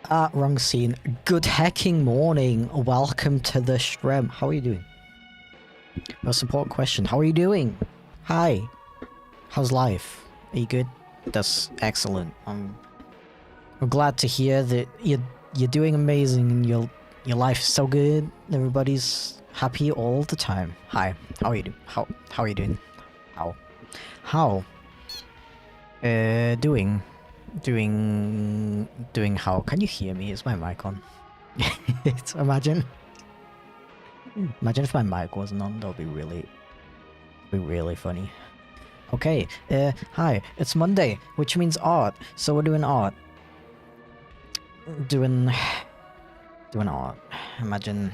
Wrong scene. Good hecking morning. Welcome to the stream. How are you doing? Most important question. How are you doing? Hi. How's life? Are you good? That's excellent. I'm glad to hear that you're doing amazing and your life is so good. Everybody's happy all the time. Hi. How are you doing? How are you doing? How? Doing how? Can you hear me? Is my mic on? Imagine if my mic wasn't on. That would be really funny. Okay, hi, it's Monday, which means art. So we're doing art. Doing art. Imagine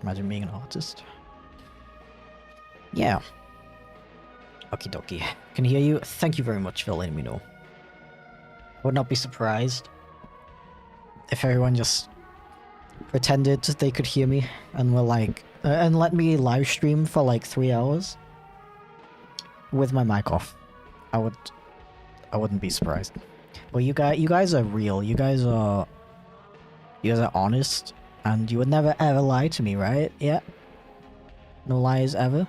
being an artist. Yeah. Okie dokie. Can hear you. Thank you very much for letting me know. I would not be surprised if everyone just pretended they could hear me and were like, and let me live stream for like 3 hours with my mic off. I wouldn't be surprised. But you guys are real. You guys are honest, and you would never ever lie to me, right? Yeah. No lies ever.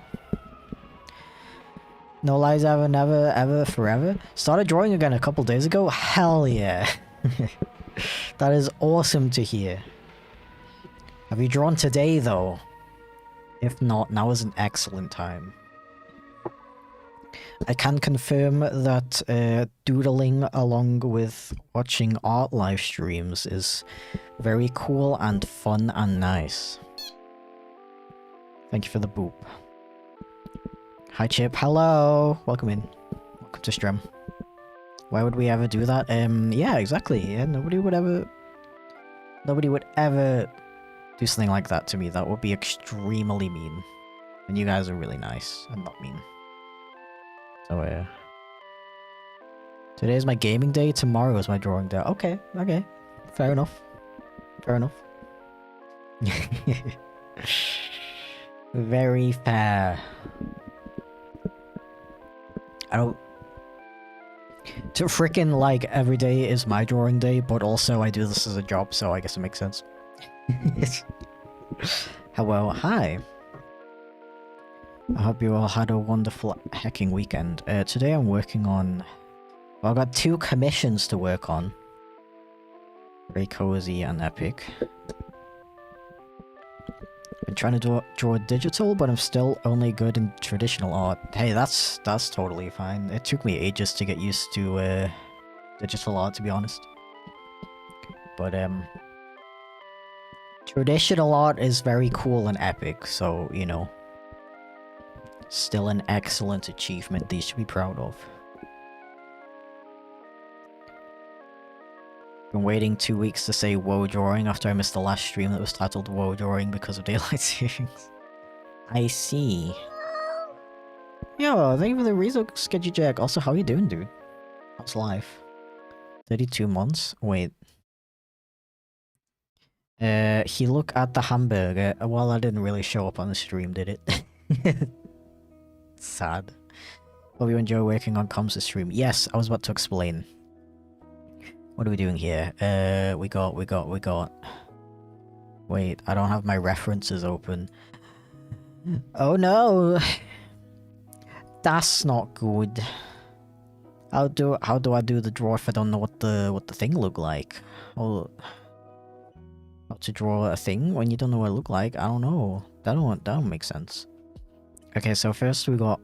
No lies ever, never, ever, forever. Started drawing again a couple days ago. Hell yeah. That is awesome to hear. Have you drawn today though? If not, now is an excellent time. I can confirm that doodling along with watching art live streams is very cool and fun and nice. Thank you for the boop. Hi Chip, hello! Welcome in. Welcome to stream. Why would we ever do that? Yeah, exactly. Yeah, nobody would ever do something like that to me. That would be extremely mean. And you guys are really nice and not mean. So, today is my gaming day, tomorrow is my drawing day. Okay, okay. Fair enough. Fair enough. Very fair. I don't... To frickin' like every day is my drawing day, but also I do this as a job, so I guess it makes sense. Hello, hi. I hope you all had a wonderful hecking weekend. Today I'm working on... Well, I've got 2 commissions to work on. Very cozy and epic. Been trying to draw digital, but I'm still only good in traditional art. Hey, that's totally fine. It took me ages to get used to digital art, to be honest. But traditional art is very cool and epic, so, you know. Still an excellent achievement that you should be proud of. Been waiting 2 weeks to say WoW drawing after I missed the last stream that was titled WoW drawing because of daylight savings. I see. Yo, thank you for the Rezo Sketchy Jack. Also, how you doing, dude? How's life? 32 months? Wait. He looked at the hamburger. Well, I didn't really show up on the stream, did it? Sad. Hope you enjoy working on comms this stream. Yes, I was about to explain. What are we doing here? We got... Wait, I don't have my references open. Oh no! That's not good. How do I do the draw if I don't know what the thing look like? Oh, how to draw a thing when you don't know what it look like? I don't know. That don't make sense. Okay, so first we got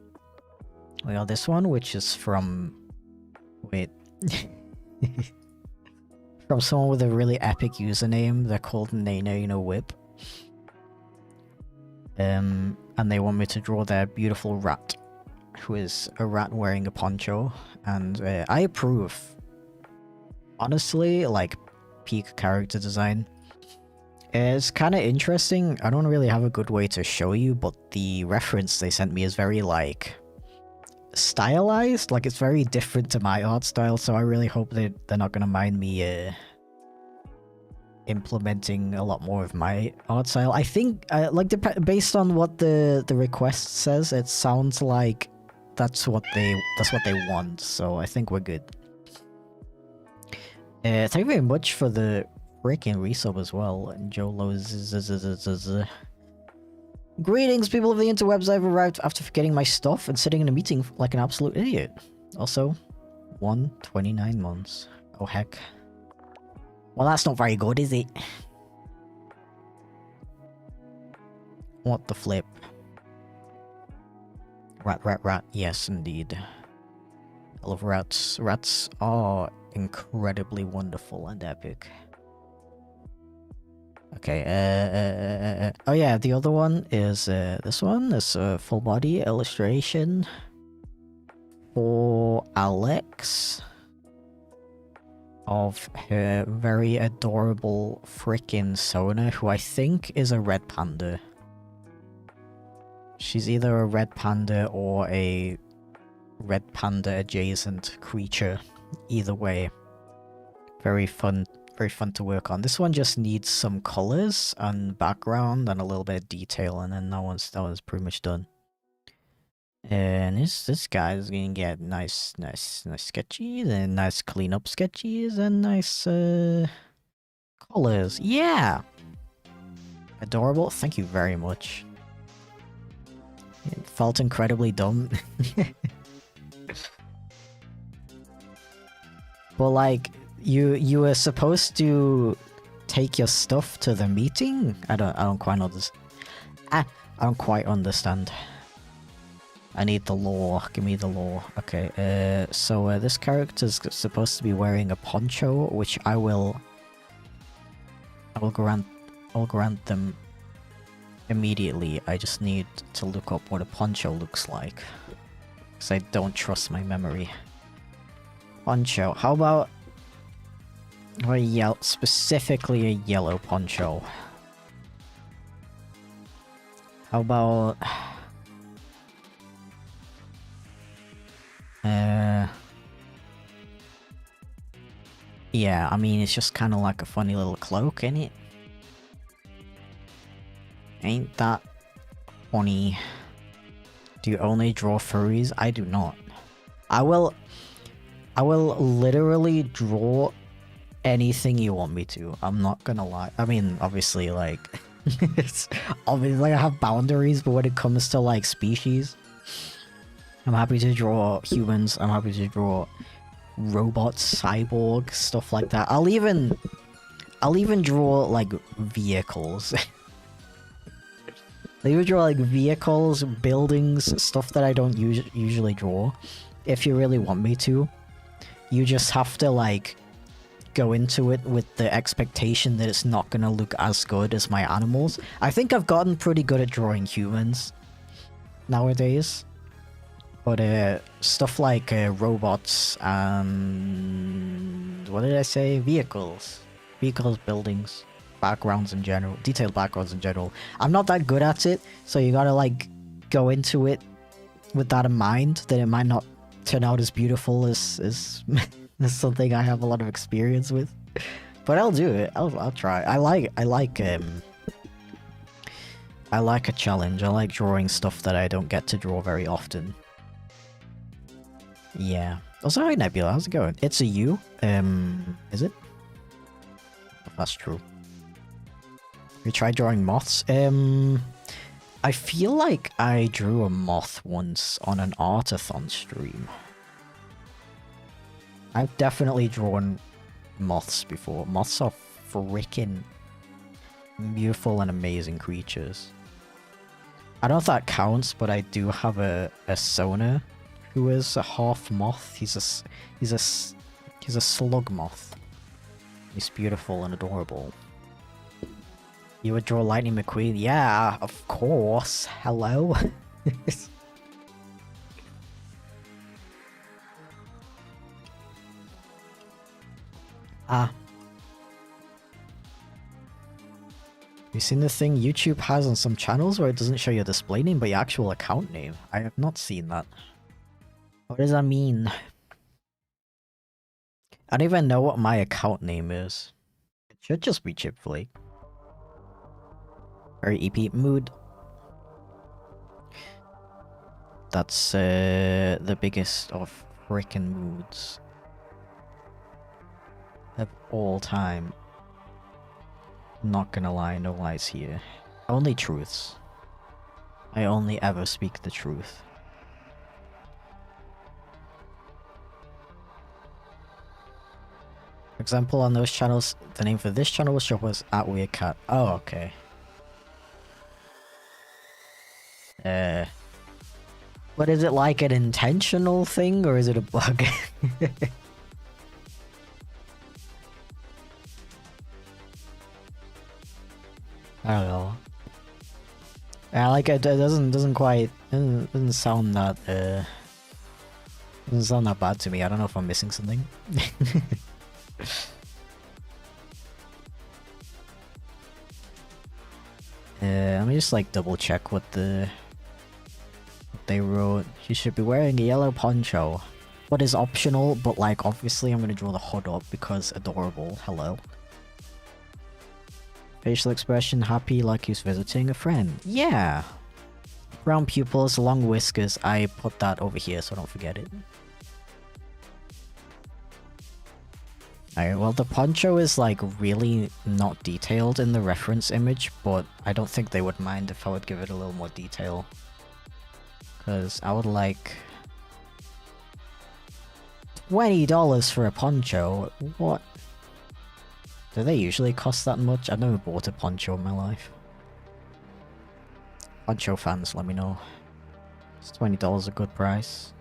this one, which is from... Wait. From someone with a really epic username. They're called Nano Whip. And they want me to draw their beautiful rat, who is a rat wearing a poncho, and I approve. Honestly, like, peak character design. It's kind of interesting. I don't really have a good way to show you, but the reference they sent me is very, like, stylized. Like, it's very different to my art style, so I really hope they're not gonna mind me implementing a lot more of my art style. I think, like, based on what the request says, it sounds like that's what they want, so I think we're good. Thank you very much for the freaking resub as well. Jolo's. Greetings, people of the interwebs. I've arrived after forgetting my stuff and sitting in a meeting like an absolute idiot. Also, 129 months. Oh heck. Well, that's not very good, is it? What the flip? Rat. Yes, indeed. I love rats. Rats are incredibly wonderful and epic. Okay, oh yeah, the other one is this one. This full body illustration for Alex of her very adorable frickin' Sona, who I think is a red panda. She's either a red panda or a red panda adjacent creature. Either way, very fun to work on. This one just needs some colors and background and a little bit of detail, and then that one's pretty much done. And this guy is gonna get nice sketches and nice cleanup sketches and nice colors. Yeah, adorable. Thank you very much. It felt incredibly dumb. But like, you were supposed to take your stuff to the meeting? I don't quite understand. I don't quite understand. I need the lore. Give me the lore. Okay, so this character's supposed to be wearing a poncho, which I will grant them immediately. I just need to look up what a poncho looks like, because I don't trust my memory. Poncho. How about specifically a yellow poncho? How about yeah, I mean, it's just kind of like a funny little cloak, innit? Ain't that funny? Do you only draw furries? I do not. I will literally draw anything you want me to. I'm not gonna lie. I mean, obviously, like, it's obviously I have boundaries, but when it comes to like species, I'm happy to draw humans. I'm happy to draw robots, cyborgs, stuff like that. I'll even draw like vehicles. I'll even draw like vehicles, buildings, stuff that I don't usually draw. If you really want me to, you just have to like go into it with the expectation that it's not gonna look as good as my animals. I think I've gotten pretty good at drawing humans nowadays. But stuff like robots and what did I say? Vehicles, buildings, backgrounds in general, detailed backgrounds in general. I'm not that good at it, so you gotta like go into it with that in mind, that it might not turn out as beautiful as something I have a lot of experience with. But I'll do it. I'll try. I like a challenge. I like drawing stuff that I don't get to draw very often. Yeah. Also, hi Nebula, how's it going? It's a you. Is it? That's true. Have you tried drawing moths? I feel like I drew a moth once on an artathon stream. I've definitely drawn moths before. Moths are freaking beautiful and amazing creatures. I don't know if that counts, but I do have a Sona who is a half moth. He's a slug moth. He's beautiful and adorable. You would draw Lightning McQueen? Yeah, of course. Hello. You seen the thing YouTube has on some channels where it doesn't show your display name but your actual account name? I have not seen that. What does that mean? I don't even know what my account name is. It should just be Chipflake. Very EP mood. That's the biggest of frickin' moods of all time. Not gonna lie, no lies here. Only truths. I only ever speak the truth. For example, on those channels, the name for this channel was @weirdcat. Oh, okay. But is it like an intentional thing, or is it a bug? I don't know. Yeah, like it doesn't quite doesn't sound that doesn't sound that bad to me. I don't know if I'm missing something. Let me just like double check what they wrote. You should be wearing a yellow poncho. What is optional, but like obviously I'm gonna draw the hood up because adorable. Hello. Facial expression, happy like he's visiting a friend. Yeah. Brown pupils, long whiskers. I put that over here so don't forget it. Alright, well the poncho is like really not detailed in the reference image, but I don't think they would mind if I would give it a little more detail. Because I would like... $20 for a poncho? What? Do they usually cost that much? I've never bought a poncho in my life. Poncho fans, let me know. Is $20 a good price?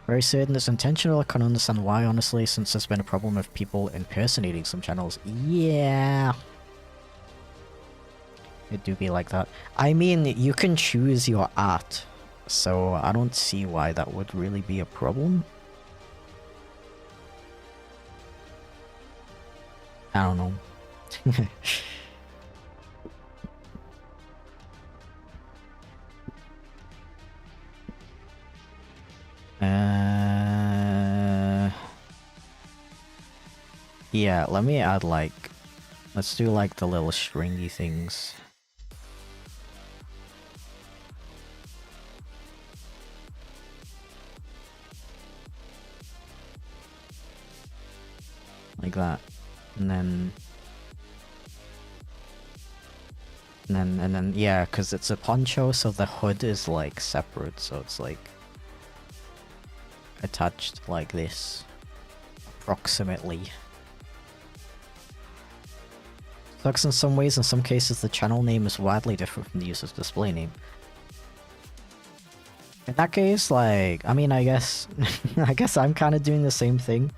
Very certain it's intentional. I can't understand why, honestly, since there's been a problem of people impersonating some channels. Yeah. It do be like that. I mean, you can choose your art, so I don't see why that would really be a problem. I don't know. Yeah, let me add like... Let's do like the little stringy things. Like that. And then yeah, because it's a poncho, so the hood is like separate, so it's like attached like this, approximately. Sucks in some ways. In some cases, the channel name is widely different from the user's display name. In that case, like, I mean, I guess I guess I'm kind of doing the same thing.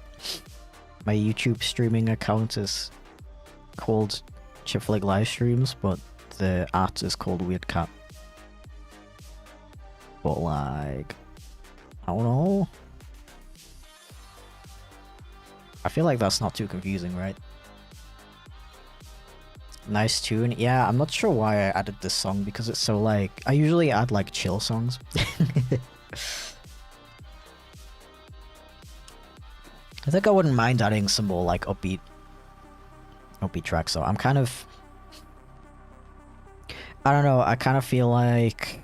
My YouTube streaming account is called Chipflake Livestreams, but the art is called WeirdCat. But like, I don't know. I feel like that's not too confusing, right? Nice tune. Yeah, I'm not sure why I added this song because it's so like... I usually add like chill songs. I think I wouldn't mind adding some more like upbeat tracks, so I'm kind of... I don't know, I kind of feel like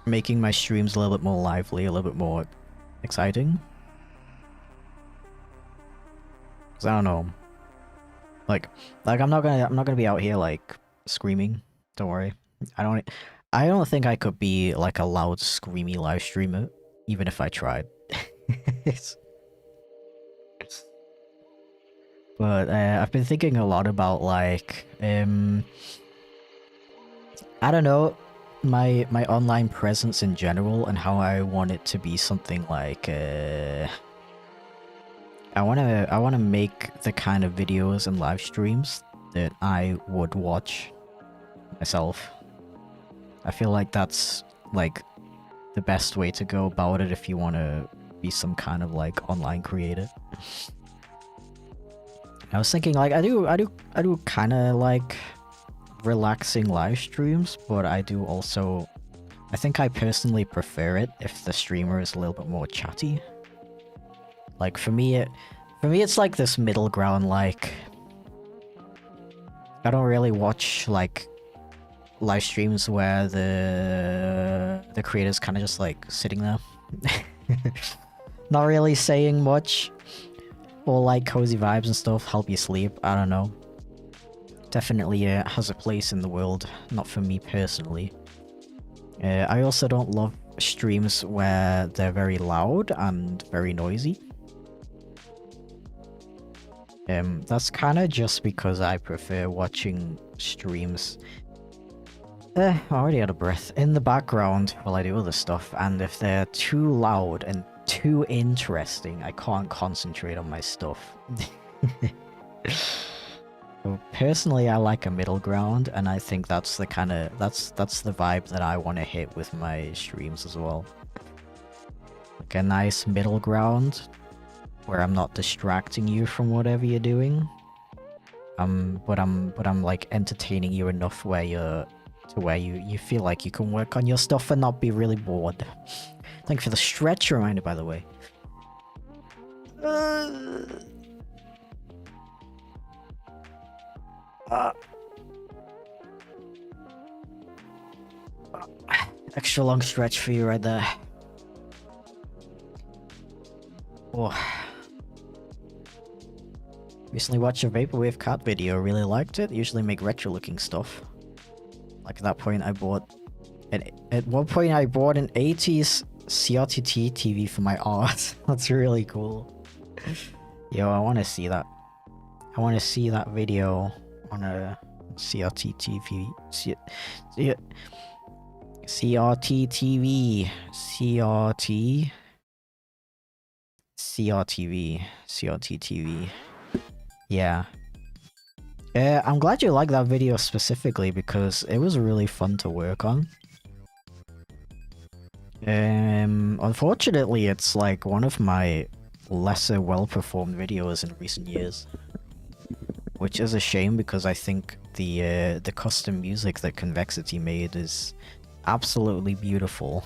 making my streams a little bit more lively, a little bit more exciting. Cause I don't know. Like I'm not gonna be out here like screaming. Don't worry. I don't think I could be like a loud screamy live streamer, even if I tried. But I've been thinking a lot about like I don't know, my online presence in general and how I want it to be something like I wanna make the kind of videos and live streams that I would watch myself. I feel like that's like the best way to go about it if you want to be some kind of like online creator. I was thinking like I do kind of like relaxing live streams, but I do also, I think I personally prefer it if the streamer is a little bit more chatty. Like for me it's like this middle ground, like I don't really watch like live streams where the creator's kind of just like sitting there. Not really saying much. Or like cozy vibes and stuff, help you sleep, I don't know. Definitely has a place in the world, not for me personally. I also don't love streams where they're very loud and very noisy. That's kind of just because I prefer watching streams I already out of breath in the background while I do other stuff, and if they're too loud and too interesting, I can't concentrate on my stuff. So personally, I like a middle ground, and I think that's the kind of that's the vibe that I want to hit with my streams as well. Like a nice middle ground where I'm not distracting you from whatever you're doing. But I'm like entertaining you enough where you feel like you can work on your stuff and not be really bored. Thank you for the stretch reminder, by the way. Extra long stretch for you right there. Oh. Recently watched a Vaporwave cat video, really liked it. Usually make retro looking stuff. Like at that point I bought... At one point I bought an 80s CRT TV for my art. That's really cool. Yo, I want to see that. I want to see that video on a CRT TV. CRT TV. CRT TV. Yeah. I'm glad you liked that video specifically because it was really fun to work on. Unfortunately, it's like one of my lesser well-performed videos in recent years. Which is a shame because I think the custom music that Convexity made is absolutely beautiful.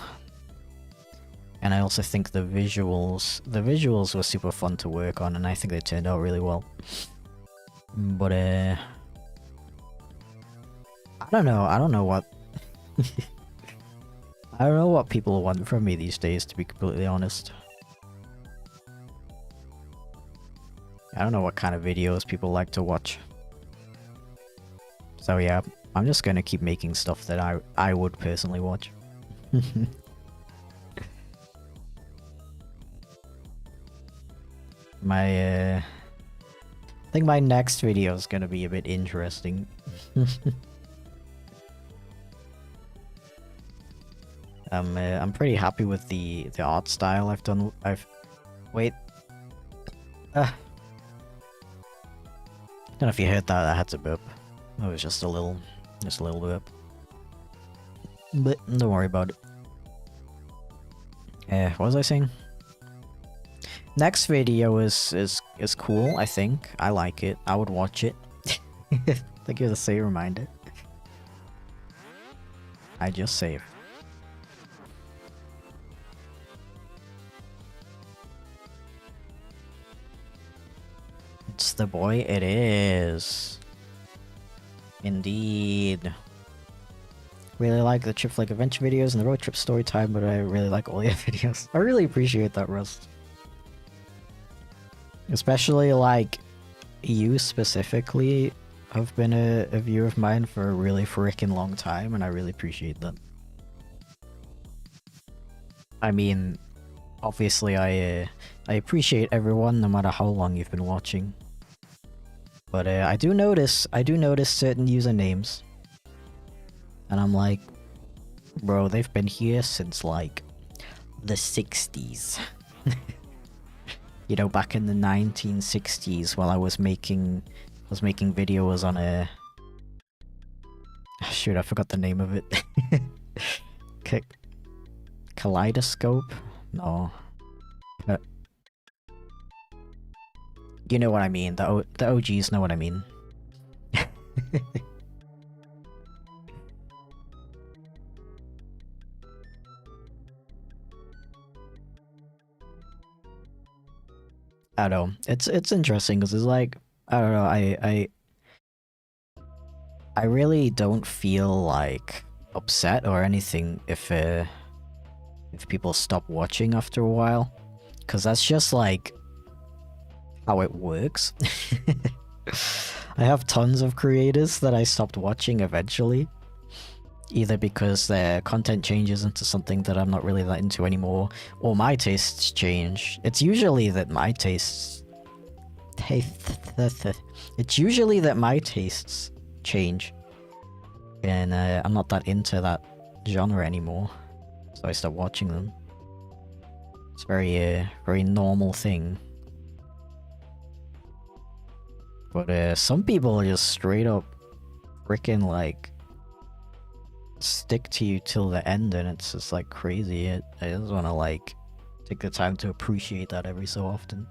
And I also think the visuals were super fun to work on, and I think they turned out really well. But I don't know what I don't know what people want from me these days, to be completely honest. I don't know what kind of videos people like to watch. So yeah, I'm just gonna keep making stuff that I would personally watch. I think my next video is gonna be a bit interesting. I'm pretty happy with the art style I've done. Wait. Don't know if you heard that. I had to burp. It was just a little burp. But don't worry about it. What was I saying? Next video is cool, I think. I like it. I would watch it. Thank you for the save reminder. I just saved. It's the boy, it is. Indeed. Really like the Chipflake adventure videos and the road trip story time, but I really like all your videos. I really appreciate that, Rust. Especially like you specifically have been a viewer of mine for a really freaking long time, and I really appreciate that. I mean, obviously I appreciate everyone no matter how long you've been watching. But I do notice certain usernames. And I'm like, bro, they've been here since like the 60s. You know, back in the 1960s while I was making videos on a... Shoot, I forgot the name of it. Kaleidoscope? No. You know what I mean. The OGs know what I mean. I don't know. It's interesting because it's like, I don't know. I really don't feel like upset or anything if people stop watching after a while. because that's just like how it works. I have tons of creators that I stopped watching eventually, either because their content changes into something that I'm not really that into anymore, or my tastes change. It's usually that my tastes change, and I'm not that into that genre anymore, so I stopped watching them. It's very normal thing. But some people just straight up freaking like stick to you till the end, and it's just like crazy. I just want to like take the time to appreciate that every so often.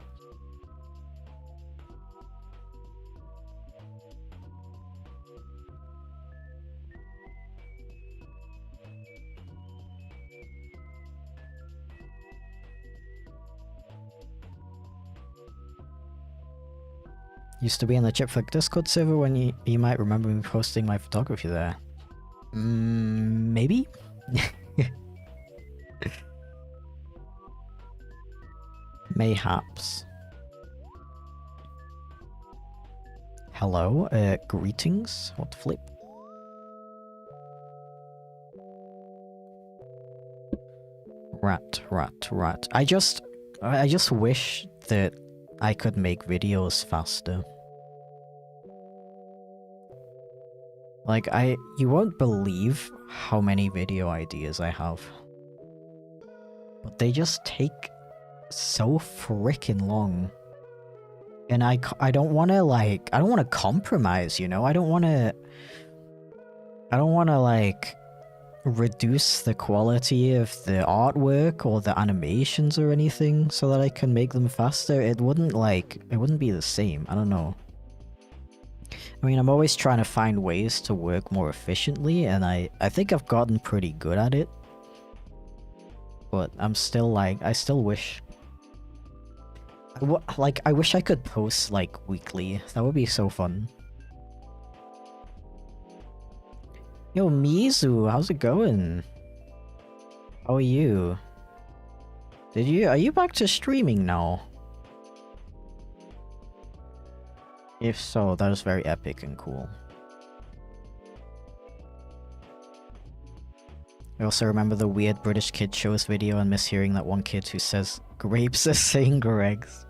Used to be in the Chipflake Discord server when you might remember me posting my photography there. Maybe? Mayhaps. Hello, greetings. What the flip? Rat. I just wish that I could make videos faster. Like, you won't believe how many video ideas I have. But they just take so freaking long. And I don't want to, like, I don't want to compromise, you know? I don't want to, like, reduce the quality of the artwork or the animations or anything so that I can make them faster. It wouldn't be the same. I don't know. I mean, I'm always trying to find ways to work more efficiently, and I think I've gotten pretty good at it. But I'm still like, I still wish... I wish I could post, like, weekly. That would be so fun. Yo, Mizu, how's it going? How are you? Are you back to streaming now? If so, that is very epic and cool. I also remember the weird British kid shows video and mishearing that one kid who says grapes are saying Gregs.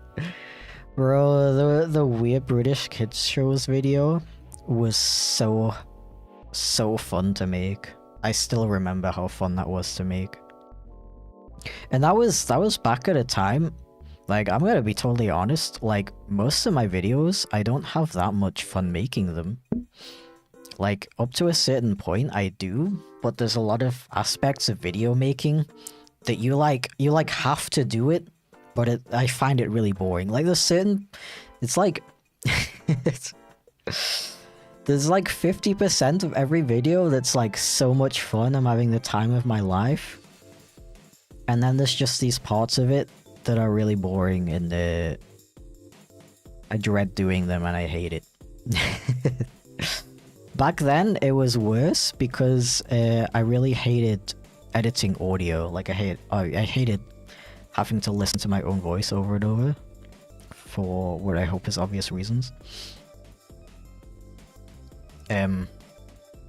Bro, the weird British kids shows video was so fun to make. I still remember how fun that was to make. And that was back at a time, like, I'm gonna be totally honest, like, most of my videos, I don't have that much fun making them. Like, up to a certain point, I do, but there's a lot of aspects of video making that you have to do it, but I find it really boring. Like, it's like, there's like 50% of every video that's like so much fun, I'm having the time of my life. And then there's just these parts of it that are really boring, and I dread doing them and I hate it. Back then, it was worse because I really hated editing audio. Like, I hated having to listen to my own voice over and over for what I hope is obvious reasons. And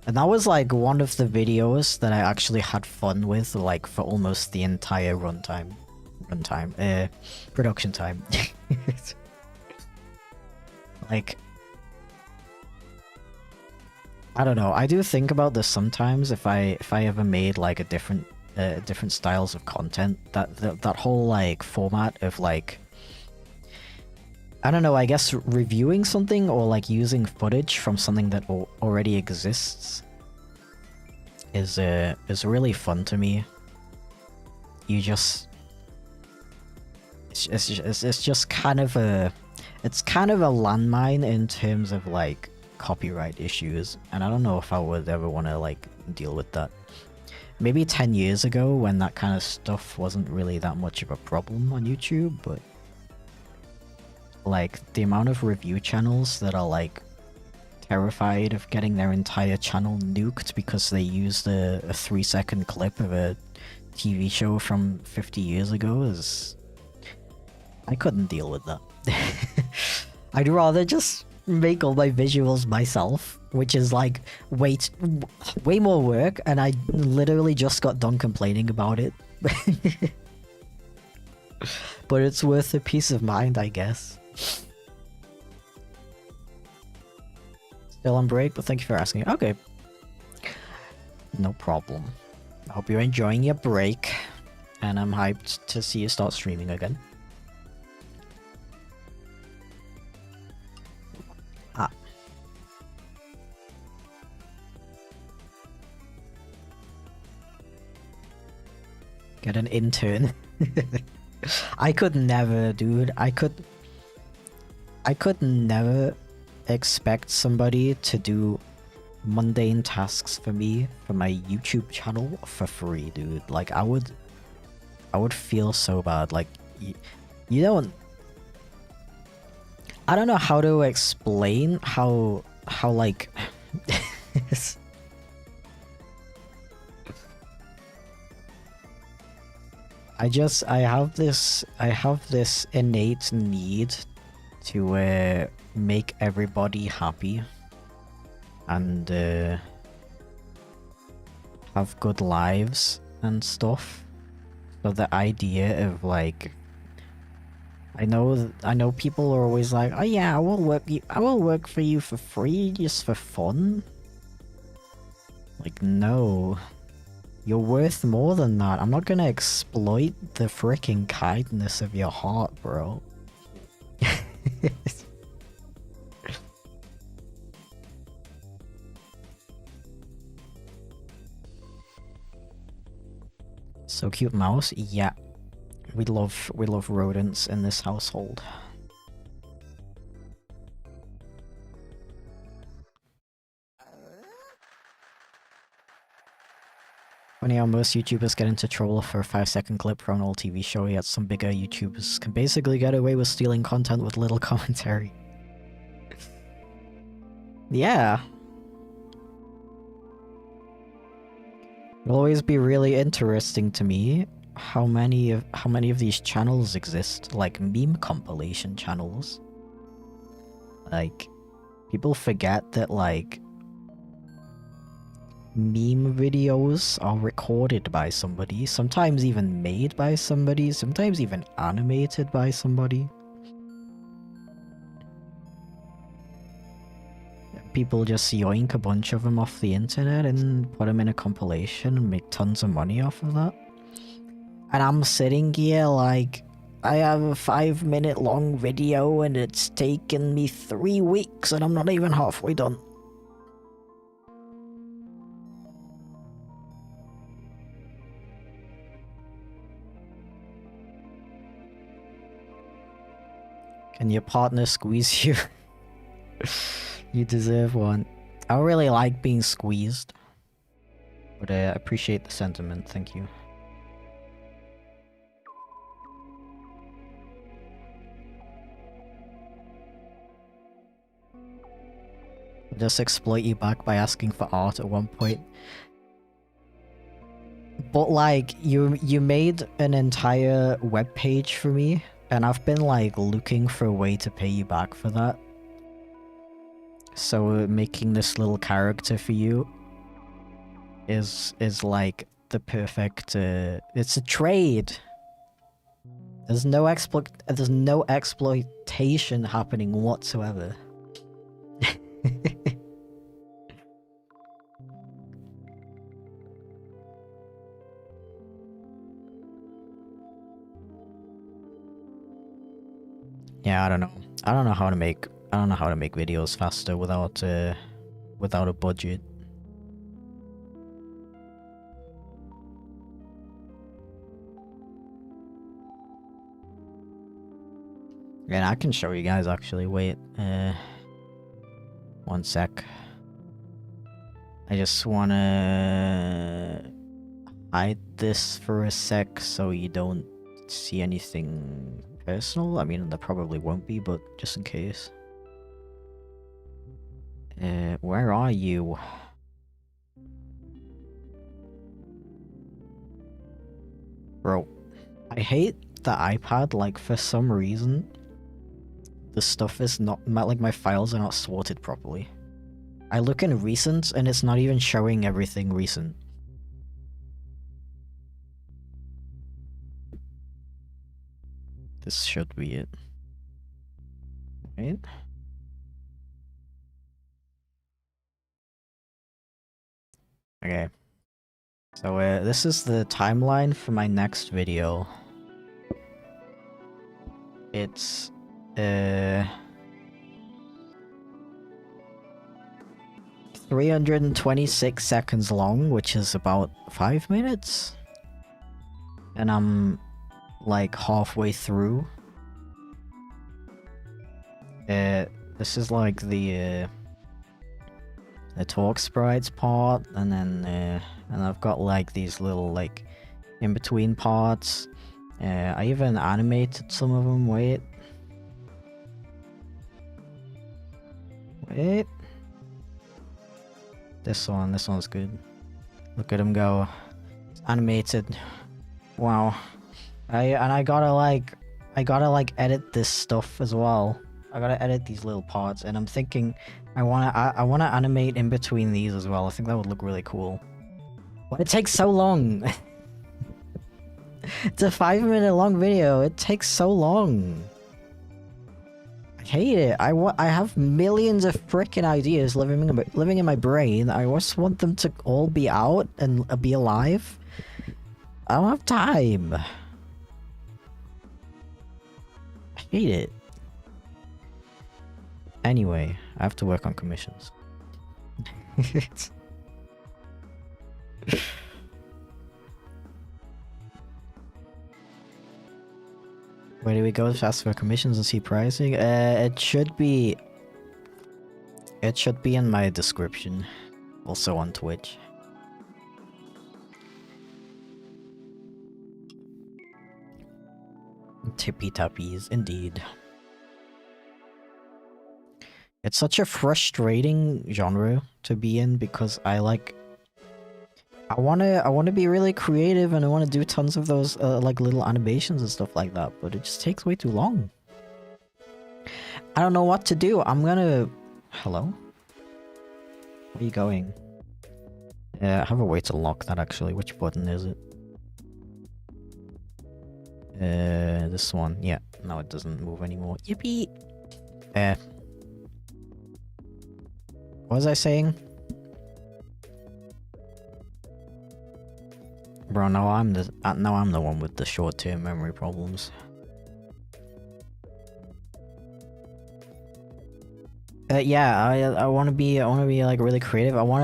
that was like one of the videos that I actually had fun with, like, for almost the entire production time. Like, I don't know, I do think about this sometimes. If I ever made like a different styles of content, that whole like format of like, I don't know, I guess reviewing something or like using footage from something that already exists is really fun to me. You just, it's just kind of a landmine in terms of like copyright issues, and I don't know if I would ever want to like deal with that. Maybe 10 years ago when that kind of stuff wasn't really that much of a problem on YouTube, but like the amount of review channels that are like terrified of getting their entire channel nuked because they used a 3-second clip of a TV show from 50 years ago is I couldn't deal with that. I'd rather just make all my visuals myself, which is like way more work, and I literally just got done complaining about it. But it's worth the peace of mind, I guess. Still on break, but thank you for asking. Okay. No problem. I hope you're enjoying your break, and I'm hyped to see you start streaming again. Get an intern. I could never, dude. I could never expect somebody to do mundane tasks for me for my YouTube channel for free, dude. Like I would feel so bad. Like you don't. I don't know how to explain how like. I have this innate need to make everybody happy and have good lives and stuff. So the idea of like, I know people are always like, oh yeah, I will work for you for free just for fun. Like no. You're worth more than that. I'm not gonna exploit the freaking kindness of your heart, bro. So cute mouse? Yeah. We love rodents in this household. Funny how most YouTubers get into trouble for a 5-second clip from an old TV show, yet some bigger YouTubers can basically get away with stealing content with little commentary. Yeah. It'll always be really interesting to me how many of these channels exist, like meme compilation channels. Like, people forget that like meme videos are recorded by somebody, sometimes even made by somebody, sometimes even animated by somebody. People just yoink a bunch of them off the internet and put them in a compilation and make tons of money off of that. And I'm sitting here like, I have a 5-minute long video and it's taken me 3 weeks and I'm not even halfway done. Can your partner squeeze you? You deserve one. I don't really like being squeezed, but I appreciate the sentiment, thank you. I'll just exploit you back by asking for art at one point. But like, you made an entire webpage for me, and I've been like looking for a way to pay you back for that. So making this little character for you is like the perfect it's a trade. There's no exploitation happening whatsoever. Yeah, I don't know how to make videos faster without a budget. And I can show you guys actually, wait, one sec. I just wanna hide this for a sec so you don't see anything personal. I mean, there probably won't be, but just in case. Where are you? Bro, I hate the iPad, like for some reason, the stuff is not, my files are not sorted properly. I look in recent and it's not even showing everything recent. This should be it. Right? Okay. So this is the timeline for my next video. It's 326 seconds long, which is about 5 minutes. And I'm like halfway through. This is like the talk sprites part, and then and I've got like these little like in between parts. I even animated some of them. Wait. This one's good. Look at him go. It's animated. Wow. I gotta like edit this stuff as well. I gotta edit these little parts, and I'm thinking I wanna animate in between these as well. I think that would look really cool. But it takes so long. It's a 5-minute long video. It takes so long. I hate it. I have millions of freaking ideas living in my brain. I just want them to all be out and be alive. I don't have time. I hate it. Anyway, I have to work on commissions. Where do we go to ask for commissions and see pricing? It should be in my description. Also on Twitch. Tippy tappies, indeed. It's such a frustrating genre to be in because I wanna be really creative and I wanna do tons of those like little animations and stuff like that, but it just takes way too long. I don't know what to do. I'm gonna... Hello? Where are you going? I have a way to lock that actually. Which button is it? This one. Yeah. No, it doesn't move anymore. Yippee! What was I saying? Bro, now I'm the one with the short-term memory problems. Yeah, I want to be like really creative. I want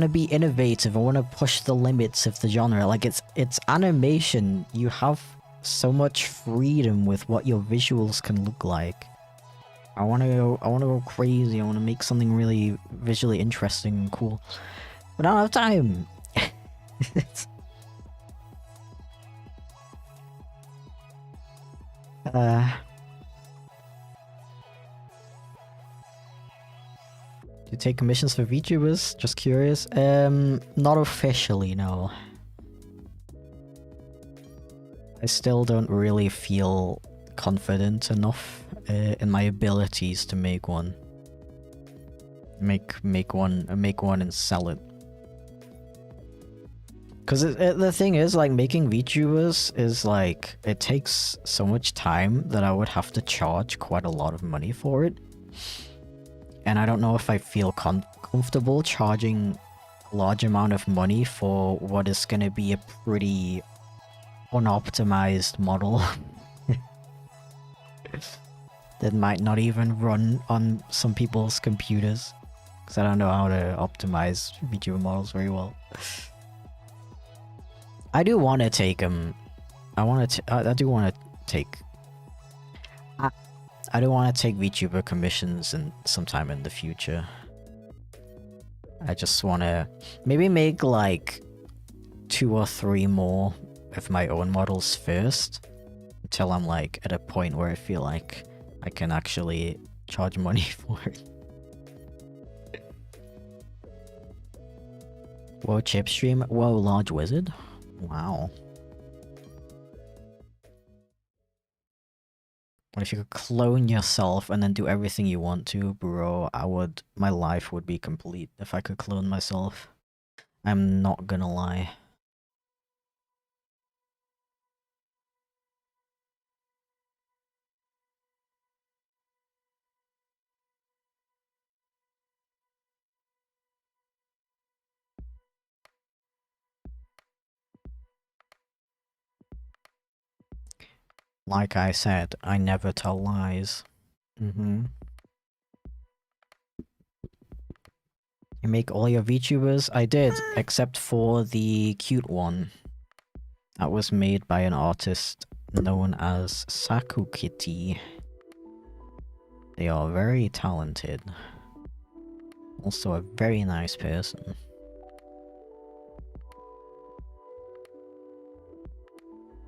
to be innovative. I want to push the limits of the genre. Like it's animation. You have so much freedom with what your visuals can look like. I want to go crazy. I want to make something really visually interesting and cool. But I don't have time. Do you take commissions for VTubers? Just curious. Not officially, no. I still don't really feel confident enough in my abilities to make one. Make one and sell it. Because the thing is, like, making VTubers is like, it takes so much time that I would have to charge quite a lot of money for it. And I don't know if I feel comfortable charging a large amount of money for what is going to be a pretty unoptimized model. That might not even run on some people's computers. Because I don't know how to optimize VTuber models very well. I do want to take them. I do want to take... I do want to take VTuber commissions sometime in the future. I just want to maybe make like 2 or 3 more of my own models first. Until I'm like at a point where I feel like I can actually charge money for it. Whoa, chip stream. Whoa, large wizard. Wow. But if you could clone yourself and then do everything you want to, bro, my life would be complete if I could clone myself. I'm not gonna lie. Like I said, I never tell lies. You make all your VTubers? I did, except for the cute one. That was made by an artist known as Sakukitty. They are very talented. Also a very nice person.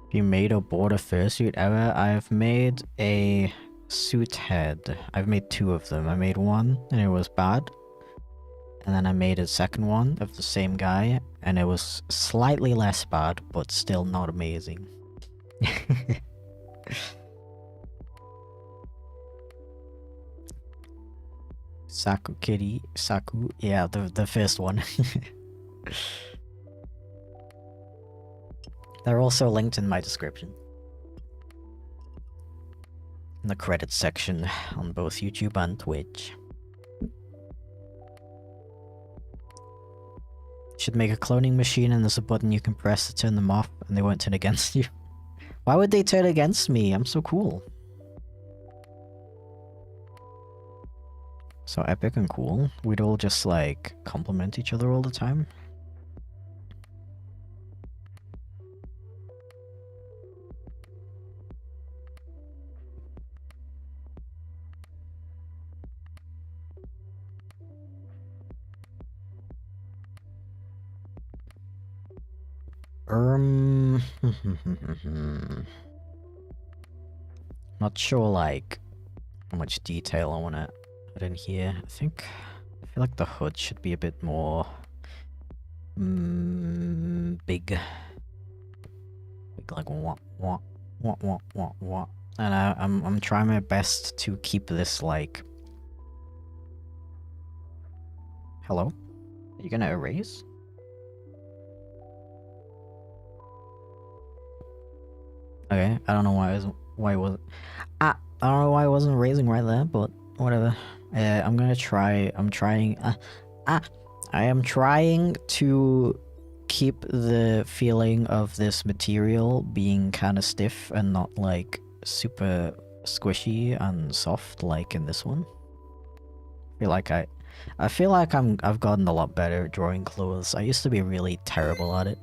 If you made or bought a fursuit ever, I've made a suit head. I've made 2 of them. I made one and it was bad. And then I made a second one of the same guy and it was slightly less bad, but still not amazing. Sakukitty, yeah, the first one. They're also linked in my description. In the credits section on both YouTube and Twitch. Should make a cloning machine and there's a button you can press to turn them off and they won't turn against you. Why would they turn against me? I'm so cool. So epic and cool. We'd all just like compliment each other all the time. Not sure like how much detail I want to put in here. I feel like the hood should be a bit more big, like what, and I'm trying my best to keep this like. Hello? Are you gonna erase? Okay, I don't know why it wasn't. I don't know why it wasn't raising right there, but whatever. I'm gonna try. I am trying to keep the feeling of this material being kind of stiff and not like super squishy and soft like in this one. I feel like I've gotten a lot better at drawing clothes. I used to be really terrible at it.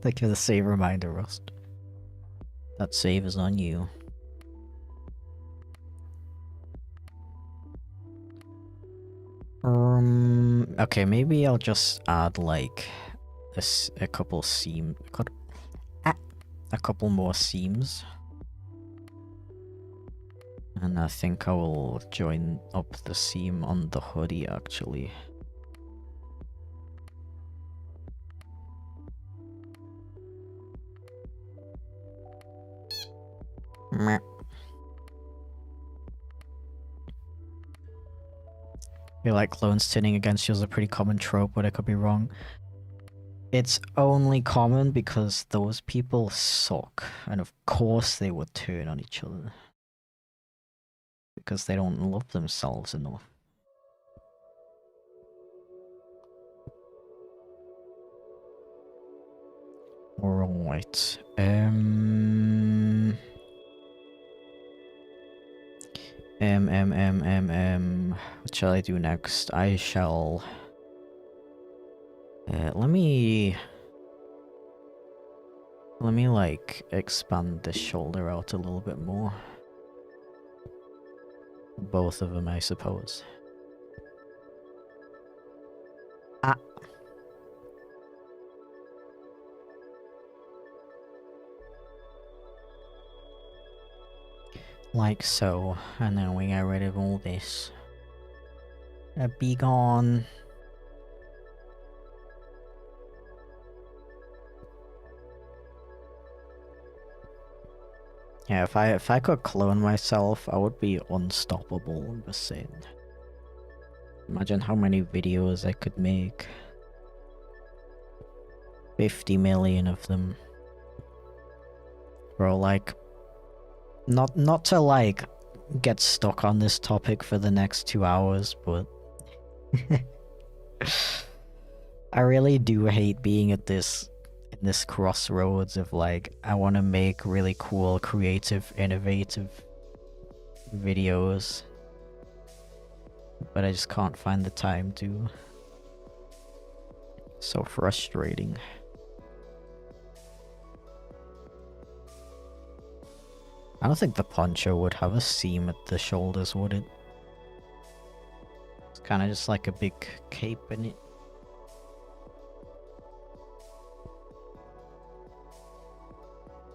Thank you for the save reminder, Rust. That save is on you. Okay, maybe I'll just add like a couple more seams. And I think I will join up the seam on the hoodie actually. Meh. I feel like clones turning against you is a pretty common trope, but I could be wrong. It's only common because those people suck, and of course they would turn on each other. Because they don't love themselves enough. Alright, what shall I do next? I shall... let me like expand the shoulder out a little bit more. Both of them, I suppose. Ah. Like so, and then we get rid of all this. Be gone. Yeah, if I could clone myself, I would be unstoppable, I'm just saying. Imagine how many videos I could make. 50 million of them. Bro, like... Not to, like, get stuck on this topic for the next 2 hours, but... I really do hate being at this... in this crossroads of, like, I want to make really cool, creative, innovative... videos. But I just can't find the time to. So frustrating. I don't think the poncho would have a seam at the shoulders, would it? It's kind of just like a big cape in it.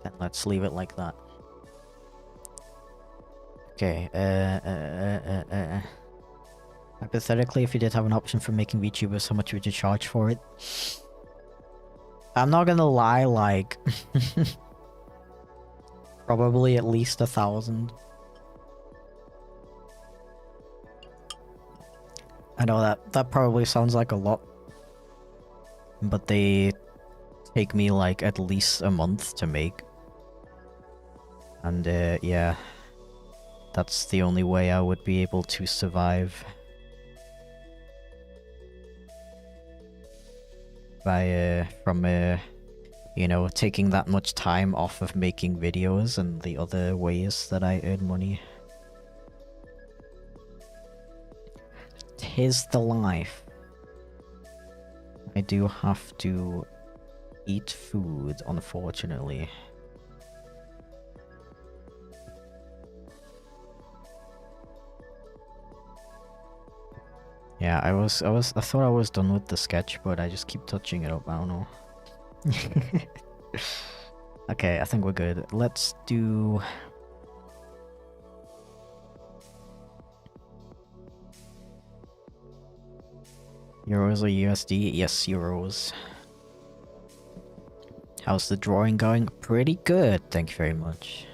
Then let's leave it like that. Okay, hypothetically, if you did have an option for making VTubers, how much would you charge for it? I'm not gonna lie, like... probably at least 1,000. I know that probably sounds like a lot. But they take me like at least a month to make. And yeah. That's the only way I would be able to survive. From you know, taking that much time off of making videos and the other ways that I earn money. 'Tis the life. I do have to eat food, unfortunately. Yeah, I thought I was done with the sketch, but I just keep touching it up, I don't know. Okay, I think we're good. Let's do... Euros or USD? Yes, euros. How's the drawing going? Pretty good, thank you very much.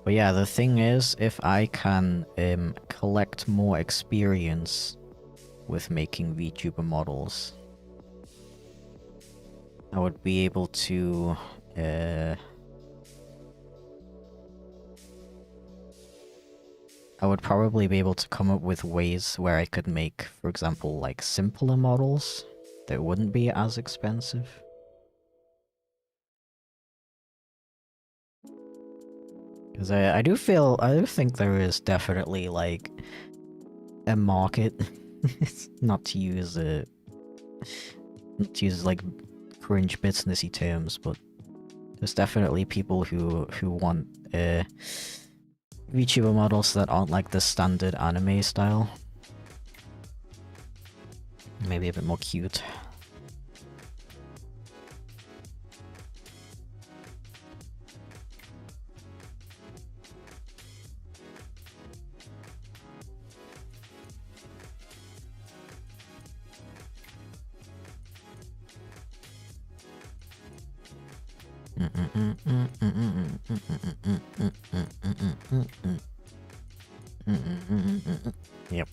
But yeah, the thing is, if I can collect more experience with making VTuber models, I would be able to I would probably be able to come up with ways where I could make, for example, like simpler models that wouldn't be as expensive. Because I do think there is definitely like a market, not to use like cringe businessy terms, but there's definitely people who want VTuber models that aren't like the standard anime style. Maybe a bit more cute. Yep.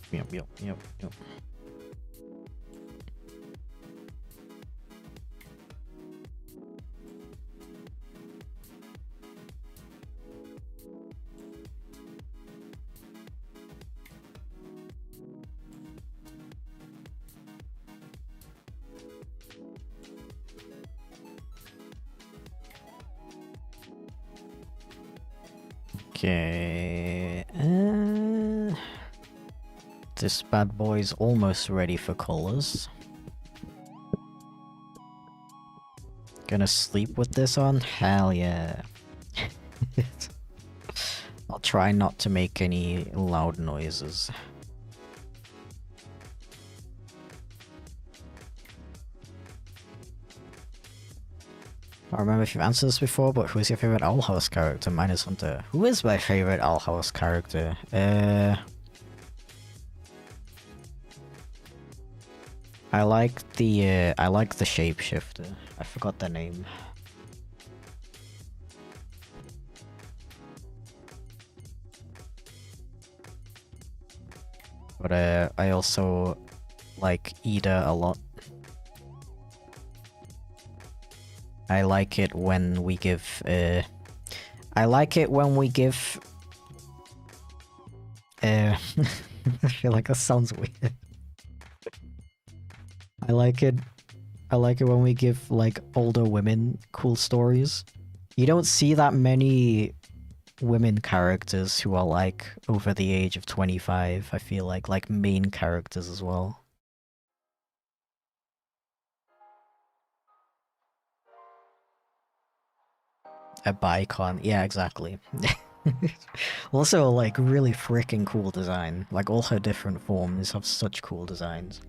Okay, this bad boy's almost ready for colors. Gonna sleep with this on? Hell yeah. I'll try not to make any loud noises. I remember if you've answered this before, but who's your favorite Owl House character? Mine is Hunter. Who is my favorite Owl House character? I like the shapeshifter. I forgot the name. But I also like Ida a lot. I like it when we give I like it when we give I feel like that sounds weird. I like it when we give like older women cool stories. You don't see that many women characters who are like over the age of 25, I feel like main characters as well. A Bicon, yeah, exactly. Also, like, really freaking cool design. Like, all her different forms have such cool designs.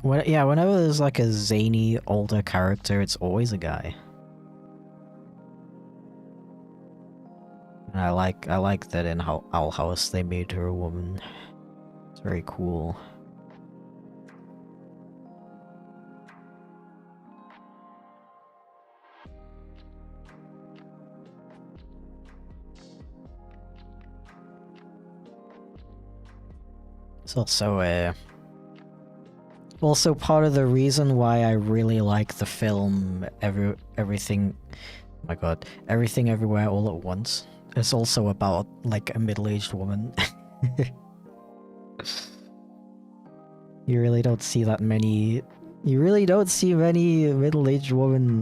Whenever there's like a zany older character, it's always a guy. And I like that in Owl House they made her a woman. It's very cool. It's also part of the reason why I really like the film Everything. Oh my god, Everything Everywhere All at Once. It's also about like a middle-aged woman. You really don't see that many. You really don't see many middle-aged woman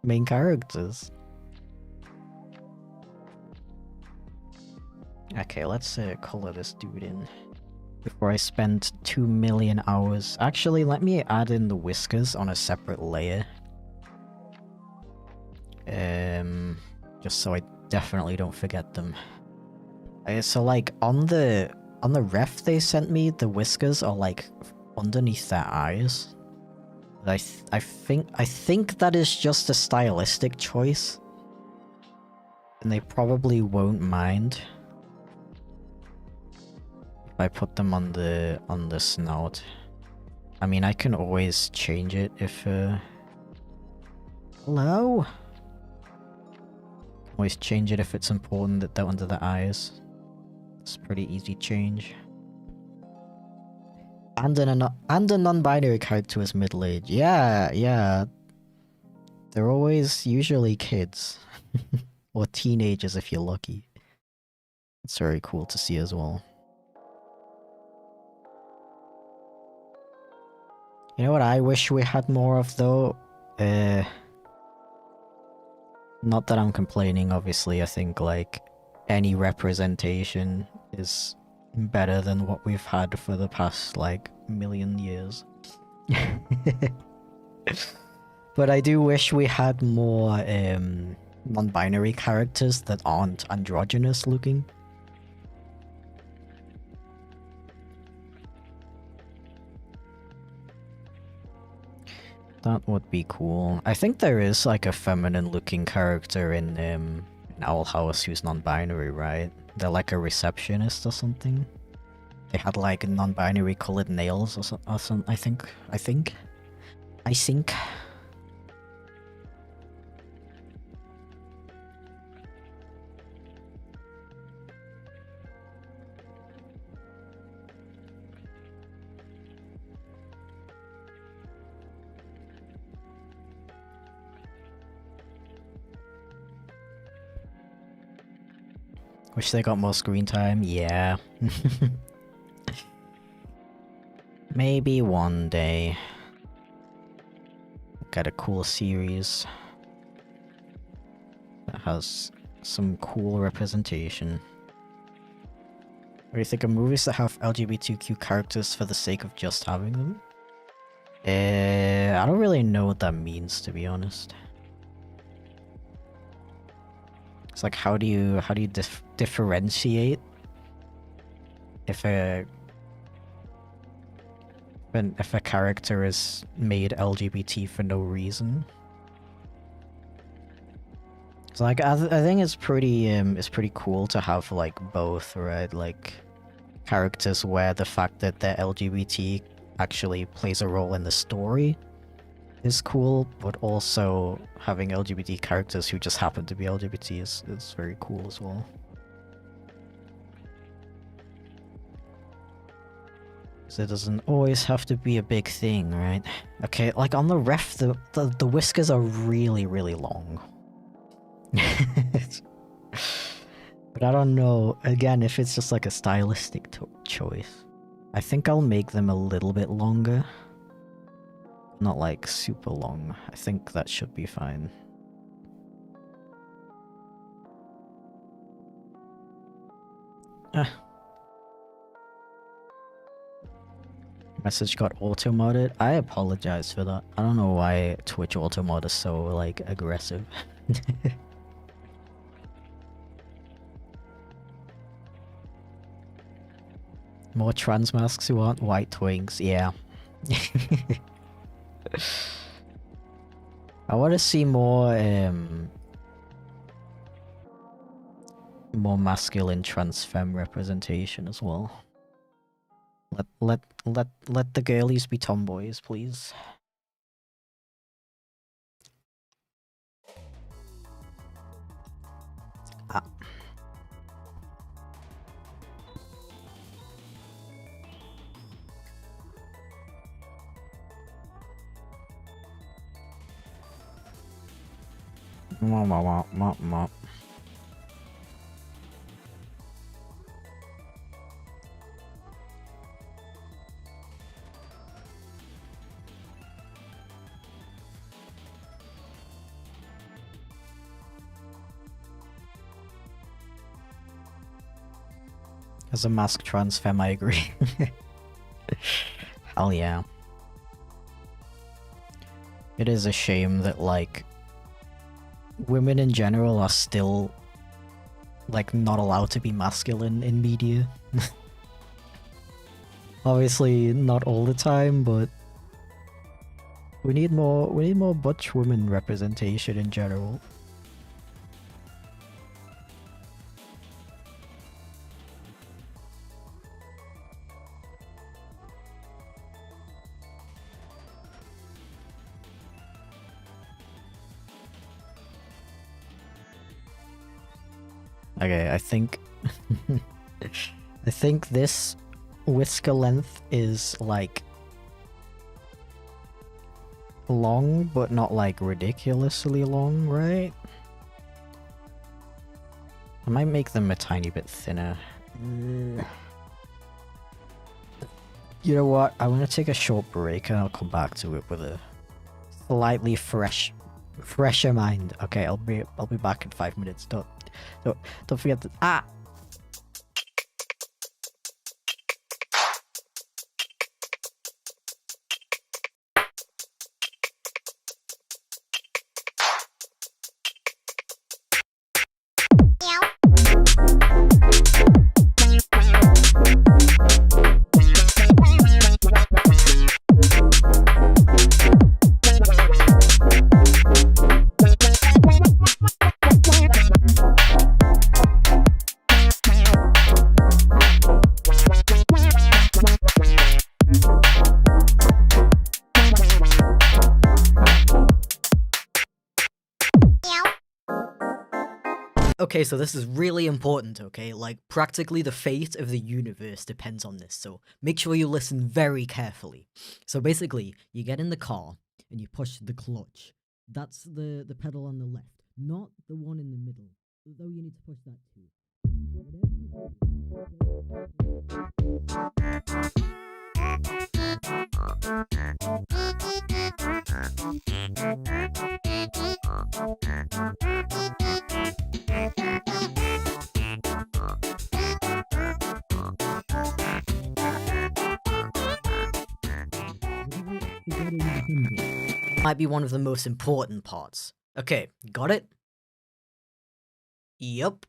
main characters. Okay, let's color this dude in before I spend 2 million hours. Actually, let me add in the whiskers on a separate layer. Just so I definitely don't forget them. So like on the ref they sent me, the whiskers are like underneath their eyes. I think that is just a stylistic choice, and they probably won't mind if I put them on the snout. I mean, I can always change it if hello? Always change it if it's important that they're under the eyes. It's a pretty easy change. And a non-binary character is middle-aged. Yeah. They're always usually kids. Or teenagers if you're lucky. It's very cool to see as well. You know what I wish we had more of though? Not that I'm complaining, obviously. I think like any representation is better than what we've had for the past like million years. But I do wish we had more non-binary characters that aren't androgynous looking. That would be cool. I think there is like a feminine looking character in Owl House who's non-binary, right? They're like a receptionist or something. They had like non-binary colored nails or something, I think. Wish they got more screen time, yeah. Maybe one day. Get a cool series that has some cool representation. What do you think of movies that have LGBTQ characters for the sake of just having them? I don't really know what that means, to be honest. It's like, how do you differentiate if a if a character is made LGBT for no reason. So like I think it's pretty cool to have like both, right? Like characters where the fact that they're LGBT actually plays a role in the story is cool, but also having LGBT characters who just happen to be LGBT is very cool as well. So it doesn't always have to be a big thing, right? Okay, like on the ref, the whiskers are really, really long. But I don't know, again, if it's just like a stylistic choice. I think I'll make them a little bit longer. Not like super long. I think that should be fine. Message got auto-modded. I apologize for that. I don't know why Twitch auto-mod is so, like, aggressive. More trans masks who aren't white twinks, yeah. I want to see more masculine trans femme representation as well. Let the girlies be tomboys, please. Ah. Mop. As a mask trans femme, I agree. Hell yeah. It is a shame that, like, women in general are still, like, not allowed to be masculine in media. Obviously, not all the time, but we need more butch women representation in general. Okay, I think I think this whisker length is like long, but not like ridiculously long, right? I might make them a tiny bit thinner. You know what? I want to take a short break and I'll come back to it with a slightly fresher mind. Okay, I'll be back in 5 minutes. Don't forget to Okay, so this is really important, okay? Like, practically the fate of the universe depends on this, so make sure you listen very carefully. So basically, you get in the car, and you push the clutch. That's the pedal on the left, not the one in the middle, though you need to push that too. Might be one of the most important parts. Okay, got it? Yup.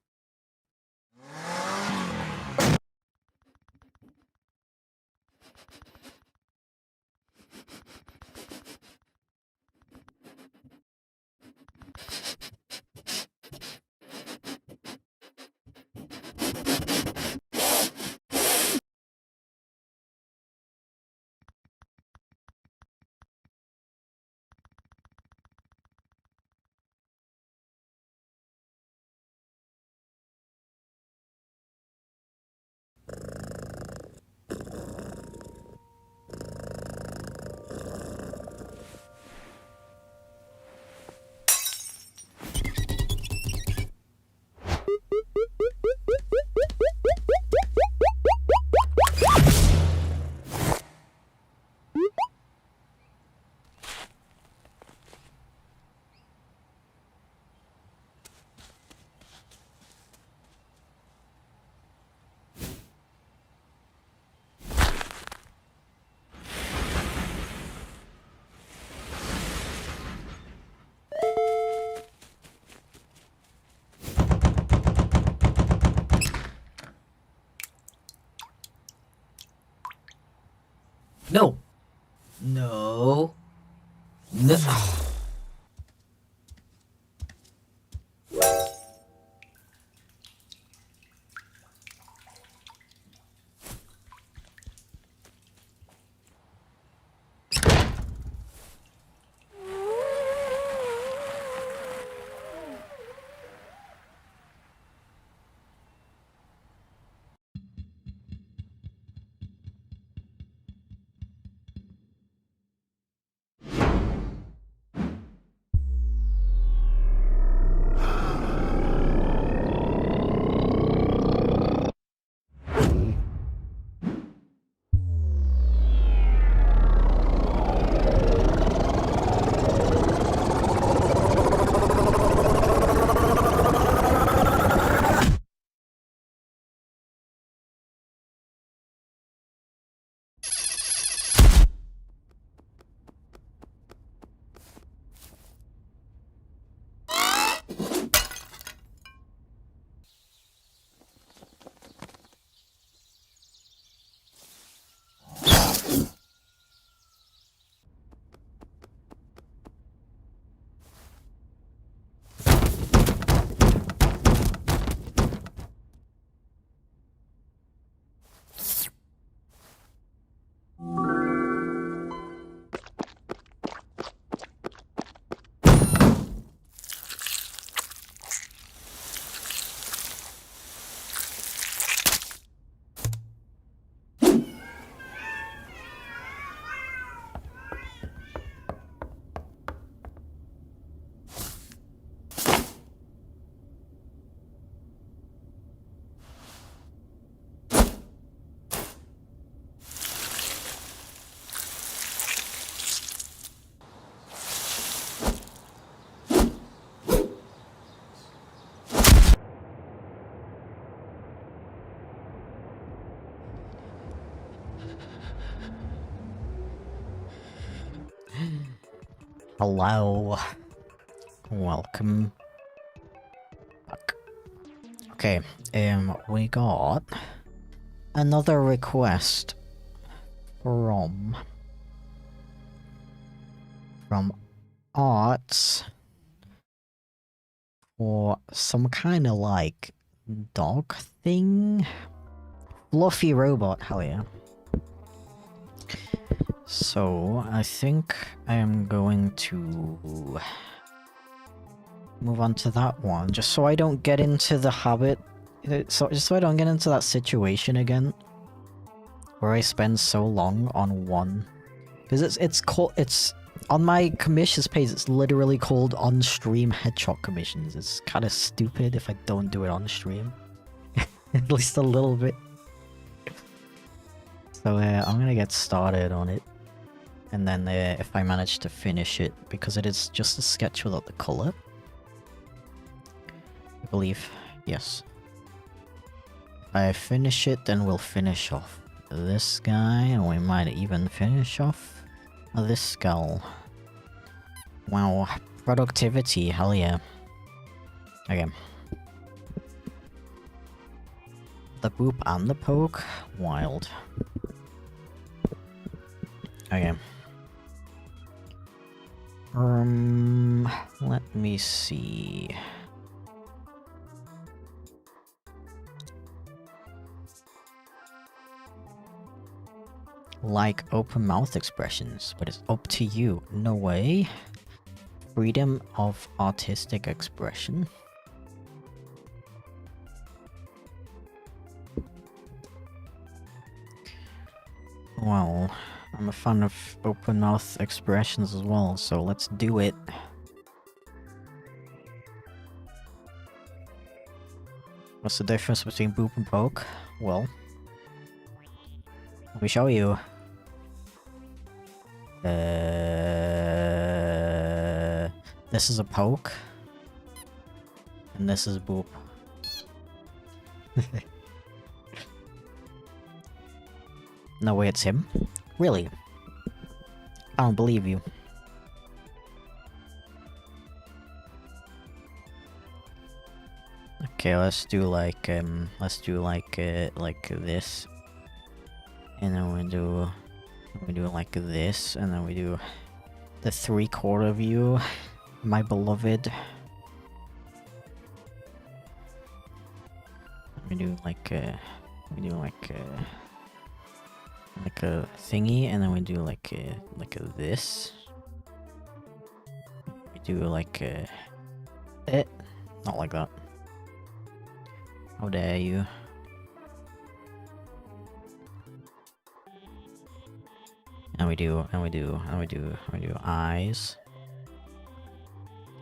No! No! No! Hello. Welcome back. Okay, we got another request from Arts for some kind of like dog thing. Fluffy robot, hell yeah. So, I think I am going to move on to that one, just so I don't get into the habit, just so I don't get into that situation again, where I spend so long on one. Because it's on my commissions page, it's literally called on-stream headshot commissions. It's kind of stupid if I don't do it on stream. At least a little bit. So I'm gonna get started on it. And then if I manage to finish it, because it is just a sketch without the color. I believe, yes. If I finish it, then we'll finish off this guy, and we might even finish off this skull. Wow, productivity, hell yeah. Okay. The boop and the poke, wild. Okay. Let me see. Like open mouth expressions, but it's up to you. No way. Freedom of artistic expression. Well, I'm a fan of open mouth expressions as well, so let's do it. What's the difference between boop and poke? Well, let me show you. This is a poke. And this is boop. No way it's him. Really? I don't believe you. Okay, let's do like this. And then we do We do like this, and then we do the 3/4 view, my beloved. We do like a thingy, and then we do like a this. We do like a not like that. How dare you? And we do eyes.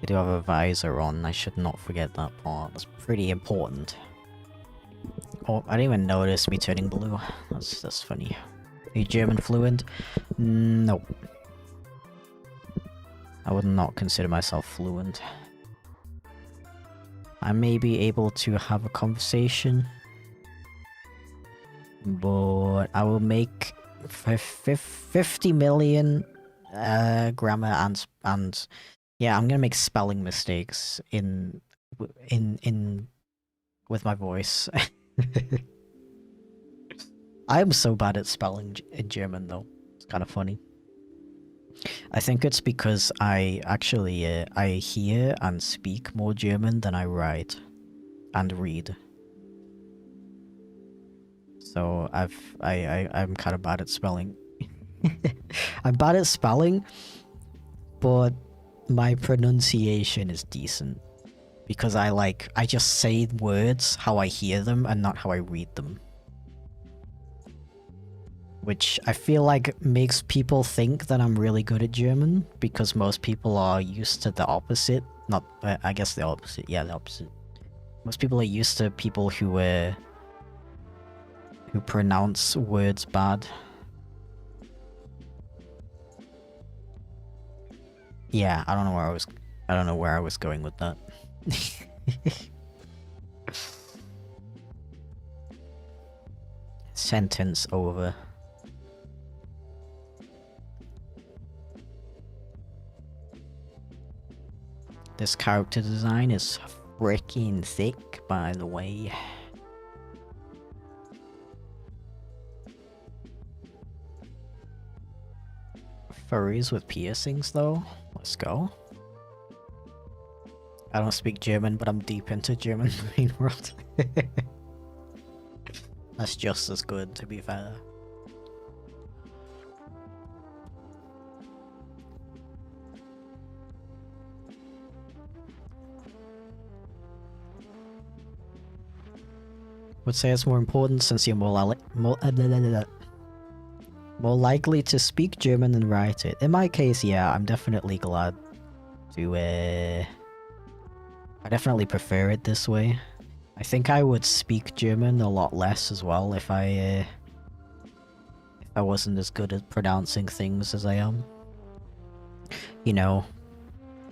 We do have a visor on. I should not forget that part. That's pretty important. Oh, I didn't even notice me turning blue. That's funny. Are you German fluent? No. I would not consider myself fluent. I may be able to have a conversation, but I will make 50 million grammar and yeah, I'm gonna make spelling mistakes in with my voice. I am so bad at spelling in German though. It's kind of funny. I think it's because I actually I hear and speak more German than I write and read. So I'm kind of bad at spelling. I'm bad at spelling, but my pronunciation is decent because I just say words how I hear them and not how I read them. Which I feel like makes people think that I'm really good at German, because most people are used to the opposite. Not, I guess the opposite. Yeah, the opposite. Most people are used to people who pronounce words bad. Yeah, I don't know where I was going with that. Sentence over. This character design is freaking thick, by the way. Furries with piercings, though? Let's go. I don't speak German, but I'm deep into German brain world. That's just as good, to be fair. Would say it's more important since you're more likely to speak German and write it. In my case, yeah, I'm definitely glad to I definitely prefer it this way. I think I would speak German a lot less as well if I wasn't as good at pronouncing things as I am. You know,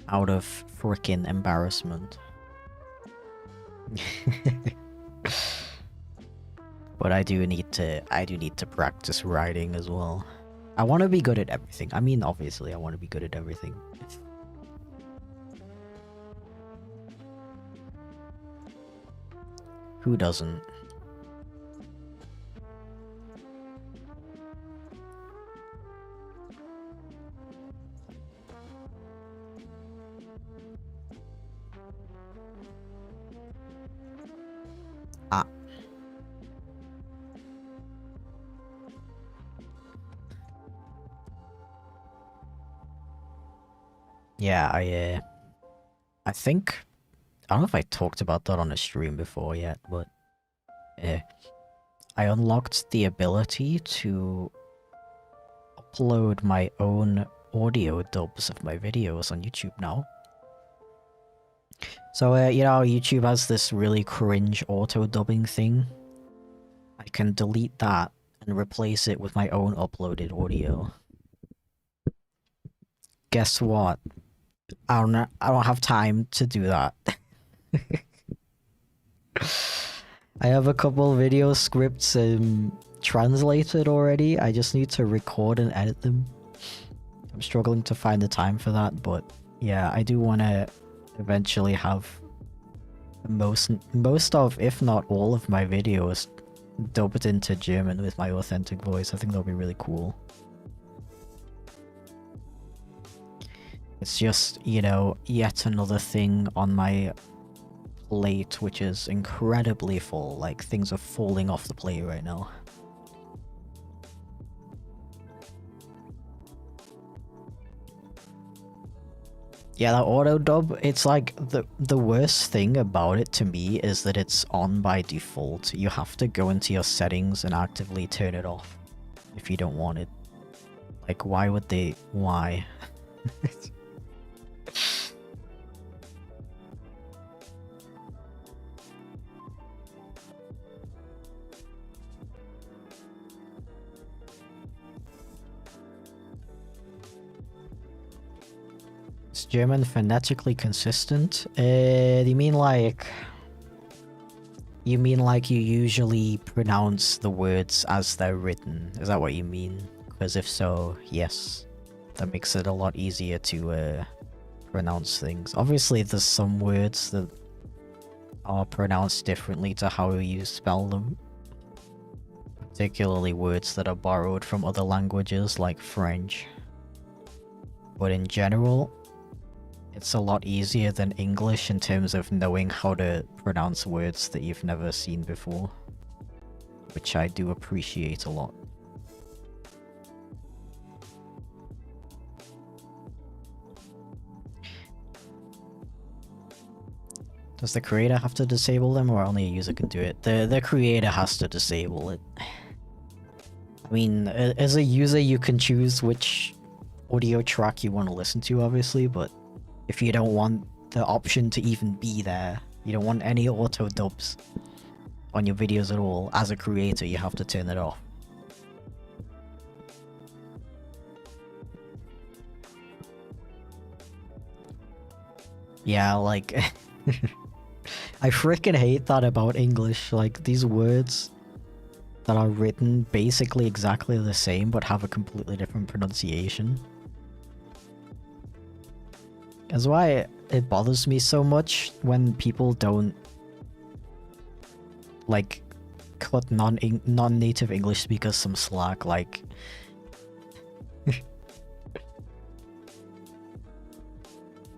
out of frickin' embarrassment. But I do need to practice writing as well. I want to be good at everything. I mean, obviously, I want to be good at everything. Who doesn't? Ah. Yeah, I think, I don't know if I talked about that on a stream before yet, but I unlocked the ability to upload my own audio dubs of my videos on YouTube now. So, you know, YouTube has this really cringe auto-dubbing thing. I can delete that and replace it with my own uploaded audio. Guess what? I don't have time to do that. I have a couple video scripts translated already. I just need to record and edit them. I'm struggling to find the time for that, but yeah, I do want to eventually have most of, if not all of my videos dubbed into German with my authentic voice. I think that'll be really cool. It's just, you know, yet another thing on my plate, which is incredibly full. Like, things are falling off the plate right now. Yeah, that auto dub, it's like the worst thing about it to me is that it's on by default. You have to go into your settings and actively turn it off if you don't want it. Like, why would they? Why? Is German phonetically consistent? Do you mean like... You mean like you usually pronounce the words as they're written? Is that what you mean? Because if so, yes. That makes it a lot easier to pronounce things. Obviously, there's some words that are pronounced differently to how you spell them. Particularly words that are borrowed from other languages like French. But in general, it's a lot easier than English in terms of knowing how to pronounce words that you've never seen before. Which I do appreciate a lot. Does the creator have to disable them or only a user can do it? The creator has to disable it. I mean, as a user you can choose which audio track you want to listen to, obviously, but if you don't want the option to even be there, you don't want any auto dubs on your videos at all, as a creator you have to turn it off. Yeah, like... I freaking hate that about English, like these words that are written basically exactly the same but have a completely different pronunciation. That's why it bothers me so much when people don't like cut non-native English speakers some slack, like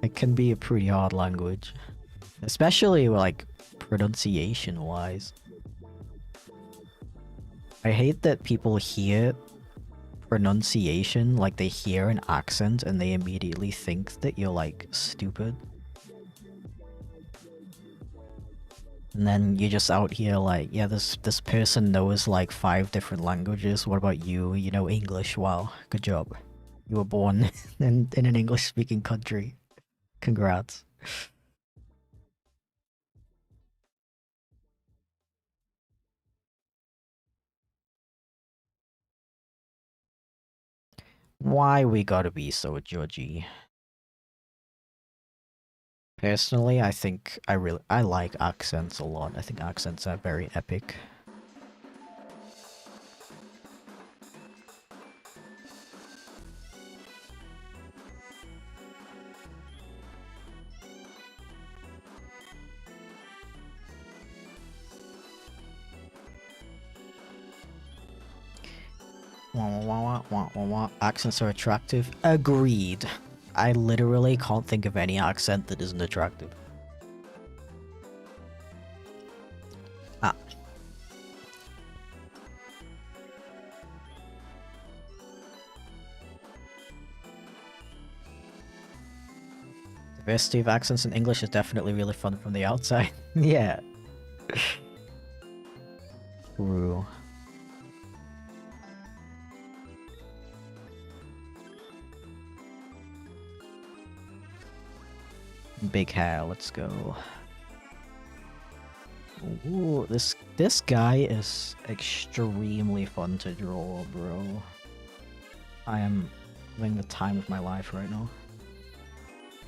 it can be a pretty hard language. Especially, like, pronunciation-wise. I hate that people hear pronunciation, like they hear an accent and they immediately think that you're, like, stupid. And then you're just out here like, yeah, this person knows, like, 5 different languages. What about you? You know English. Wow, good job. You were born in an English-speaking country. Congrats. Why we gotta be so judgy? Personally, I think I like accents a lot. I think accents are very epic. Accents are attractive. Agreed. I literally can't think of any accent that isn't attractive. Ah. Diversity of accents in English is definitely really fun from the outside. Yeah. True. Big hair, let's go. Ooh, this guy is extremely fun to draw, bro. I am having the time of my life right now.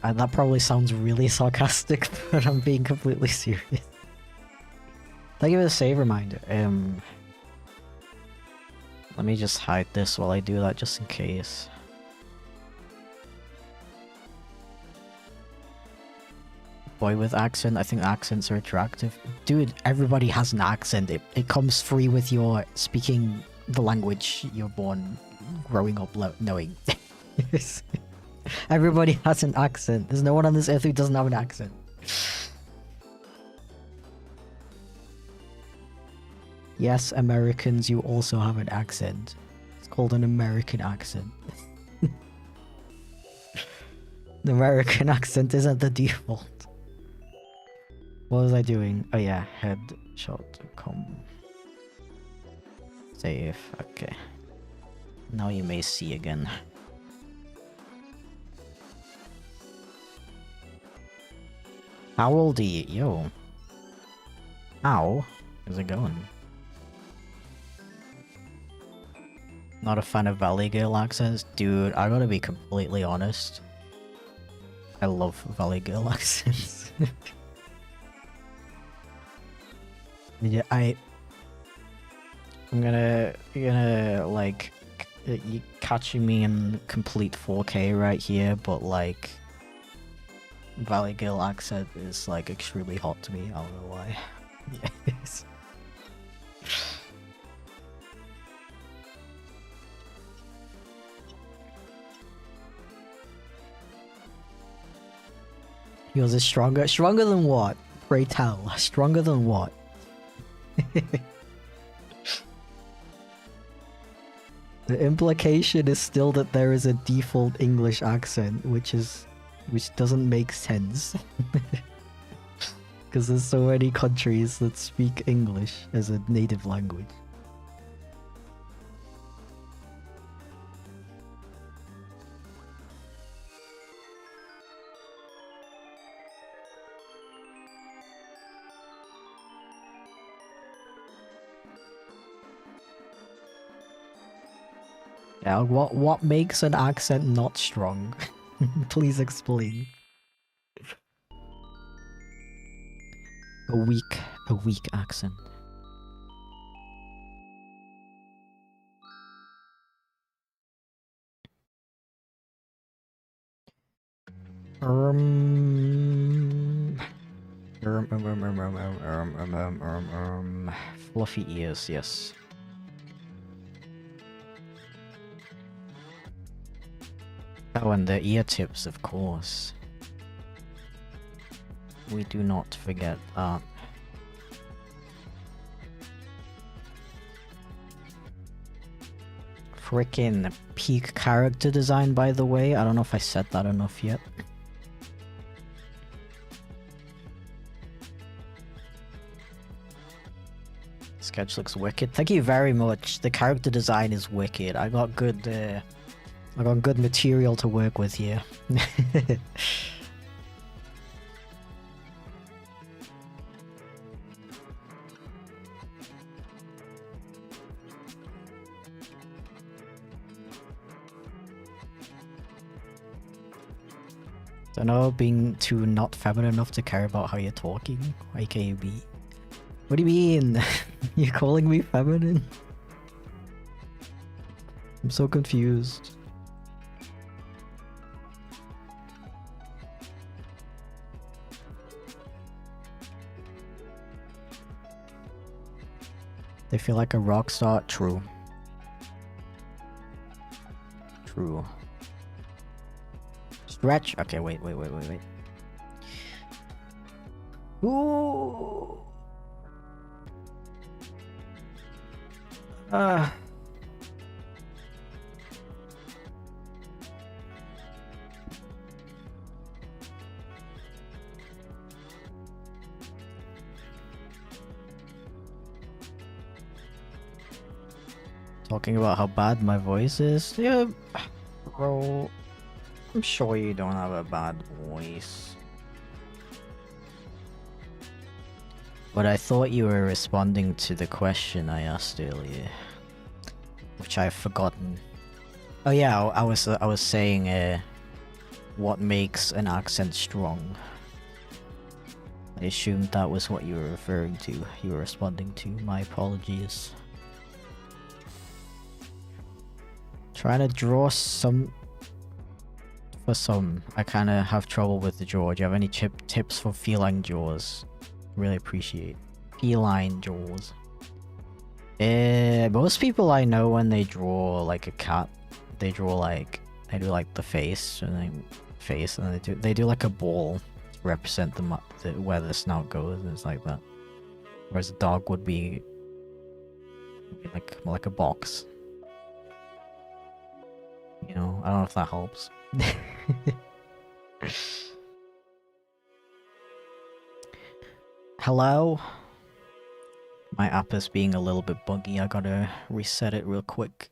That probably sounds really sarcastic, but I'm being completely serious. Thank you for the save reminder. Let me just hide this while I do that, just in case. Boy with accent, I think accents are attractive. Dude, everybody has an accent. It comes free with your speaking the language you're born growing up knowing. Everybody has an accent. There's no one on this earth who doesn't have an accent. Yes, Americans, you also have an accent. It's called an American accent. The American accent isn't the default. What was I doing? Oh yeah, headshot.com. Save, okay. Now you may see again. How old are you? Yo. How is it going? Not a fan of Valley Girl accents? Dude, I gotta be completely honest. I love Valley Girl accents. Yeah, I'm gonna like you catching me in complete 4K right here, but like Valley Girl accent is like extremely hot to me. I don't know why. Yes. Yours is stronger. Stronger than what? Pray tell. Stronger than what? The implication is still that there is a default English accent, which doesn't make sense. Because there's so many countries that speak English as a native language. Yeah, what makes an accent not strong? Please explain. A weak accent. Fluffy ears, yes. Oh, and the ear tips, of course. We do not forget that. Frickin' peak character design, by the way. I don't know if I said that enough yet. Sketch looks wicked. Thank you very much. The character design is wicked. I got good material to work with here. Don't know, being too not feminine enough to care about how you're talking, AKB. What do you mean? You're calling me feminine? I'm so confused. They feel like a rock star? True. True. Stretch? Okay, wait. Ooh. Talking about how bad my voice is? Yeah, bro. I'm sure you don't have a bad voice. But I thought you were responding to the question I asked earlier, which I've forgotten. Oh yeah, I was saying what makes an accent strong. I assumed that was what you were referring to. You were responding to. My apologies. Trying to draw some. For some, I kind of have trouble with the jaw. Do you have any tips for feline jaws? Really appreciate feline jaws. Most people I know, when they draw like a cat, they draw like they do like the face and then they do like a ball to represent where the snout goes, and it's like that. Whereas a dog would be like more like a box. You know, I don't know if that helps. Hello? My app is being a little bit buggy, I gotta reset it real quick.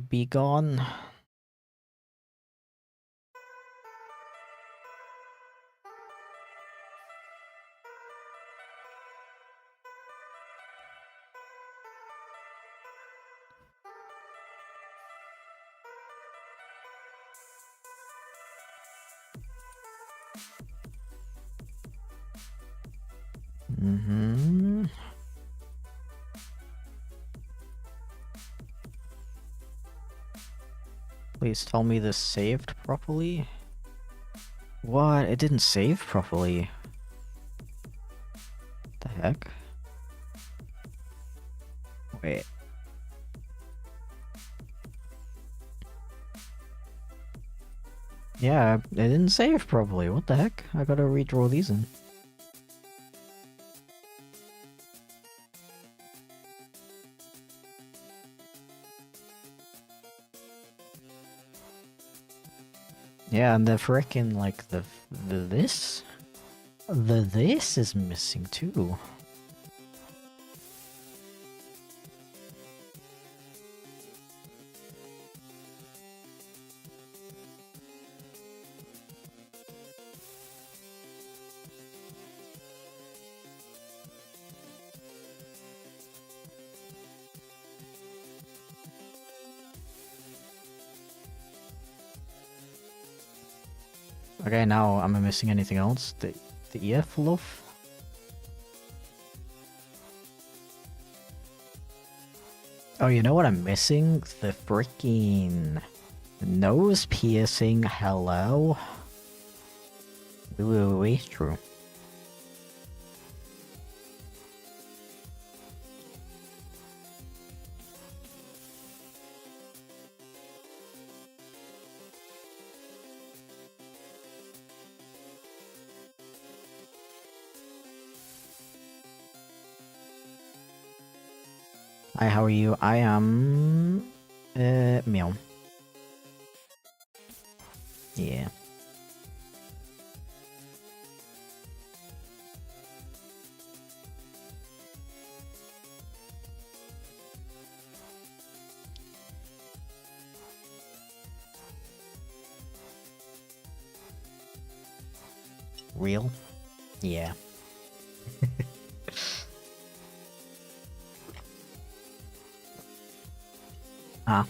Be gone. Please tell me this saved properly. What? It didn't save properly. The heck? Wait. Yeah, it didn't save properly. What the heck? I gotta redraw these in. Yeah, and the frickin' like the this is missing too. Okay, now am I missing anything else? The ear fluff? Oh, you know what I'm missing? The freaking nose piercing. Hello? Wait, true. Hi, how are you? I am... meow. Yeah. Real? Yeah. Ah.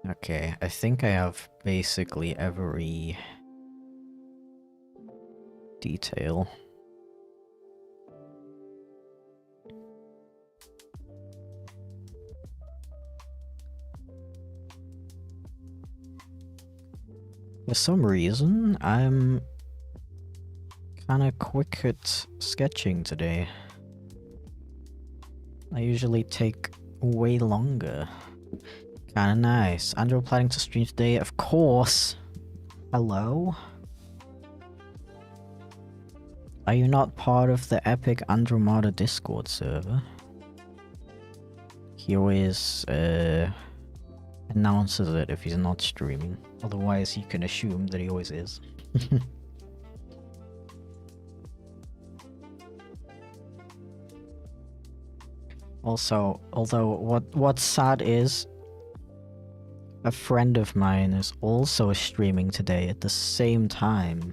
Okay, I think I have basically every detail. For some reason, I'm kinda quick at sketching today. I usually take way longer. Kinda nice. Andrew planning to stream today? Of course! Hello? Are you not part of the Epic Andromeda Discord server? He always, announces it if he's not streaming. Otherwise, you can assume that he always is. Also, although what's sad is a friend of mine is also streaming today at the same time.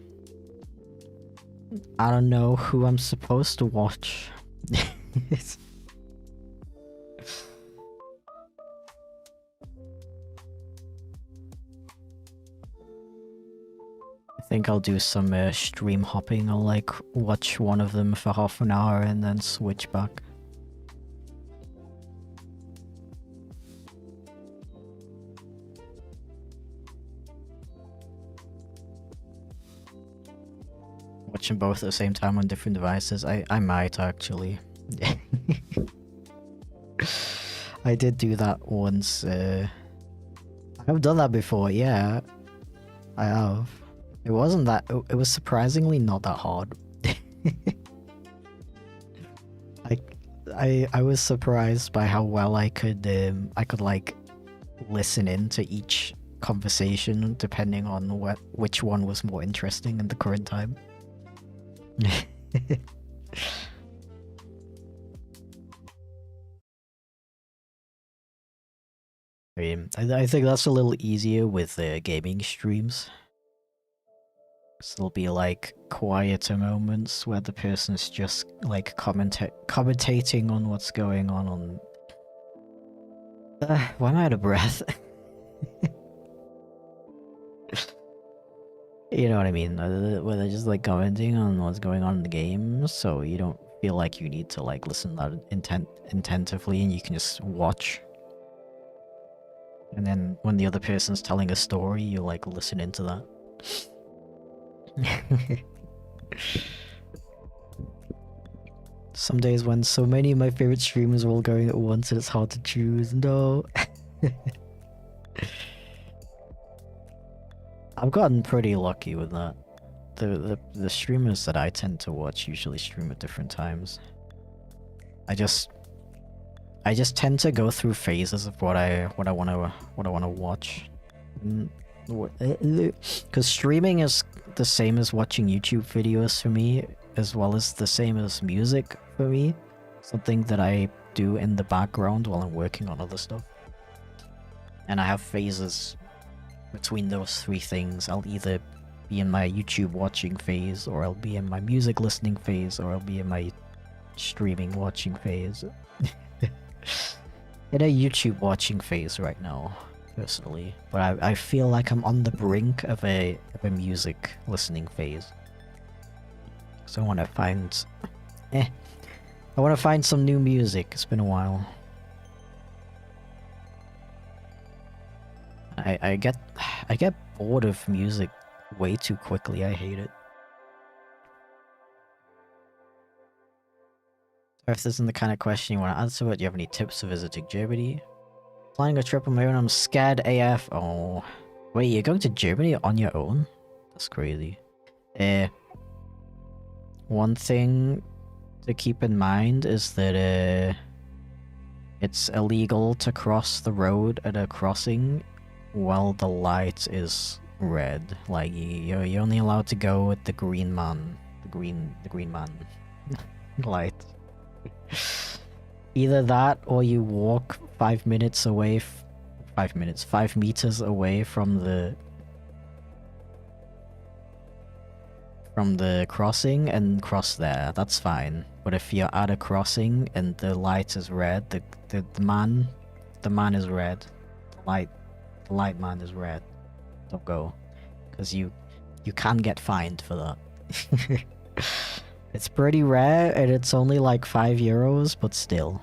I don't know who I'm supposed to watch. I think I'll do some stream hopping. I'll like watch one of them for half an hour and then switch back. watching both at the same time on different devices? I might actually. I did do that once. I've done that before, yeah. I have. It wasn't that. It was surprisingly not that hard. I was surprised by how well I could like listen in to each conversation depending on which one was more interesting in the current time. I think that's a little easier with gaming streams. So there'll be like quieter moments where the person's just like commentating on what's going on. Why am I out of breath? You know what I mean? Where they're just like commenting on what's going on in the game, so you don't feel like you need to like listen that intentively, and you can just watch. And then when the other person's telling a story, you like listen into that. Some days when so many of my favorite streamers are all going at once and it's hard to choose. No. I've gotten pretty lucky with that. The streamers that I tend to watch usually stream at different times. I just tend to go through phases of what I wanna watch. Because streaming is the same as watching YouTube videos for me, as well as the same as music for me. Something that I do in the background while I'm working on other stuff. And I have phases between those three things. I'll either be in my YouTube watching phase, or I'll be in my music listening phase, or I'll be in my streaming watching phase. In a YouTube watching phase right now, personally, but I feel like I'm on the brink of a music listening phase. So I want to find, I want to find some new music. It's been a while. I get bored of music way too quickly. I hate it. If this isn't the kind of question you want to answer, but do you have any tips for visiting Germany? Planning a trip on my own, I'm scared AF. Oh. Wait, you're going to Germany on your own? That's crazy. One thing to keep in mind is that it's illegal to cross the road at a crossing while the light is red. Like, you're only allowed to go with the green man. The green man. Light. Either that, or you walk 5 minutes away, 5 meters away from the crossing and cross there. That's fine. But if you're at a crossing and the light is red, the man is red. The light man is red. Don't go, because you can get fined for that. It's pretty rare, and it's only like €5, but still.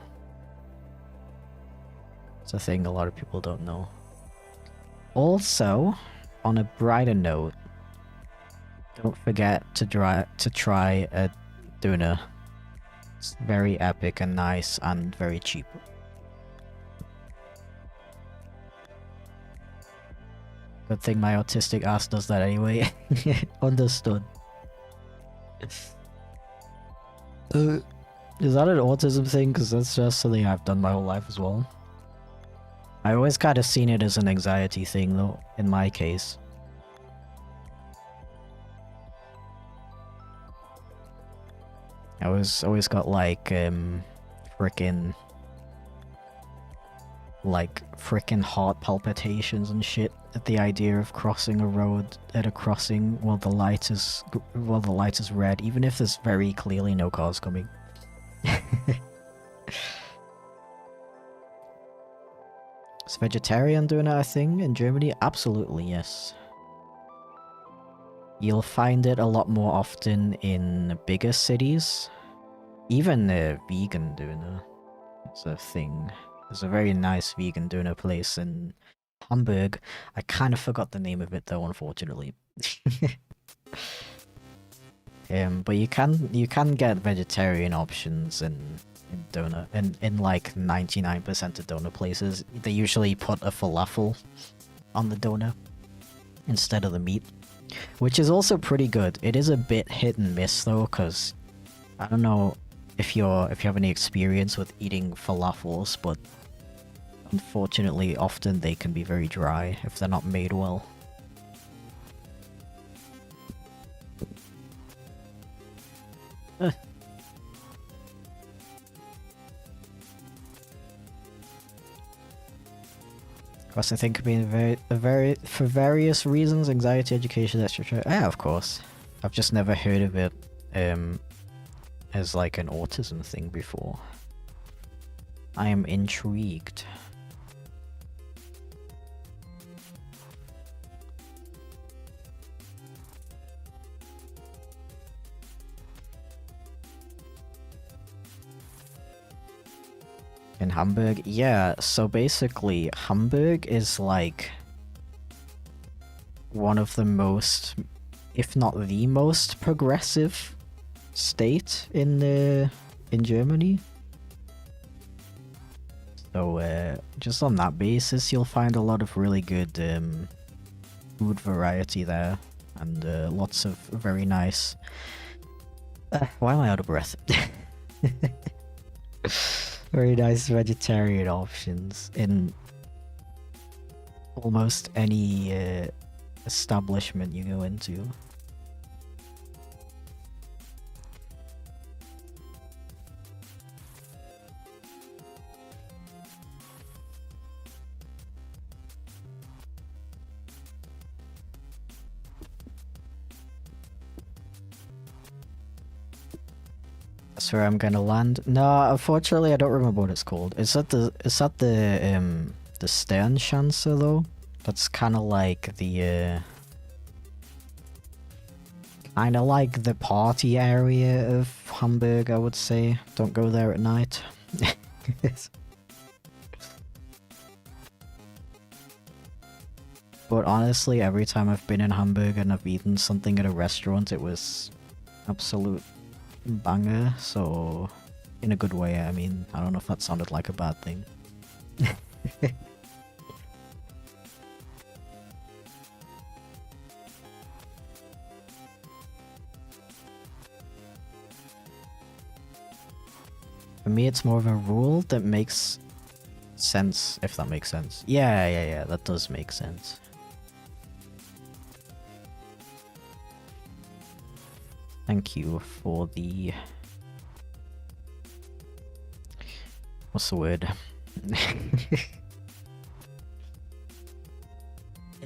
It's a thing a lot of people don't know. Also, on a brighter note, don't forget to try a doner. It's very epic and nice and very cheap. Good thing my autistic ass does that anyway. Understood. Is that an autism thing? Because that's just something I've done my whole life as well. I always kind of seen it as an anxiety thing though, in my case. I always got like, frickin' heart palpitations and shit at the idea of crossing a road at a crossing while the light is red, even if there's very clearly no cars coming. Is vegetarian doing a thing in Germany? Absolutely, yes. You'll find it a lot more often in bigger cities. Even vegan doner is a thing. There's a very nice vegan doner place in Hamburg. I kind of forgot the name of it though, unfortunately. But you can get vegetarian options in donut in like 99% of donut places. They usually put a falafel on the donut instead of the meat, which is also pretty good. It is a bit hit and miss though, because I don't know if you have any experience with eating falafels, but unfortunately often they can be very dry if they're not made well. Of course, I think being for various reasons, anxiety, education, etc. Yeah, of course. I've just never heard of it as like an autism thing before. I am intrigued. In Hamburg? Yeah, so basically Hamburg is like one of the most, if not the most progressive state in Germany. So just on that basis you'll find a lot of really good food variety there, and lots of very nice... why am I out of breath? Very nice vegetarian options in almost any establishment you go into. That's where I'm gonna land. No, unfortunately I don't remember what it's called. Is that the Sternschanze though? That's kinda like the party area of Hamburg, I would say. Don't go there at night. But honestly, every time I've been in Hamburg and I've eaten something at a restaurant, it was absolute banger, so in a good way. I mean, I don't know if that sounded like a bad thing. For me, it's more of a rule that makes sense, if that makes sense. Yeah, that does make sense. Thank you for the... what's the word?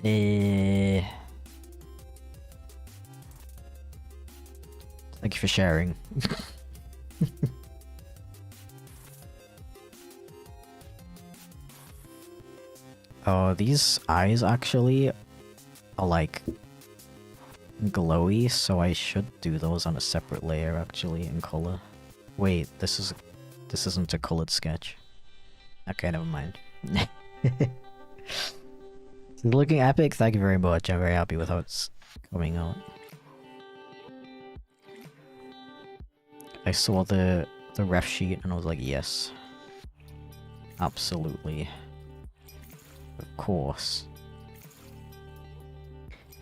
Thank you for sharing. Oh, these eyes actually are like glowy, so I should do those on a separate layer actually in color. Wait, this isn't a colored sketch. Okay, never mind. It's looking epic, thank you very much. I'm very happy with how it's coming out. I saw the ref sheet and I was like, yes. Absolutely. Of course.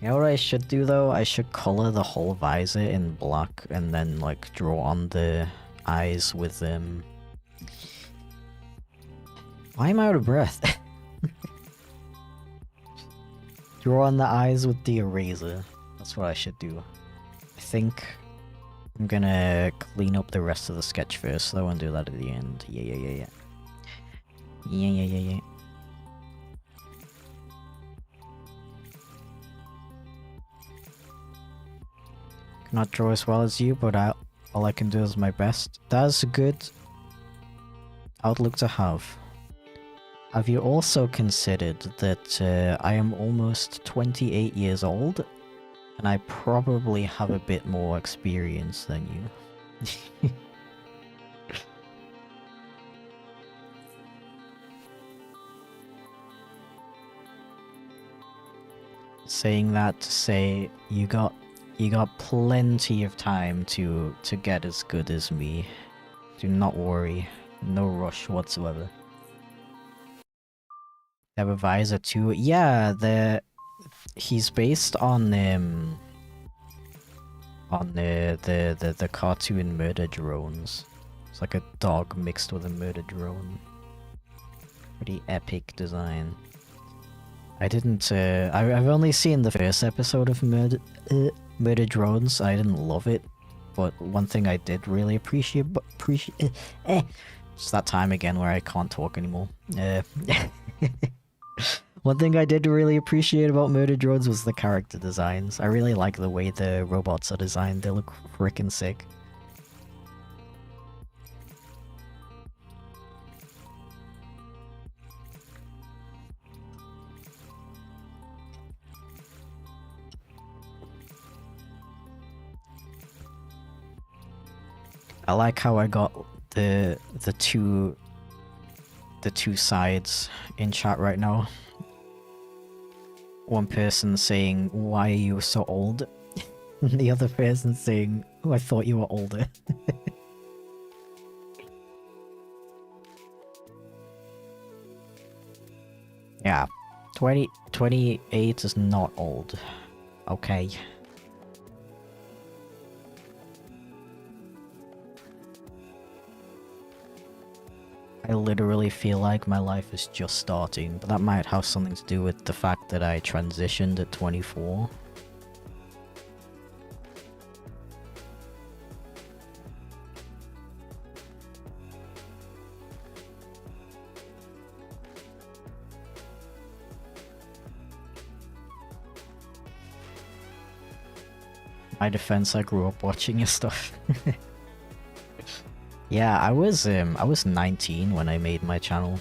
You know what I should do though? I should color the whole visor in black and then like draw on the eyes with Why am I out of breath? Draw on the eyes with the eraser. That's what I should do. I think I'm gonna clean up the rest of the sketch first though and do that at the end. Yeah. Not draw as well as you, but all I can do is my best. That's a good outlook to have. Have you also considered that I am almost 28 years old, and I probably have a bit more experience than you? Saying that to say, you got You got plenty of time to get as good as me. Do not worry. No rush whatsoever. Have a visor too. Yeah, he's based on the cartoon Murder Drones. It's like a dog mixed with a murder drone. Pretty epic design. I didn't. I've only seen the first episode of Murder Drones. I didn't love it, but one thing I did really appreciate. It's that time again where I can't talk anymore. One thing I did really appreciate about Murder Drones was the character designs. I really like the way the robots are designed. They look freaking sick. I like how I got the two sides in chat right now. One person saying, "Why are you so old?" and the other person saying, "Oh, I thought you were older." Yeah, 28 is not old. Okay. I literally feel like my life is just starting, but that might have something to do with the fact that I transitioned at 24. My defense, I grew up watching your stuff. Yeah, I was 19 when I made my channel.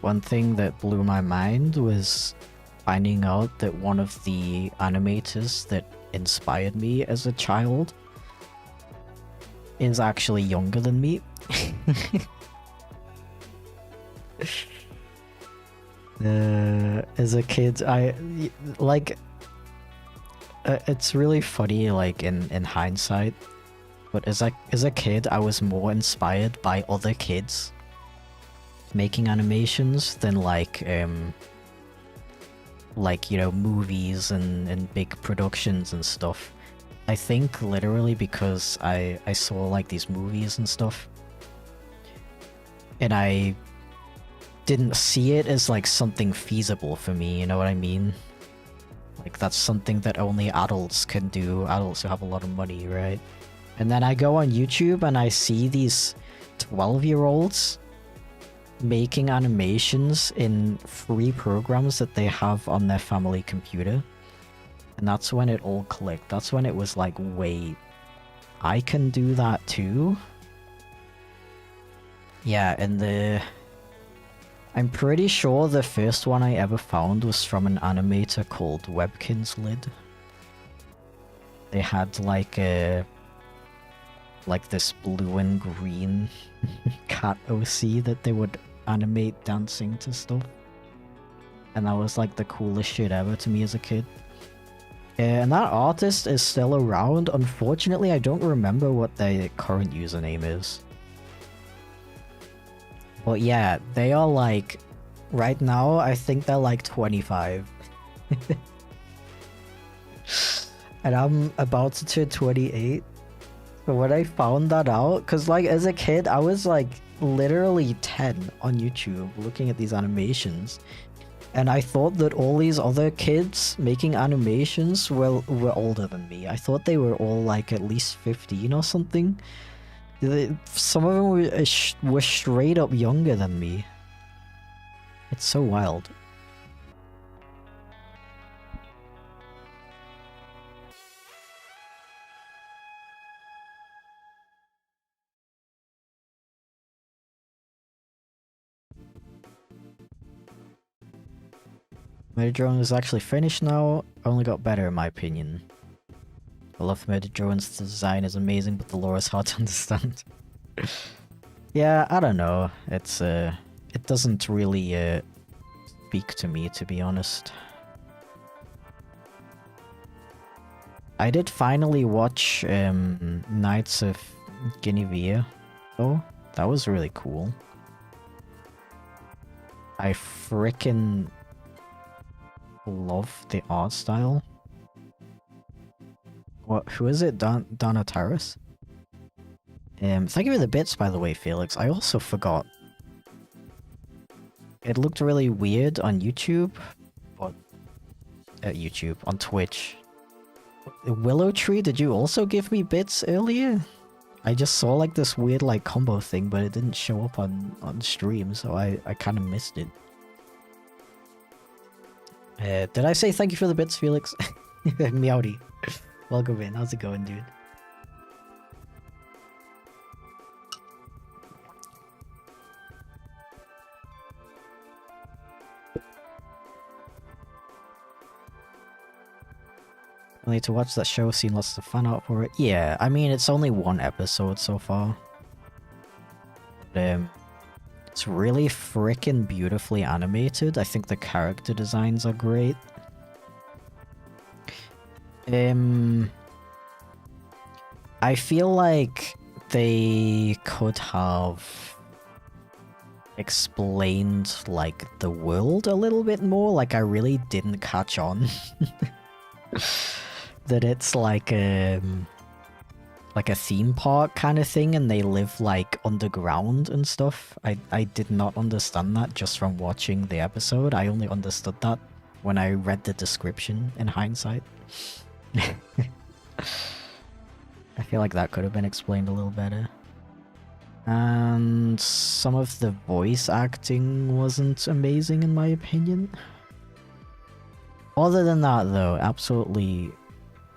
One thing that blew my mind was finding out that one of the animators that inspired me as a child is actually younger than me. As a kid, it's really funny, like, in hindsight, but as a kid, I was more inspired by other kids making animations than, like, you know, movies and big productions and stuff. I think literally because I saw, like, these movies and stuff, and I didn't see it as, like, something feasible for me, you know what I mean? Like, that's something that only adults can do, adults who have a lot of money, right? And then I go on YouTube and I see these 12-year-olds making animations in free programs that they have on their family computer. And that's when it all clicked. That's when it was like, wait, I can do that too? Yeah, and I'm pretty sure the first one I ever found was from an animator called Webkin's Lid. They had like this blue and green cat OC that they would animate dancing to stuff. And that was like the coolest shit ever to me as a kid. And that artist is still around. Unfortunately, I don't remember what their current username is. But yeah, they are like, right now, I think they're like 25. And I'm about to turn 28. But when I found that out, because like as a kid, I was like literally 10 on YouTube looking at these animations. And I thought that all these other kids making animations were older than me. I thought they were all like at least 15 or something. Some of them were straight up younger than me. It's so wild. Murder Drone is actually finished now. Only got better in my opinion. I love Murder Drone's design is amazing, but the lore is hard to understand. Yeah, I don't know. It's it doesn't really speak to me, to be honest. I did finally watch Knights of Guinevere, though. That was really cool. I frickin' love the art style. What? Who is it? Donataris? Thank you for the bits, by the way, Felix. I also forgot. It looked really weird on YouTube, but on Twitch. Willow Tree, did you also give me bits earlier? I just saw like this weird like combo thing, but it didn't show up on stream, so I kind of missed it. Did I say thank you for the bits, Felix? Meowdy. Welcome in. How's it going, dude? I need to watch that show, seen lots of fan art for it. Yeah, I mean, it's only one episode so far. But, it's really freaking beautifully animated. I think the character designs are great. I feel like they could have explained, like, the world a little bit more. Like, I really didn't catch on. That it's like a theme park kind of thing, and they live like underground and stuff. I did not understand that just from watching the episode. I only understood that when I read the description in hindsight. I feel like that could have been explained a little better. And some of the voice acting wasn't amazing in my opinion. Other than that though, absolutely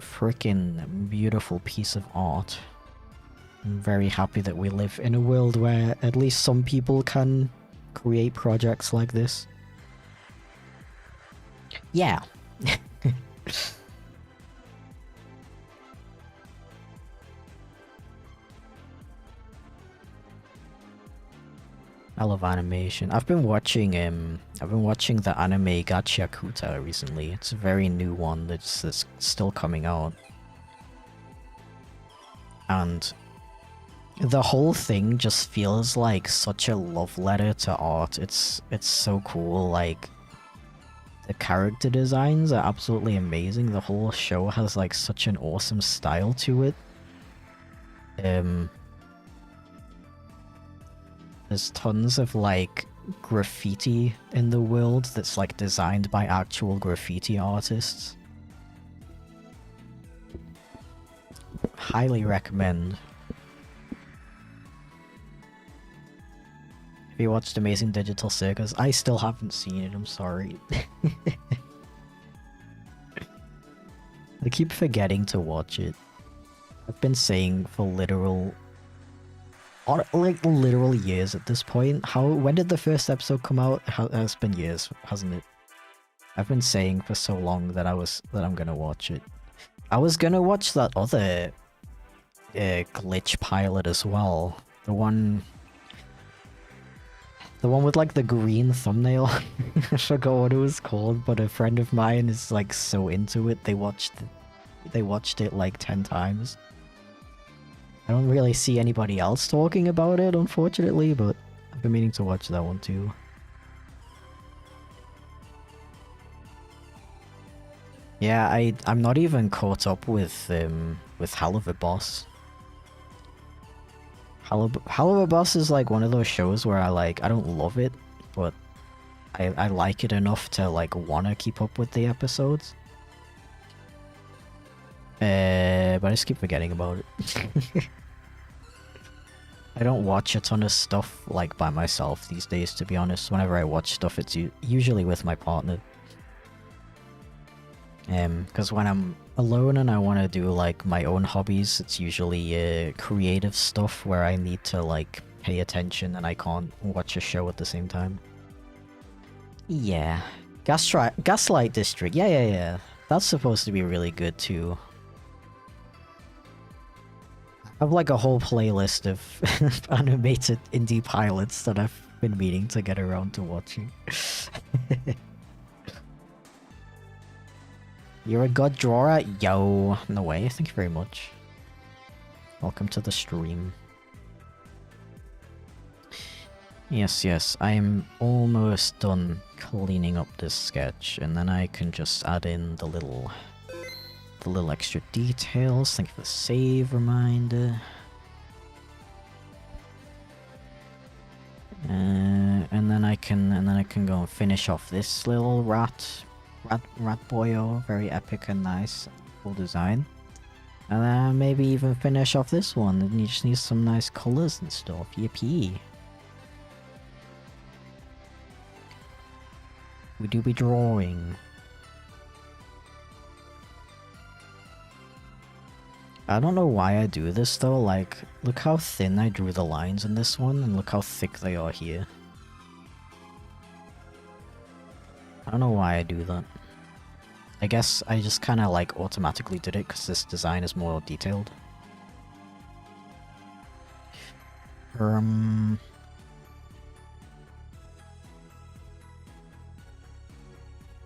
freaking beautiful piece of art. I'm very happy that we live in a world where at least some people can create projects like this. Yeah. I love animation. I've been watching the anime Gachakuta recently. It's a very new one that's still coming out. And the whole thing just feels like such a love letter to art. It's so cool. Like, the character designs are absolutely amazing. The whole show has like such an awesome style to it. There's tons of like graffiti in the world that's like designed by actual graffiti artists. Highly recommend. Have you watched Amazing Digital Circus? I still haven't seen it, I'm sorry. I keep forgetting to watch it. I've been saying for literal years at this point. When did the first episode come out? It's been years, hasn't it? I've been saying for so long that I'm gonna watch it. I was gonna watch that other glitch pilot as well. The one with like the green thumbnail. I forgot what it was called, but a friend of mine is like so into it. They watched it like 10 times. I don't really see anybody else talking about it, unfortunately, but I've been meaning to watch that one too. Yeah, I'm not even caught up with HazeV Boss. HazeV Boss is like one of those shows where I don't love it, but I like it enough to like wanna keep up with the episodes. But I just keep forgetting about it. I don't watch a ton of stuff like by myself these days, to be honest. Whenever I watch stuff, it's usually with my partner. Because when I'm alone and I want to do like my own hobbies, it's usually creative stuff where I need to like pay attention and I can't watch a show at the same time. Yeah. Gaslight District. Yeah. That's supposed to be really good too. have like a whole playlist of animated indie pilots that I've been meaning to get around to watching. You're a god drawer? Yo, no way. Thank you very much. Welcome to the stream. Yes, yes, I am almost done cleaning up this sketch, and then I can just add in the little extra details. Thank you for the save reminder. And then I can go and finish off this little rat boyo, very epic and nice, cool design. And then maybe even finish off this one. And you just need some nice colors and stuff. Yippee. We do be drawing. I don't know why I do this though, like, look how thin I drew the lines in this one, and look how thick they are here. I don't know why I do that. I guess I just kinda like automatically did it because this design is more detailed.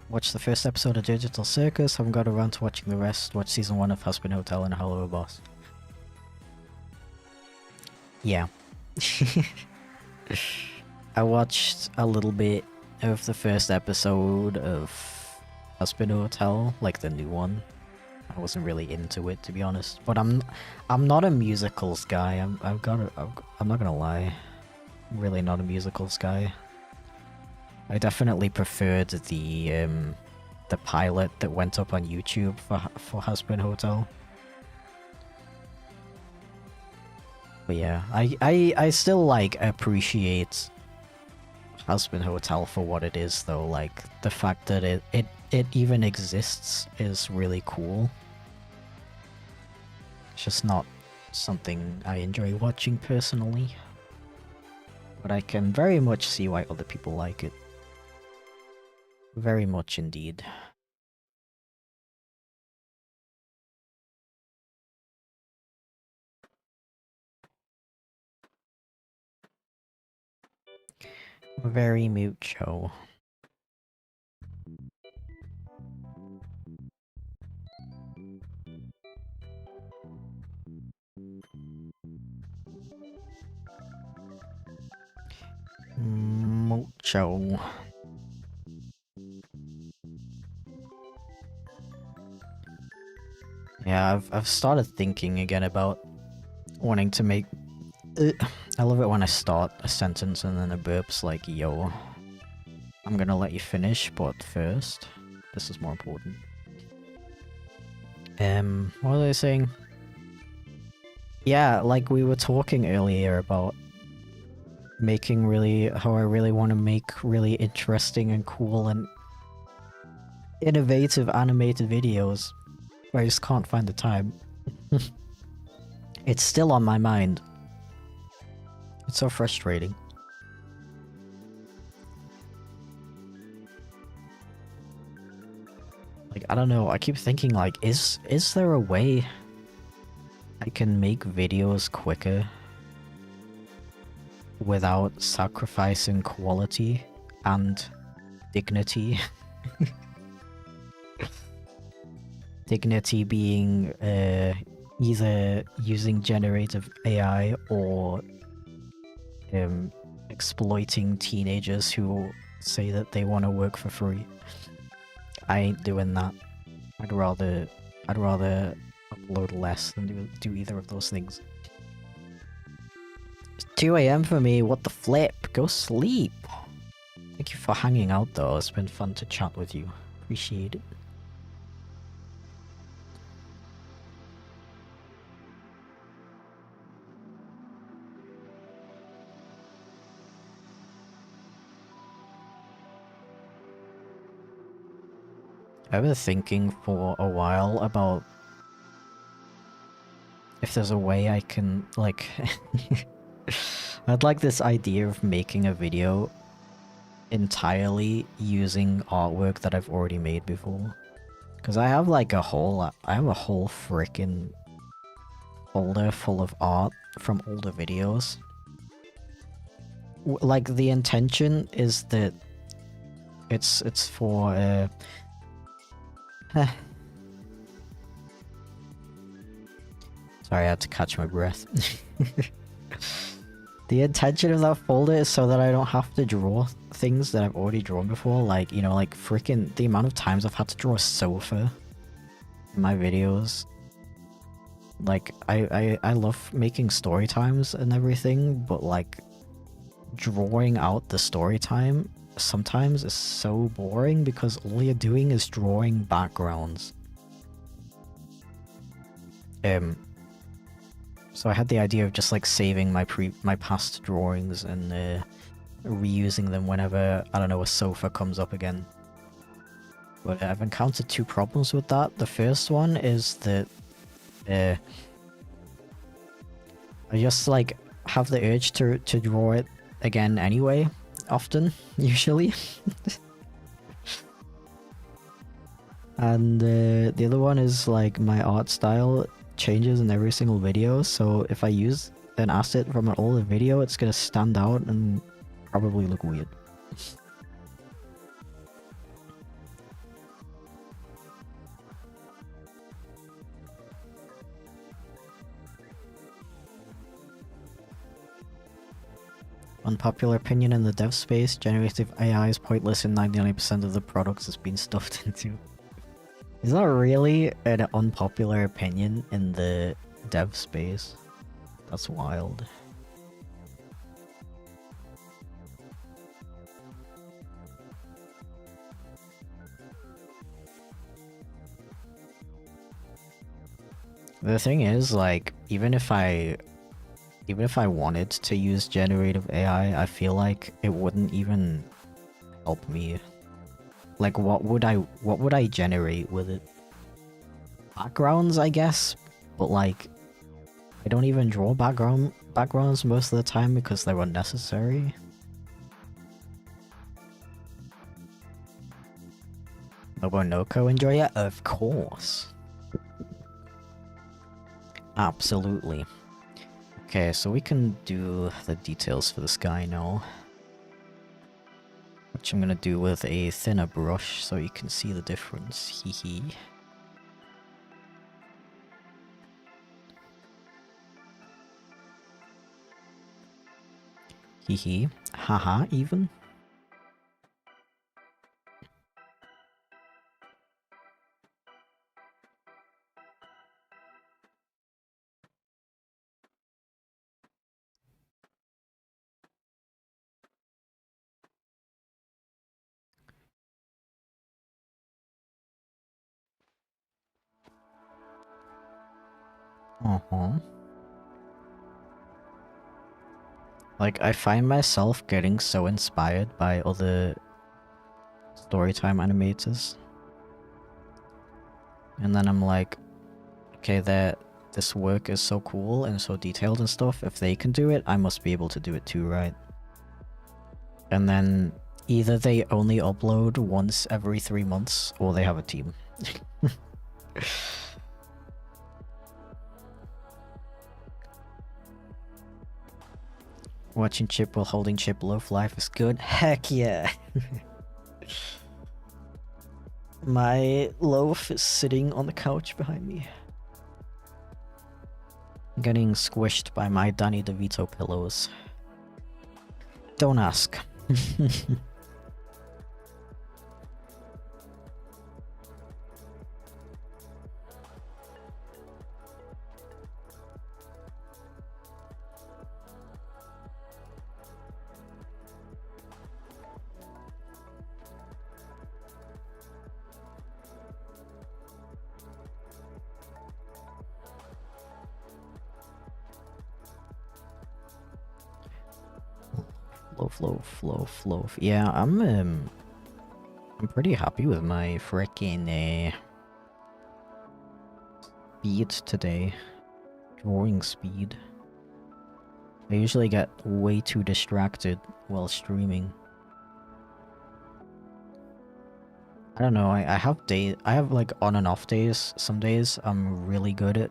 Watch the first episode of Digital Circus, haven't got around to watching the rest. Watch season 1 of Husband Hotel and Hello Boss. Yeah. I watched a little bit of the first episode of Husband Hotel, like the new one. I wasn't really into it, to be honest. But I'm not a musicals guy. I'm not gonna lie. I'm really not a musicals guy. I definitely preferred the pilot that went up on YouTube for Husband Hotel. But yeah, I still like appreciate Husband Hotel for what it is though. Like the fact that it even exists is really cool. It's just not something I enjoy watching personally. But I can very much see why other people like it. Very much indeed. Very mucho. Mucho. Yeah, I've started thinking again about wanting to make... I love it when I start a sentence and then a burp's like, yo, I'm gonna let you finish, but first, this is more important. What was I saying? Yeah, like we were talking earlier about making how I really want to make really interesting and cool and innovative animated videos. I just can't find the time. It's still on my mind. It's so frustrating. Like, I don't know, I keep thinking like, is there a way I can make videos quicker without sacrificing quality and dignity? Dignity being either using generative AI or exploiting teenagers who say that they want to work for free. I ain't doing that. I'd rather upload less than do either of those things. It's 2 AM for me, what the flip? Go sleep! Thank you for hanging out though, it's been fun to chat with you. Appreciate it. I've been thinking for a while about if there's a way I can, like... I'd like this idea of making a video entirely using artwork that I've already made before. Because I have like a whole frickin' folder full of art from older videos. Like, the intention is that it's for sorry, I had to catch my breath. The intention of that folder is so that I don't have to draw things that I've already drawn before. Like, you know, like freaking the amount of times I've had to draw a sofa in my videos. Like, I love making story times and everything, but like drawing out the story time sometimes is so boring because all you're doing is drawing backgrounds. So I had the idea of just like saving my past drawings and reusing them whenever, I don't know, a sofa comes up again. But I've encountered two problems with that. The first one is that I just like have the urge to draw it again anyway, often, usually. And the other one is like my art style changes in every single video, so if I use an asset from an older video, it's gonna stand out and probably look weird. Unpopular opinion in the dev space, generative AI is pointless in 99% of the products it's been stuffed into. Is that really an unpopular opinion in the dev space? That's wild. The thing is, like, even if I wanted to use generative AI, I feel like it wouldn't even help me. Like, what would I generate with it? Backgrounds, I guess, but like, I don't even draw backgrounds most of the time because they're unnecessary. Nobonoko enjoy it? Of course. Absolutely. Okay, so we can do the details for this guy now. Which I'm gonna do with a thinner brush so you can see the difference. Hee hee. Hee hee. Haha, even. Like, I find myself getting so inspired by other storytime animators. And then I'm like, okay, this work is so cool and so detailed and stuff. If they can do it, I must be able to do it too, right? And then either they only upload once every 3 months, or they have a team. Watching Chip while holding Chip Loaf Life is good. Heck yeah! My loaf is sitting on the couch behind me. Getting squished by my Danny DeVito pillows. Don't ask. Flow. Yeah, I'm pretty happy with my frickin' speed today. Drawing speed. I usually get way too distracted while streaming. I don't know, I have like on and off days. Some days I'm really good at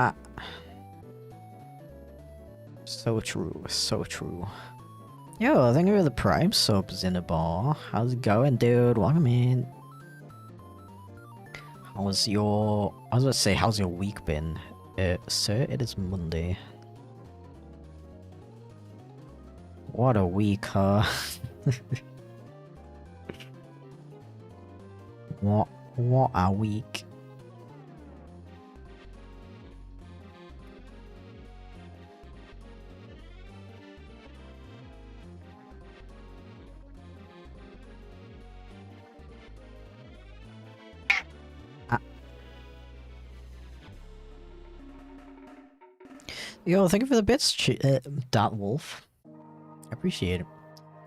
Ah. So true, so true. Yo, thank you for the Prime subs in the bar. How's it going, dude? Welcome in. I was about to say, how's your week been? Sir, it is Monday. What a week, huh? What a week. Yo, thank you for the bits, Dot Wolf. I appreciate it.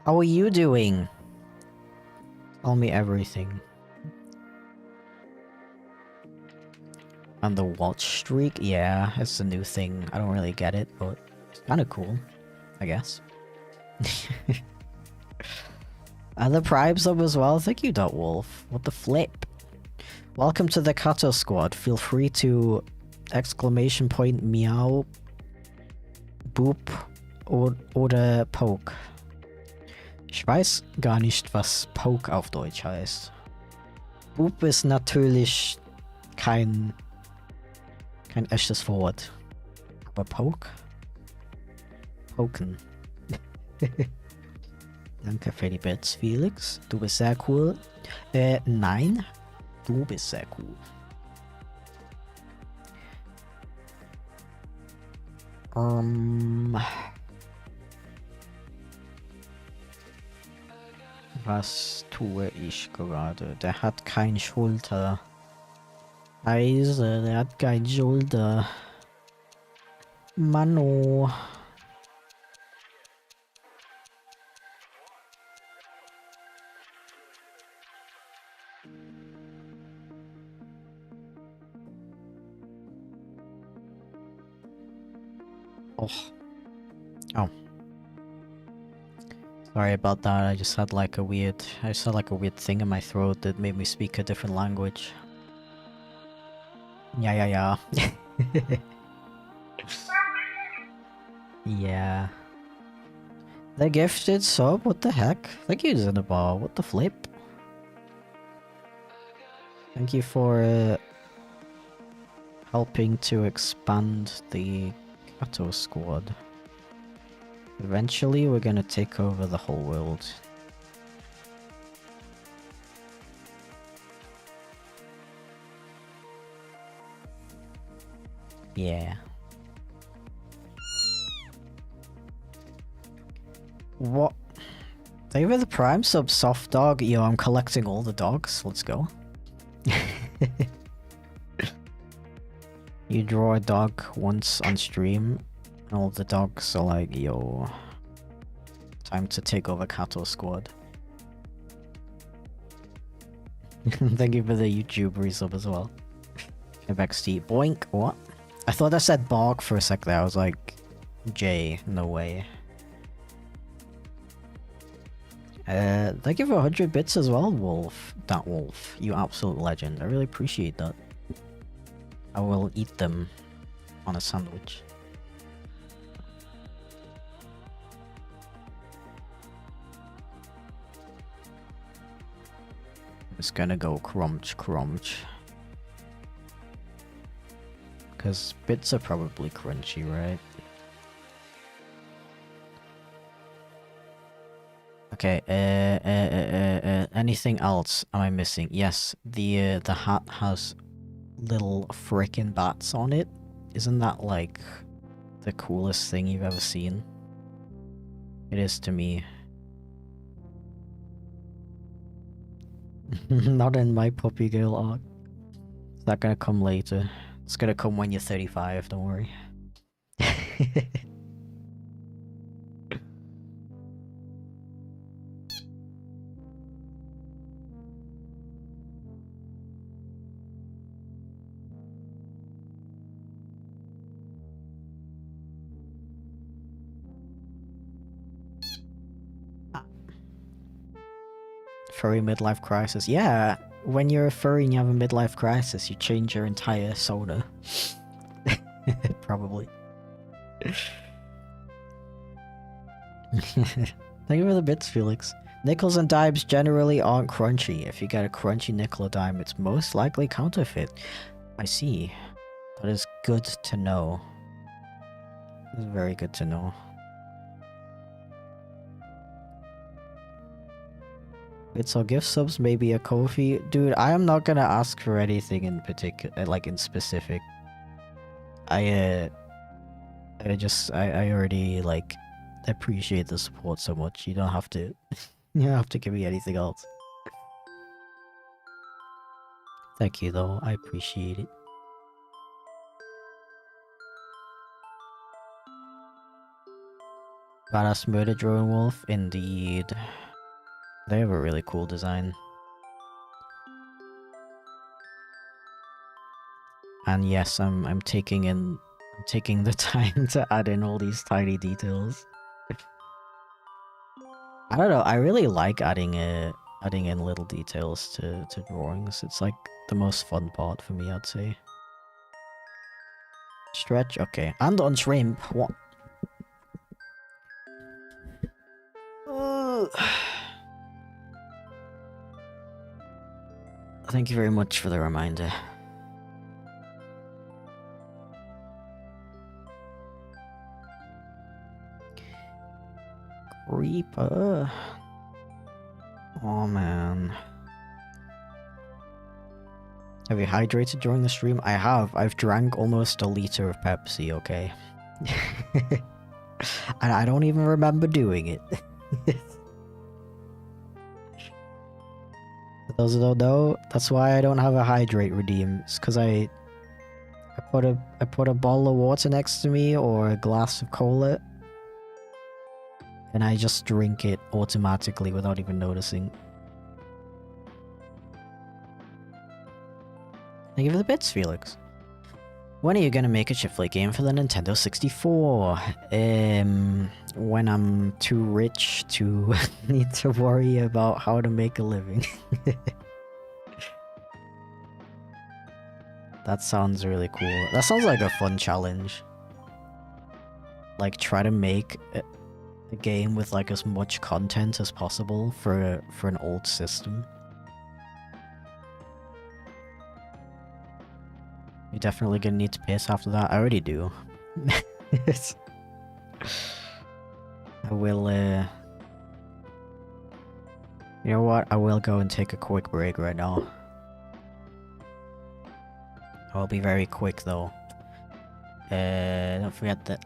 How are you doing? Tell me everything. And the watch streak? Yeah, it's a new thing. I don't really get it, but it's kind of cool, I guess. And the Prime sub as well. Thank you, Dot Wolf. What the flip? Welcome to the Kato squad. Feel free to exclamation point meow, boop oder poke. Ich weiß gar nicht, was poke auf Deutsch heißt. Boop ist natürlich kein echtes Wort. Aber poke? Poken. Danke für die Bits, Felix. Du bist sehr cool. Nein. Du bist sehr cool. Was tue ich gerade? Der hat keine Schulter. Scheiße, der hat keine Schulter. Mano. Oh. Sorry about that. I just had like a weird thing in my throat that made me speak a different language. Yeah. Yeah. The gifted sub? What the heck? Thank you, Zinnabar. What the flip? Thank you for helping to expand the Kato squad. Eventually, we're gonna take over the whole world. Yeah. What? Thank you for the Prime sub, Soft Dog. Yo, I'm collecting all the dogs. Let's go. You draw a dog once on stream, and all the dogs are like, yo, time to take over Kato squad. Thank you for the YouTube resub as well. FXT. Boink. What? I thought I said bark for a sec there. I was like, J, no way. Thank you for 100 bits as well, Wolf. That Wolf. You absolute legend. I really appreciate that. I will eat them on a sandwich. It's gonna go crunch. Because bits are probably crunchy, right? Okay, anything else am I missing? Yes, the hat has little frickin' bats on it. Isn't that like the coolest thing you've ever seen? It is to me. Not in my puppy girl arc. Is that gonna come later? It's gonna come when you're 35, don't worry. Furry midlife crisis. Yeah, when you're a furry and you have a midlife crisis, you change your entire soda. Probably. Thank you for the bits, Felix. Nickels and dimes generally aren't crunchy. If you get a crunchy nickel or dime, it's most likely counterfeit. I see. That is good to know. That is very good to know. Bits or gift subs, maybe a Ko-fi. Dude, I am not gonna ask for anything in particular, like in specific. I already, like, appreciate the support so much. You don't have to, you don't have to give me anything else. Thank you, though. I appreciate it. Badass murder drone wolf, indeed. They have a really cool design. And yes, I'm taking the time to add in all these tiny details. I don't know, I really like adding in little details to drawings. It's like the most fun part for me, I'd say. Stretch, okay. And on shrimp, what? Thank you very much for the reminder. Creeper. Oh man. Have you hydrated during the stream? I have. I've drank almost a liter of Pepsi, okay? And I don't even remember doing it. For those who don't know, that's why I don't have a hydrate redeem. It's because I put a bottle of water next to me or a glass of cola, and I just drink it automatically without even noticing. Thank you for the bits, Felix. When are you gonna make a Chipflake game for the Nintendo 64? When I'm too rich to need to worry about how to make a living. That sounds really cool. That sounds like a fun challenge. Like, try to make a game with like as much content as possible for an old system. You're definitely gonna need to piss after that. I already do. I will, you know what? I will go and take a quick break right now. I'll be very quick though. Don't forget that.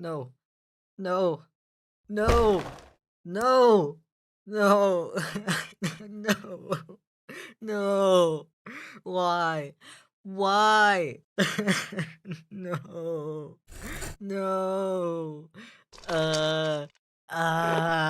No. No. No. No. No. No. No. Why? Why? No. No. Uh. Uh.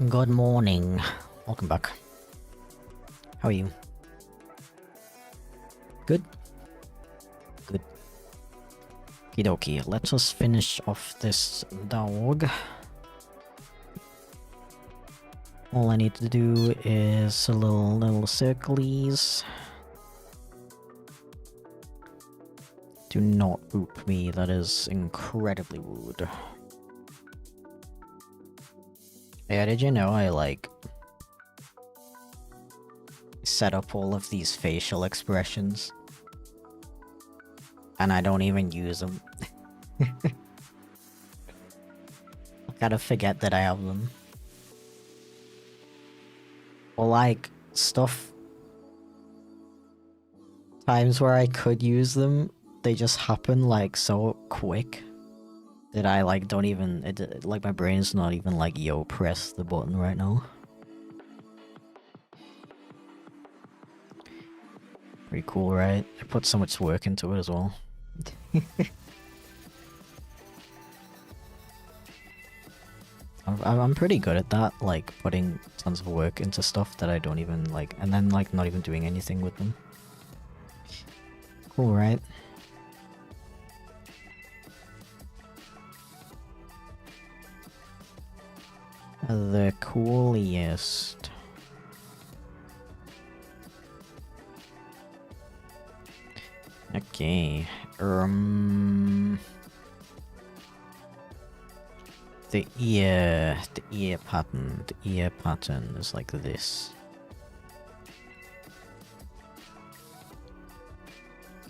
Good morning. Welcome back. How are you? Good? Good. Okie dokie, let us finish off this dog. All I need to do is a little circles. Do not boop me, that is incredibly rude. Yeah, did you know I set up all of these facial expressions and I don't even use them? I gotta forget that I have them. Or stuff. Times where I could use them, they just happen so quick that I don't even, my brain's not even yo, press the button right now. Pretty cool, right? I put so much work into it as well. I'm pretty good at that, putting tons of work into stuff that I don't even and then not even doing anything with them. Cool, right? The coolest. Okay, the ear pattern is like this.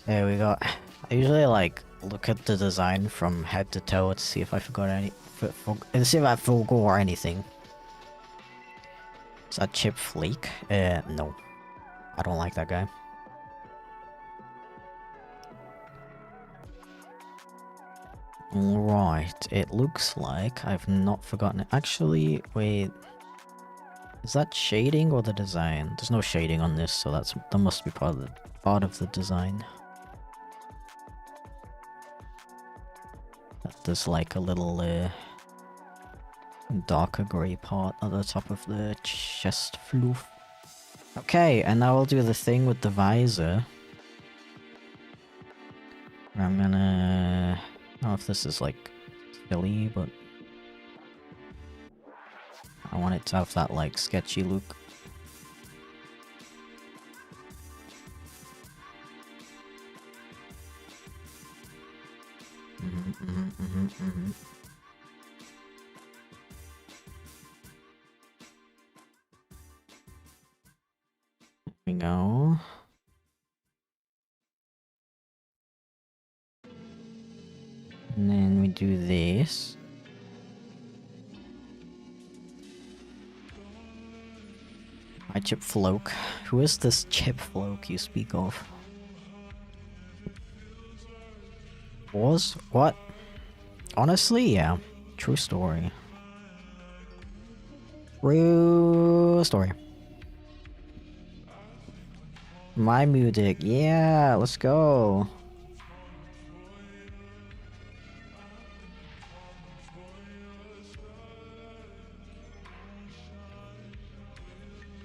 There we go. I usually look at the design from head to toe to see if I forgot see if I forgot anything. Is that Chipflake? No. I don't like that guy. Alright, it looks like I've not forgotten it. Actually, wait. Is that shading or the design? There's no shading on this, so that must be part of the design. There's a little darker grey part at the top of the chest floof. Okay, and now we'll do the thing with the visor. I'm gonna... I don't know if this is silly, but I want it to have that sketchy look. There we go. And then we do this. Hi, Chipflake. Who is this Chipflake you speak of? Was? What? Honestly, yeah. True story. True story. My music, yeah, let's go.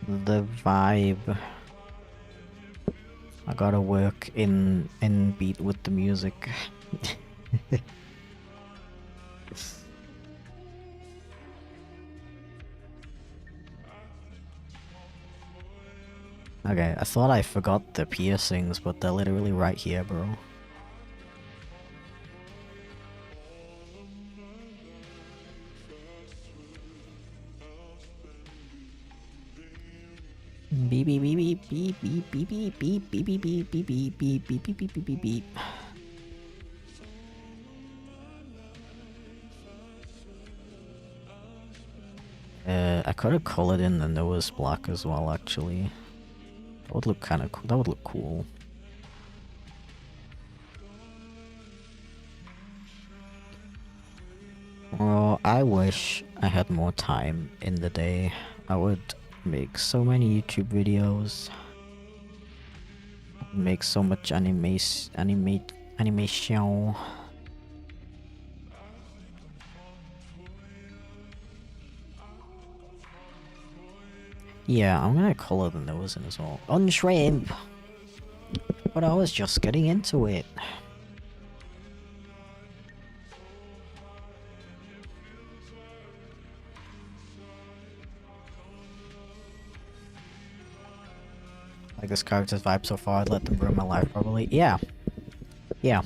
The vibe. I gotta work in beat with the music. Okay, I thought I forgot the piercings, but they're literally right here, bro. Beep beep beep beep beep beep beep beep beep beep beep beep beep beep beep beep beep beep beep beep. I could have colored in the nose black as well, actually. That would look kind of cool. That would look cool. Well, I wish I had more time in the day. I would make so many YouTube videos. Make so much animation. Yeah, I'm gonna color the nose in as well. On shrimp! But I was just getting into it. Like this character's vibe so far, I'd let them ruin my life probably. Yeah. Yeah.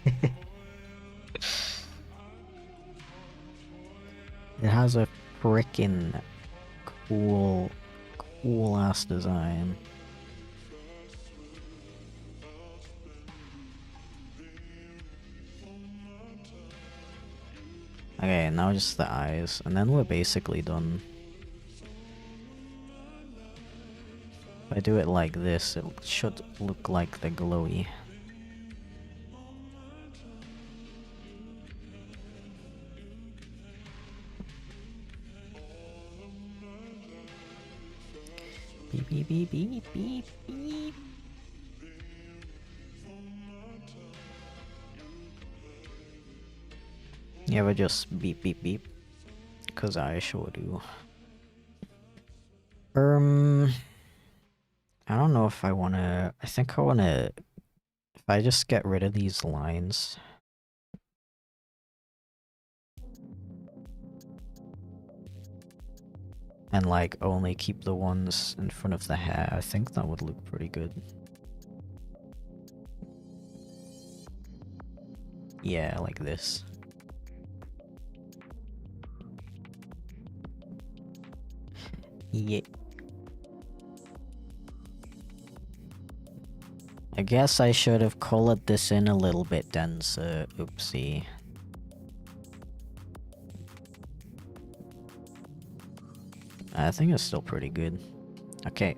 It has a frickin' cool ass design. Okay, now just the eyes, and then we're basically done. If I do it like this, it should look like the glowy. Beep beep beep beep beep beep. Yeah, but just beep beep beep. Cause I sure do. I don't know if I wanna... I think I wanna... If I just get rid of these lines... And like only keep the ones in front of the hair, I think that would look pretty good. Yeah, like this. Yeah. I guess I should have colored this in a little bit denser. Oopsie. I think it's still pretty good. Okay.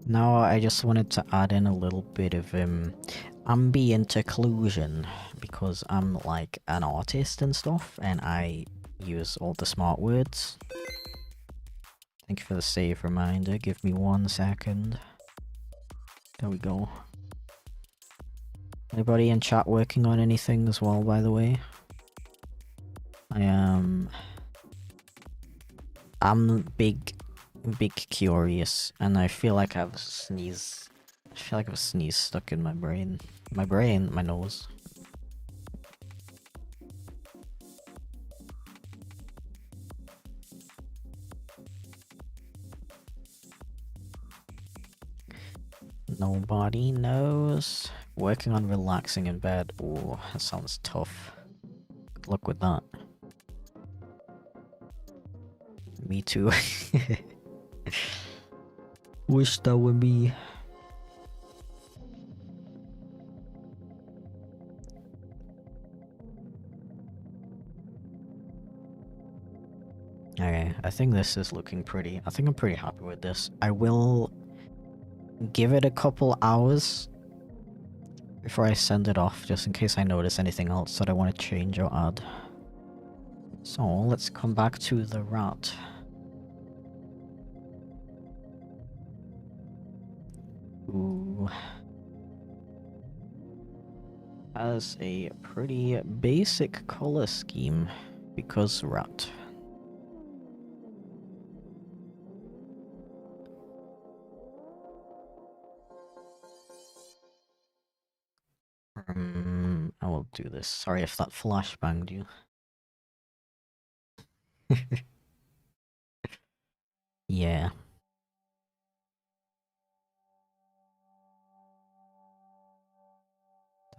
Now I just wanted to add in a little bit of ambient occlusion because I'm like an artist and stuff, and I use all the smart words. Thank you for the save reminder. Give me 1 second. There we go. Anybody in chat working on anything as well, by the way? I'm big curious, and I feel like I have a sneeze. I feel like I have a sneeze stuck in my brain. My nose. Nobody knows. Working on relaxing in bed. Oh, that sounds tough. Good luck with that. Me too. Wish that were me. think this is looking pretty. I think I'm pretty happy with this. I will give it a couple hours before I send it off, just in case I notice anything else that I want to change or add. So let's come back to the rat. Ooh. Has a pretty basic color scheme because rat. I will do this. Sorry if that flashbanged you. Yeah.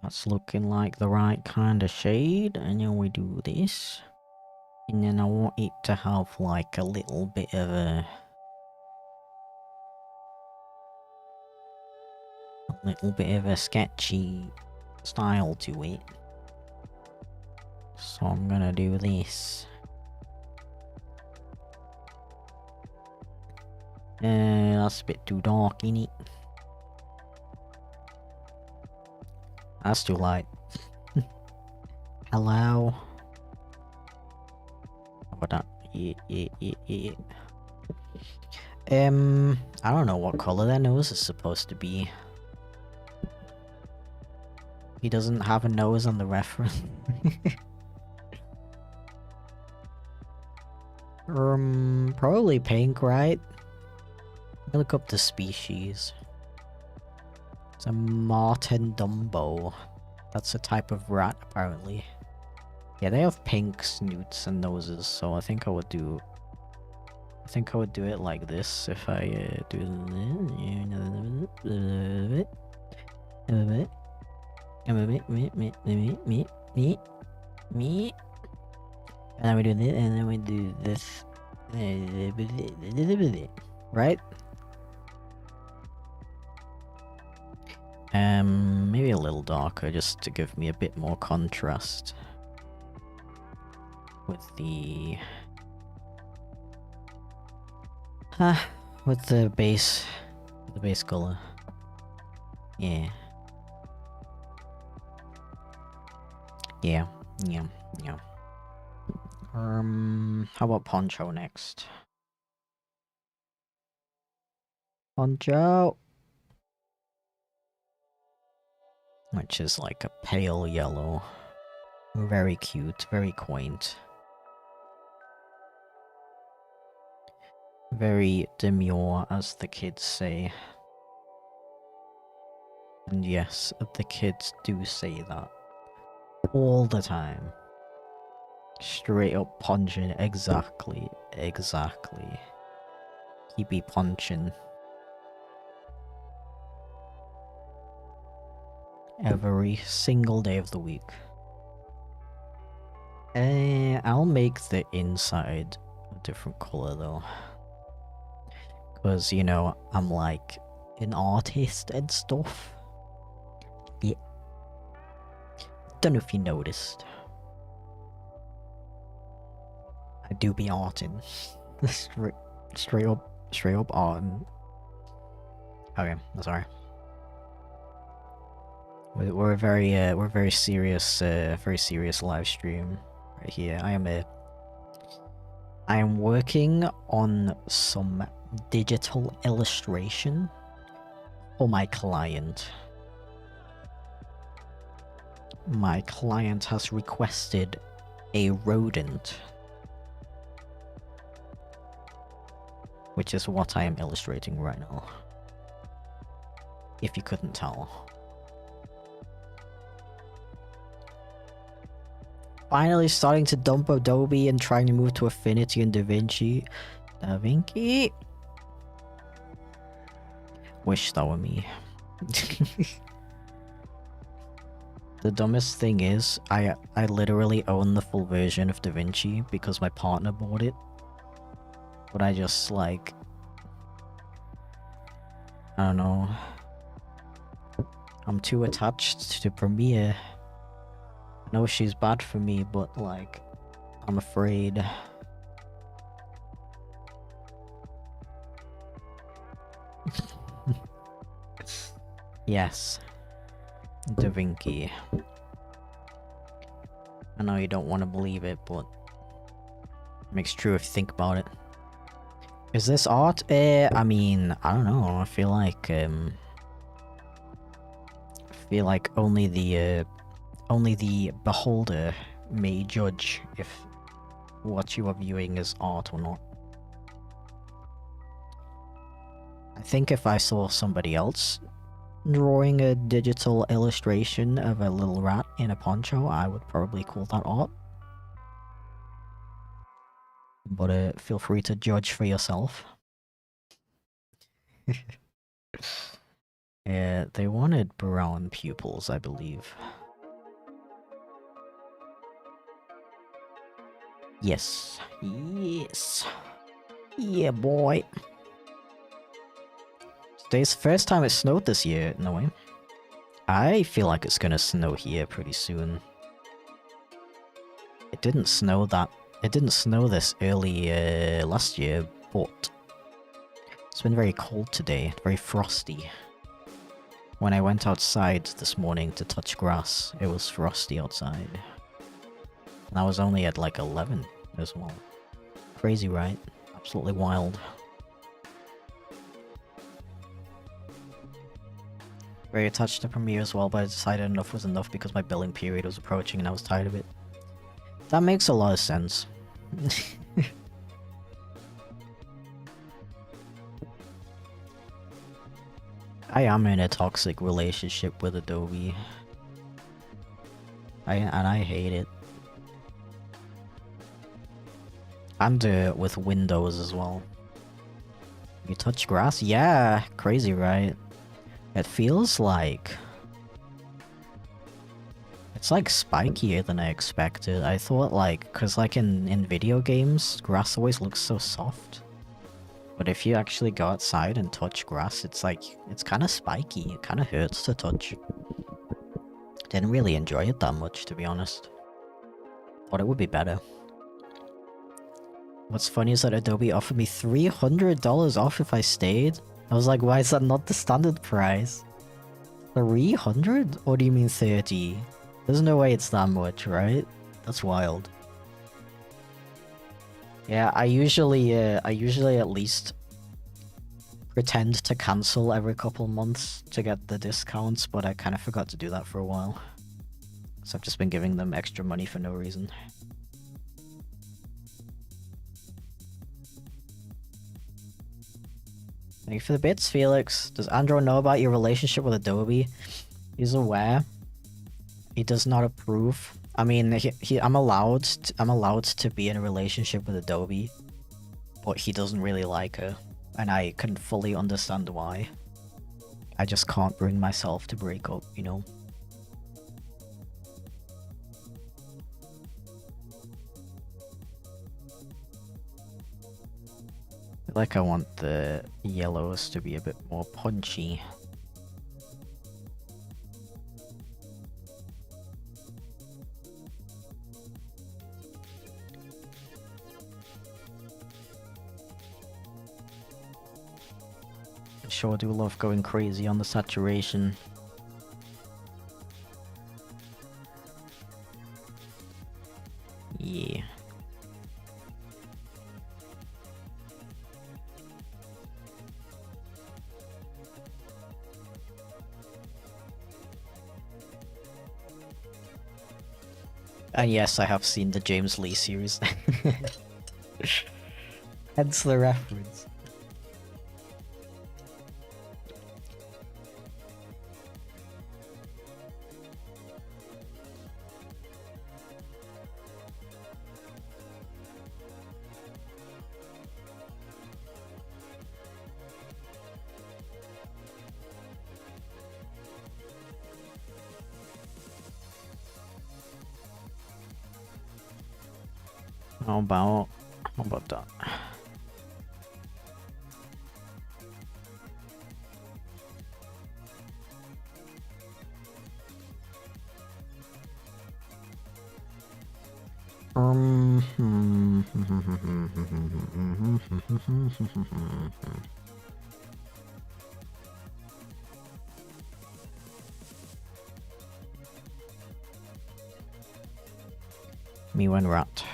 That's looking like the right kind of shade, and then we do this. And then I want it to have like a little bit of a sketchy style to it. So I'm gonna do this. That's a bit too dark, innit? That's too light. Hello? How about that? Yeah. I don't know what color their nose is supposed to be. He doesn't have a nose on the reference. Probably pink, right? Look up the species. It's a Martin Dumbo. That's a type of rat, apparently. Yeah, they have pink snoots and noses, so I think I would do it like this if I do me. And then we do this, and then we do this. Right? Maybe a little darker, just to give me a bit more contrast. With the... with the base color. Yeah. Yeah. How about Poncho next? Poncho! Which is like a pale yellow. Very cute, very quaint. Very demure, as the kids say. And yes, the kids do say that. All the time. Straight up punching, exactly. He be punching. Every single day of the week. I'll make the inside a different color though. Because, you know, I'm like an artist and stuff. Yeah. Don't know if you noticed. I do be arting. straight up arting. Okay, I'm sorry. We're a very serious live stream right here. I am working on some digital illustration for my client. My client has requested a rodent, which is what I am illustrating right now. If you couldn't tell. Finally starting to dump Adobe and trying to move to Affinity and DaVinci. Wish that were me. The dumbest thing is, I literally own the full version of DaVinci because my partner bought it. But I just like... I don't know. I'm too attached to Premiere. I know she's bad for me, but like... I'm afraid. Yes. Da Vinci. I know you don't want to believe it, but it makes true if you think about it. Is this art? I mean, I don't know. I feel like only the beholder may judge if what you are viewing is art or not. I think if I saw somebody else drawing a digital illustration of a little rat in a poncho, I would probably call that art. But feel free to judge for yourself. They wanted brown pupils, I believe. Yes. Yes. Yeah, boy. Today's the first time it snowed this year, no way. I feel like it's gonna snow here pretty soon. It didn't snow this early last year, but it's been very cold today, very frosty. When I went outside this morning to touch grass, it was frosty outside. And I was only at like 11 as well. Crazy, right? Absolutely wild. Very attached to Premiere as well, but I decided enough was enough because my billing period was approaching and I was tired of it. That makes a lot of sense. I am in a toxic relationship with Adobe. And I hate it. And with Windows as well. You touch grass? Yeah, crazy, right? It feels like... It's like spikier than I expected. I thought like, cause like in video games, grass always looks so soft. But if you actually go outside and touch grass, it's like, it's kind of spiky. It kind of hurts to touch. Didn't really enjoy it that much, to be honest. Thought it would be better. What's funny is that Adobe offered me $300 off if I stayed. I was like, why is that not the standard price? 300? Or do you mean 30? There's no way it's that much, right? That's wild. Yeah, I usually at least pretend to cancel every couple months to get the discounts, but I kind of forgot to do that for a while. So I've just been giving them extra money for no reason. Thank you for the bits, Felix. Does Andrew know about your relationship with Adobe? He's aware. He does not approve. I mean, I'm allowed to be in a relationship with Adobe, but he doesn't really like her, and I can fully understand why. I just can't bring myself to break up, you know? I feel like I want the yellows to be a bit more punchy. I sure do love going crazy on the saturation. Yeah. And yes, I have seen the James Lee series. Hence the reference. How about that? Me when rat.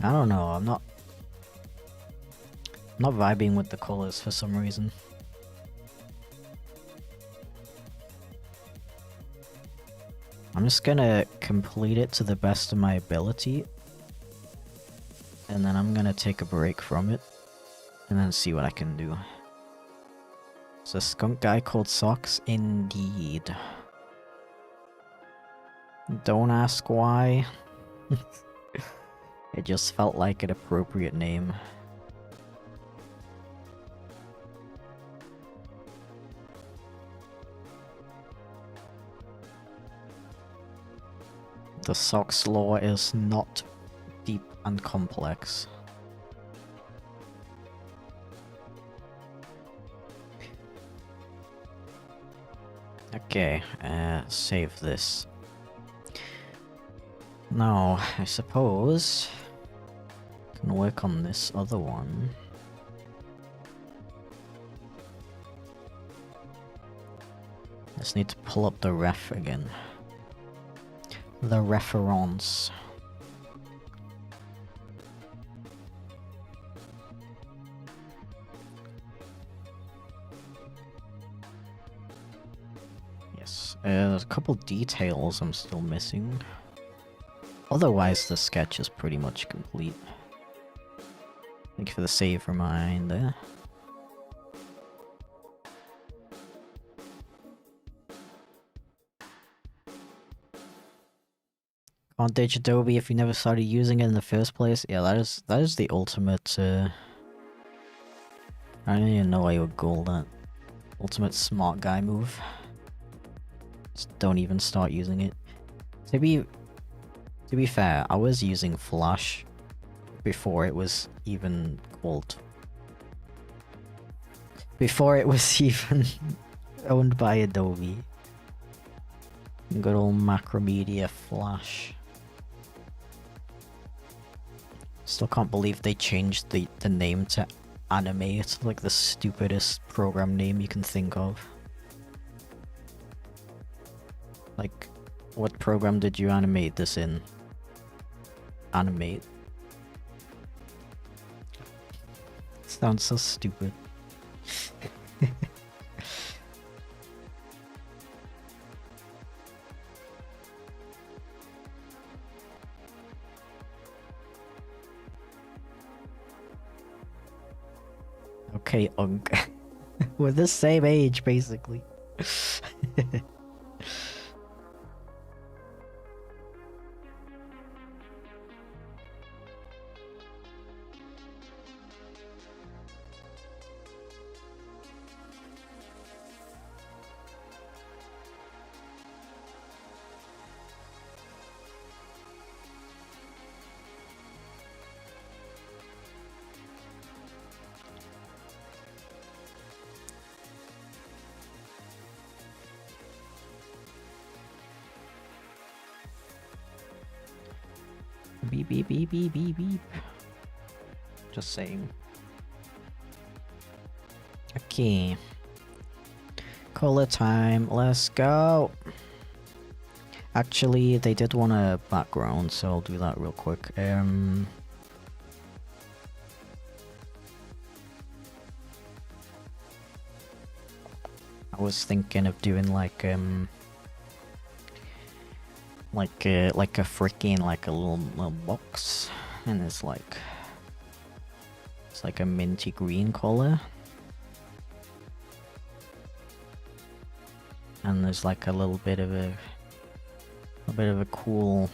I don't know, I'm not vibing with the colors for some reason. I'm just gonna complete it to the best of my ability. And then I'm gonna take a break from it. And then see what I can do. It's a skunk guy called Socks? Indeed. Don't ask why. It just felt like an appropriate name. The Socks lore is not deep and complex. Okay, save this. Now, I suppose I can work on this other one. Just need to pull up the ref again. The reference. Yes, there's a couple details I'm still missing. Otherwise, the sketch is pretty much complete. Thank you for the save reminder. Can't ditch Adobe if you never started using it in the first place. Yeah, that is the ultimate. I don't even know why you would call that. Ultimate smart guy move. Just don't even start using it. To be fair, I was using Flash before it was even called. Before it was even owned by Adobe. Good old Macromedia Flash. Still can't believe they changed the name to Animate. It's like the stupidest program name you can think of. Like, what program did you animate this in? Animate. Sounds so stupid. Okay, Unk. We're the same age, basically. Beep beep beep beep beep beep. Just saying. Okay. Color time, let's go. Actually, they did want a background, so I'll do that real quick. I was thinking of doing like a freaking like a little box, and it's like a minty green color, and there's like a little bit of a cool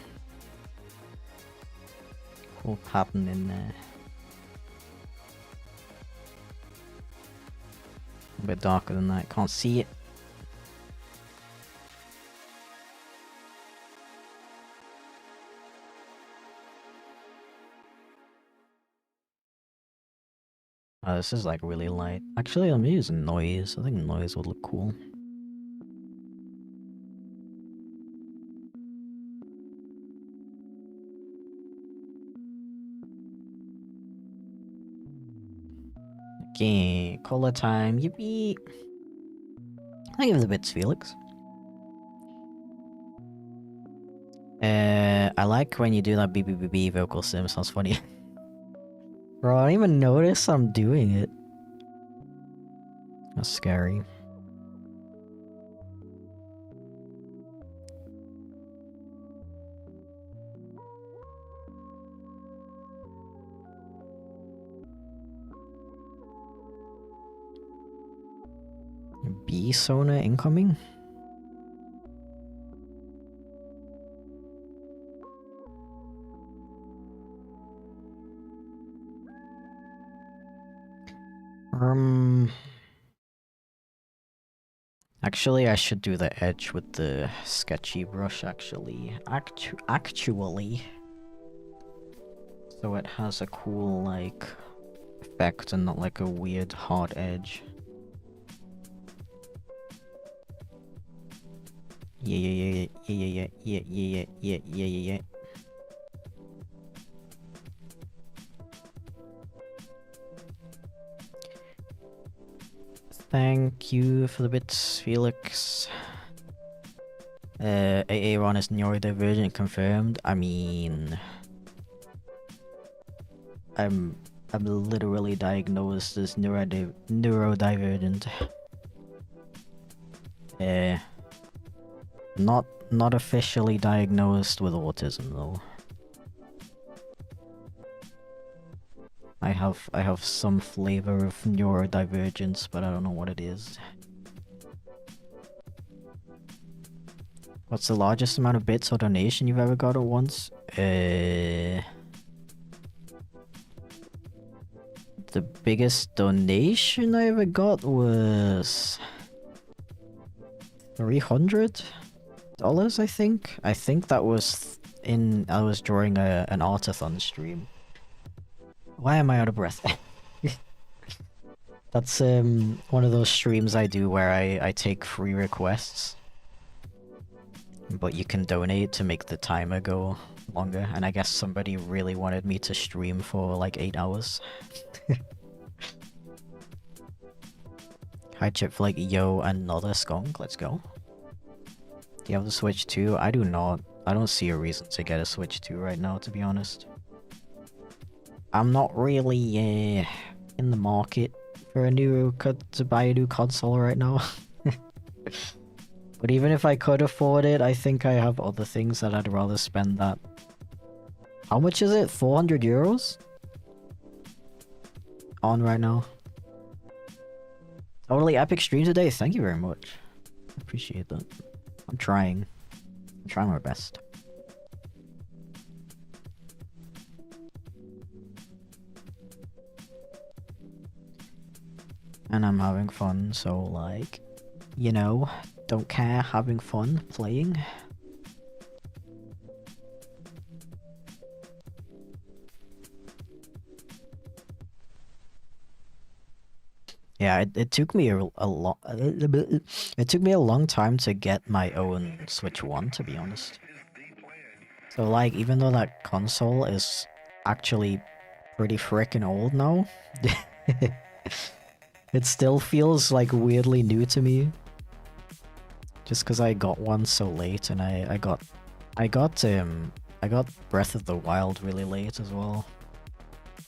pattern in there. A bit darker than that, can't see it. Oh, this is like really light. Actually, I'm using noise. I think noise would look cool. Okay, color time, yippee! I give the bits, Felix. I like when you do that beep beep beep beep vocal sim, sounds funny. Bro, I don't even notice I'm doing it. That's scary. B-Sona incoming? Actually, I should do the edge with the sketchy brush, actually. Actually. So it has a cool, like, effect and not like a weird hard edge. Yeah. Thank you for the bits, Felix. Aaron is neurodivergent confirmed. I mean, I'm literally diagnosed as neurodivergent. Not officially diagnosed with autism though. I have some flavor of neurodivergence, but I don't know what it is. What's the largest amount of bits or donation you've ever got at once? The biggest donation I ever got was $300, I think. I think that was I was during an artathon stream. Why am I out of breath? That's one of those streams I do where I take free requests. But you can donate to make the timer go longer, and I guess somebody really wanted me to stream for like 8 hours. Hi Chipflake, yo, another skunk, let's go. Do you have the Switch 2? I do not. I don't see a reason to get a Switch 2 right now, to be honest. I'm not really in the market for to buy a new console right now. But even if I could afford it, I think I have other things that I'd rather spend that. How much is it? 400 euros? On right now. Totally epic stream today, thank you very much. Appreciate that. I'm trying my best. And I'm having fun, so like, you know, don't care, having fun, playing. Yeah, it took me a long it took me a long time to get my own Switch 1, to be honest. So like, even though that console is actually pretty frickin' old now, it still feels like weirdly new to me. Just because I got one so late, and I got Breath of the Wild really late as well.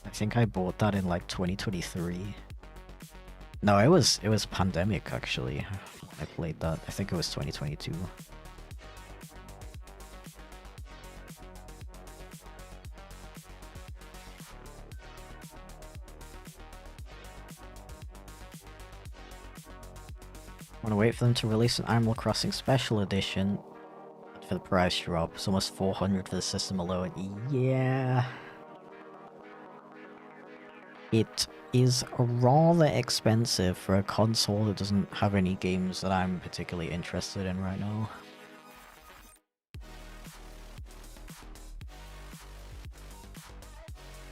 I think I bought that in like 2023. No, it was pandemic actually. I played that. I think it was 2022. Wanna wait for them to release an Animal Crossing Special Edition for the price drop. It's almost 400 for the system alone. Yeah. It is rather expensive for a console that doesn't have any games that I'm particularly interested in right now.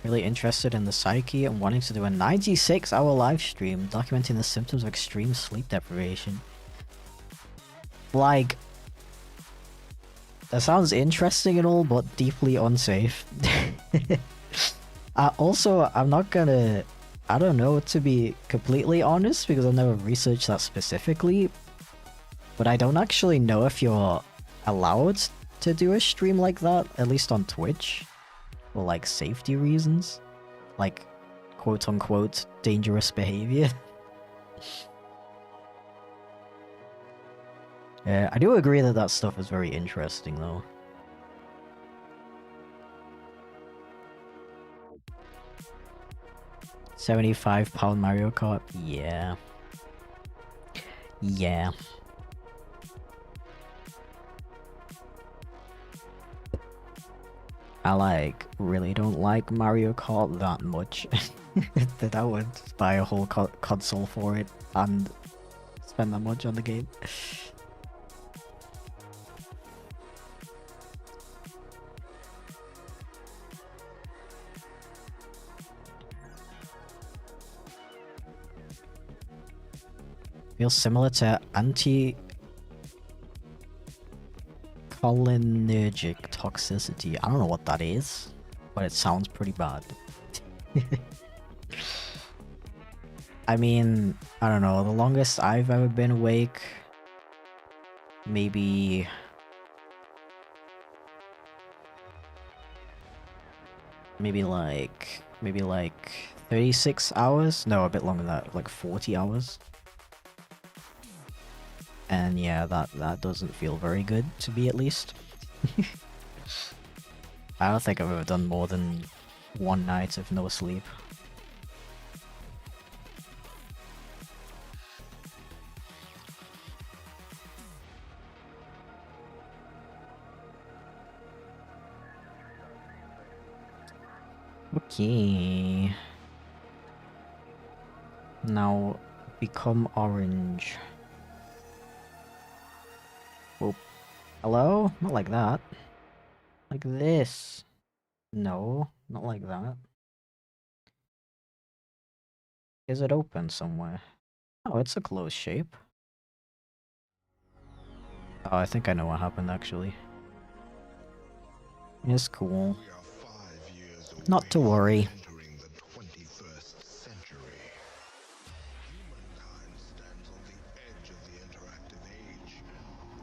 Really interested in the psyche and wanting to do a 96-hour live stream documenting the symptoms of extreme sleep deprivation. Like, that sounds interesting and all, but deeply unsafe. Also, I'm not gonna... I don't know, to be completely honest, because I've never researched that specifically, But I don't actually know if you're allowed to do a stream like that, at least on Twitch, for like safety reasons. Like, quote unquote, dangerous behavior. Yeah, I do agree that that stuff is very interesting though. £75 Mario Kart? Yeah. Yeah. I like really don't like Mario Kart that much that I would buy a whole console for it and spend that much on the game. Feels similar to cholinergic toxicity. I don't know what that is, but it sounds pretty bad. I mean, I don't know, the longest I've ever been awake, maybe like 36 hours? No, a bit longer than that, like 40 hours. And yeah, that doesn't feel very good to me, at least. I don't think I've ever done more than one night of no sleep. Okay. Now become orange. Oh, hello? Not like that. Like this. No, not like that. Is it open somewhere? Oh, it's a closed shape. Oh, I think I know what happened actually. It's cool. Not to worry.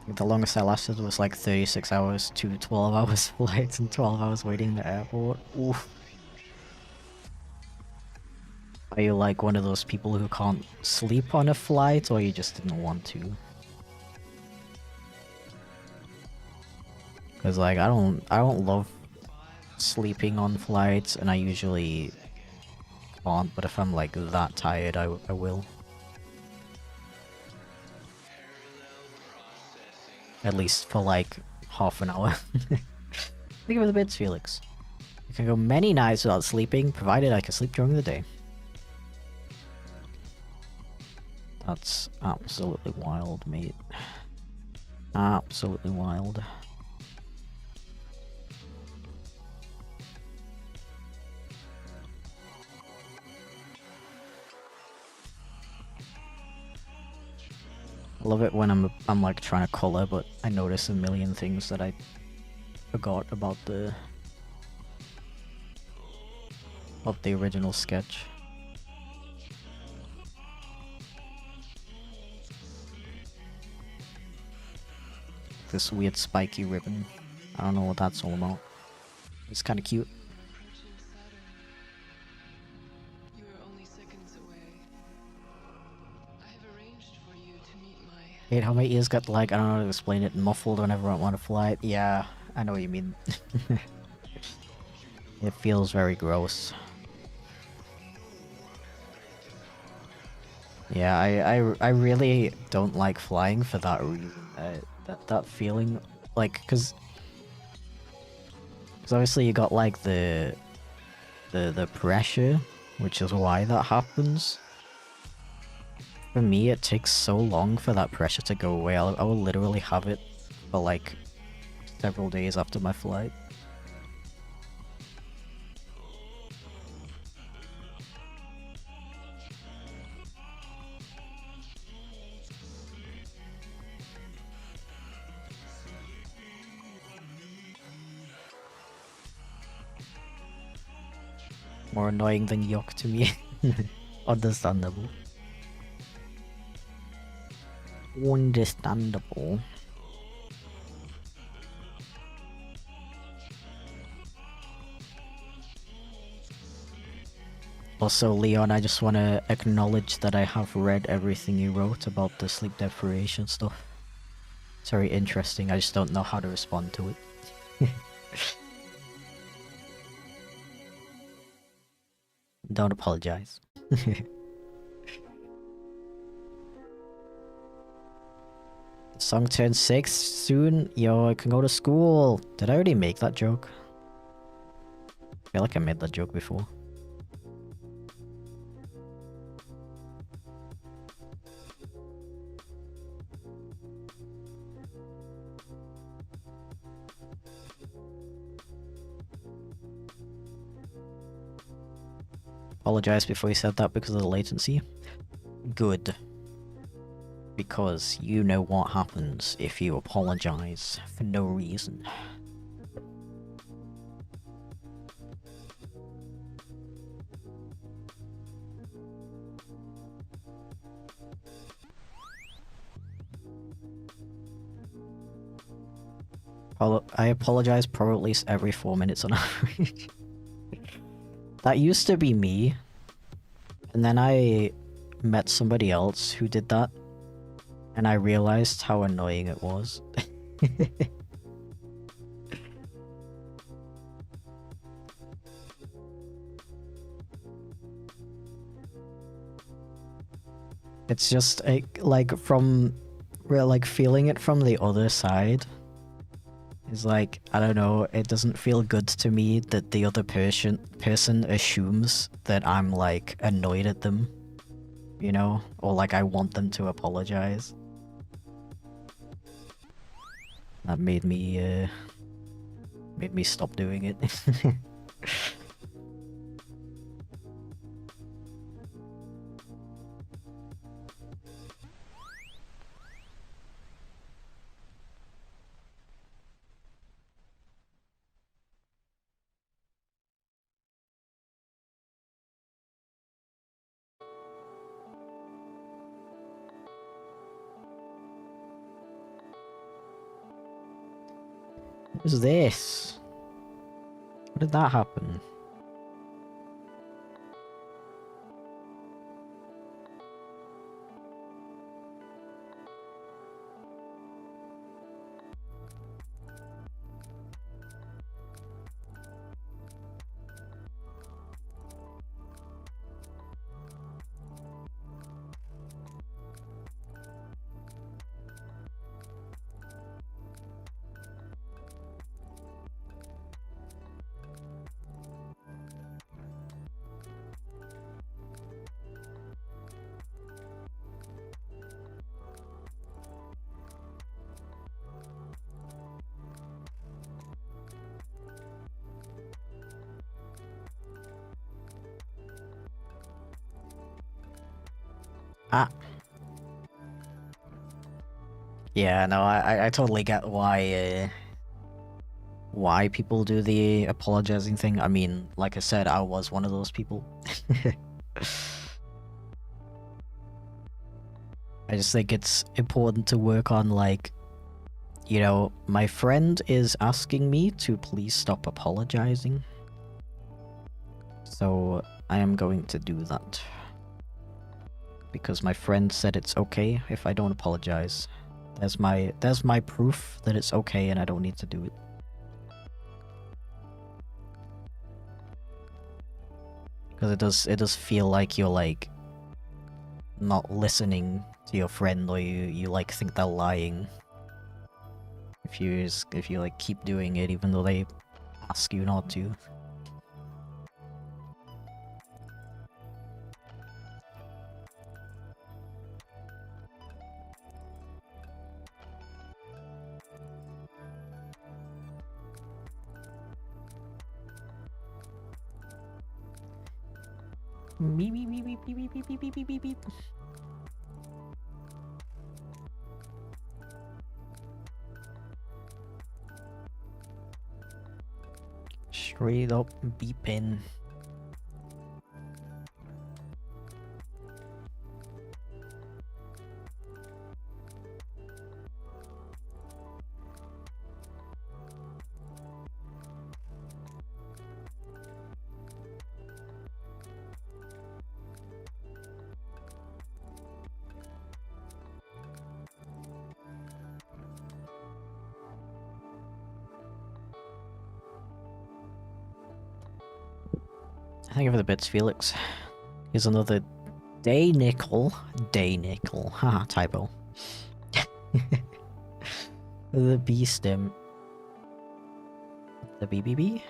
The longest I lasted was like 36 hours to 12 hours flight and 12 hours waiting in the airport. Oof. Are you like one of those people who can't sleep on a flight, or you just didn't want to? Cause like I don't love sleeping on flights, and I usually can't, but if I'm like that tired, I will. At least for like half an hour. Think of the bits, Felix. I can go many nights without sleeping, provided I can sleep during the day. That's absolutely wild, mate. Absolutely wild. I love it when I'm like trying to color, but I notice a million things that I forgot about the original sketch. This weird spiky ribbon. I don't know what that's all about. It's kind of cute. Hate how my ears got like, I don't know how to explain it, muffled whenever I want to fly. Yeah, I know what you mean. It feels very gross. Yeah, I really don't like flying for that reason. That feeling, like, cause obviously you got like the pressure, which is why that happens. For me, it takes so long for that pressure to go away. I will literally have it for like several days after my flight. More annoying than yuck to me. Understandable. Understandable. Also, Leon, I just want to acknowledge that I have read everything you wrote about the sleep deprivation stuff. It's very interesting, I just don't know how to respond to it. Don't apologize. Song turns 6 soon. Yo, I can go to school. Did I already make that joke? I feel like I made that joke before. Apologize before you said that because of the latency. Good. Because you know what happens if you apologize for no reason. I apologize probably at least every 4 minutes on average. That used to be me. And then I met somebody else who did that. And I realized how annoying it was. It's just like from feeling it from the other side. It's like, I don't know, it doesn't feel good to me that the other person assumes that I'm like annoyed at them, you know, or like I want them to apologize. That made me stop doing it. What is this? How did that happen? Ah. Yeah, no, I totally get why people do the apologizing thing. I mean, like I said, I was one of those people. I just think it's important to work on, like, you know, my friend is asking me to please stop apologizing. So I am going to do that. Because my friend said it's okay if I don't apologize. There's my proof that it's okay and I don't need to do it. Because it does feel like you're like not listening to your friend, or you like think they're lying. If you like keep doing it even though they ask you not to. Beep beep beep beep beep beep beep beep beep beep beep. Straight up beeping. Thank you for the bits, Felix. Here's another day nickel. Day nickel. Haha, typo. The B stem. The BBB?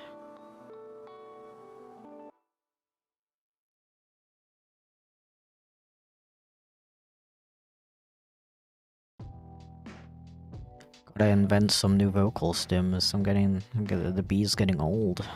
Gotta invent some new vocal stems. The B's getting old.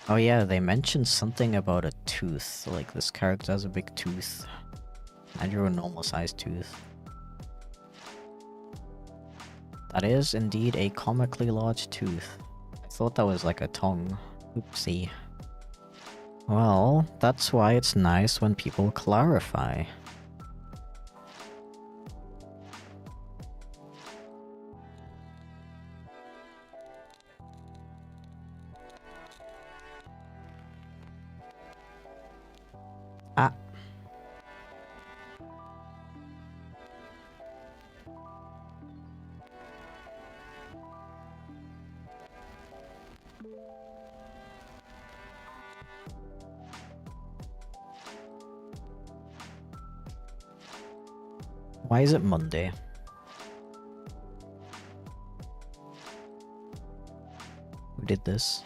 Oh yeah, they mentioned something about a tooth. Like, this character has a big tooth. I drew a normal sized tooth. That is indeed a comically large tooth. I thought that was like a tongue. Oopsie. Well, that's why it's nice when people clarify. Ah. Why is it Monday? Who did this?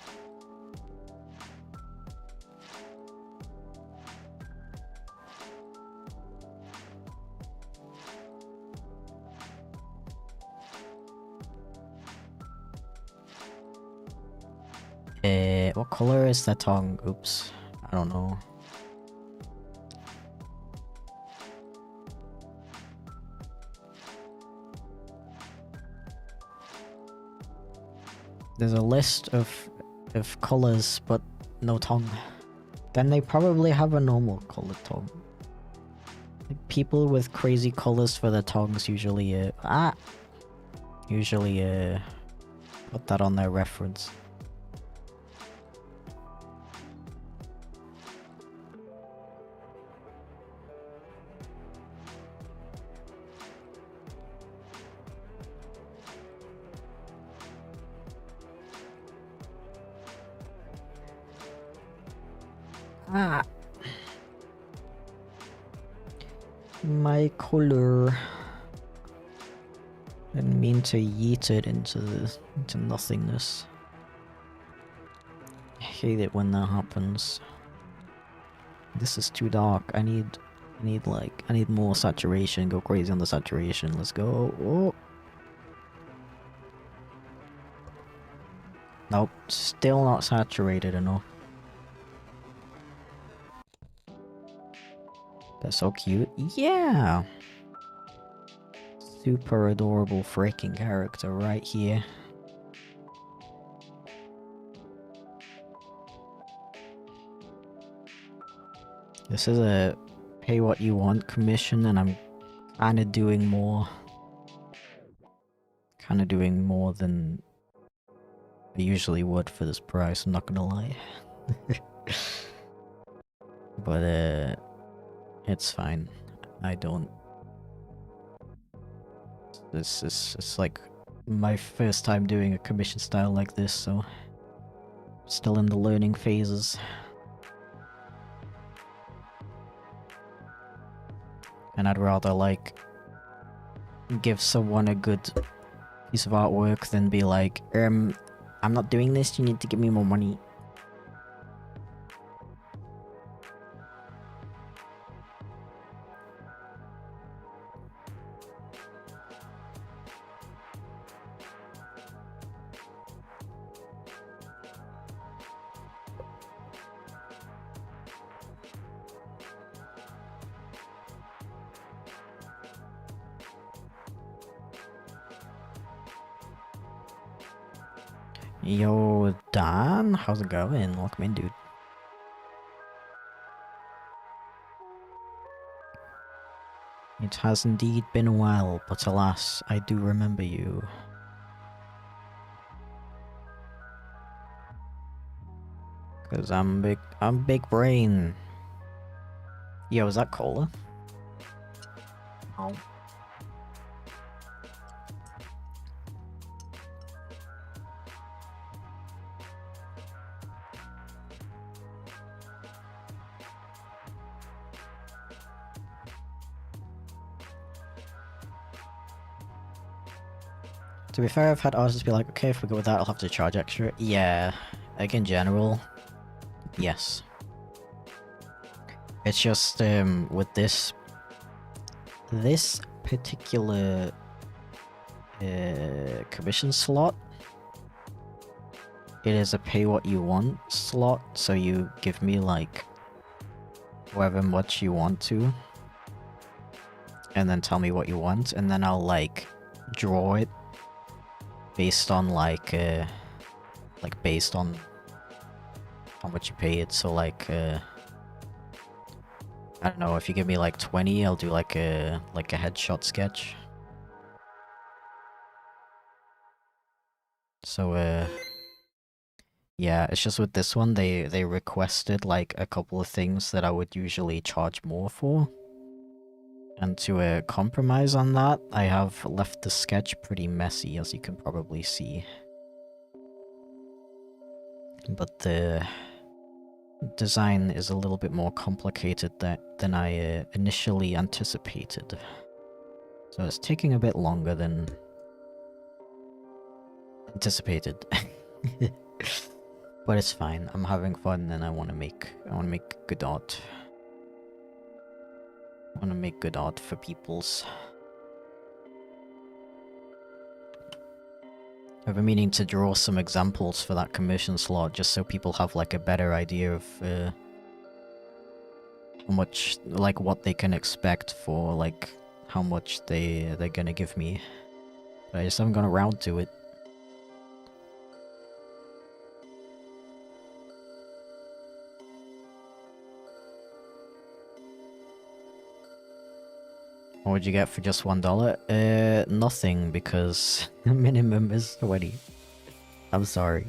What color is that tongue? Oops. I don't know. There's a list of colors, but no tongue. Then they probably have a normal colored tongue. Like, people with crazy colors for their tongues usually, put that on their reference. My color. Didn't mean to yeet it into nothingness. I hate it when that happens. This is too dark. I need more saturation. Go crazy on the saturation. Let's go. Oh. Nope, still not saturated enough. That's so cute. Yeah! Super adorable freaking character right here. This is a pay what you want commission, and I'm kinda doing more. Kinda doing more than I usually would for this price, I'm not gonna lie. But, it's fine. I don't... It's like my first time doing a commission style like this, so... Still in the learning phases. And I'd rather, like, give someone a good piece of artwork than be like, I'm not doing this, you need to give me more money. Yo, Dan, how's it going? Welcome in, dude. It has indeed been a while, but alas, I do remember you. Cause I'm big brain. Yo, is that cola? Oh. To be fair, I've had artists be like, okay, if we go with that, I'll have to charge extra. Yeah, like in general, yes. It's just, with this particular commission slot, it is a pay what you want slot, so you give me like however much you want to, and then tell me what you want, and then I'll like draw it based on like based on how much you pay it. So like I don't know, if you give me like 20, I'll do like a headshot sketch. So yeah, it's just with this one they requested like a couple of things that I would usually charge more for. And to compromise on that, I have left the sketch pretty messy, as you can probably see. But the design is a little bit more complicated than I initially anticipated. So it's taking a bit longer than anticipated. But it's fine. I'm having fun and I want to make good art. I want to make good art for peoples. I've been meaning to draw some examples for that commission slot, just so people have like a better idea of how much, like what they can expect for like how much they're gonna give me. But I just haven't gone around to it. What would you get for just $1? Nothing, because the minimum is 20. I'm sorry.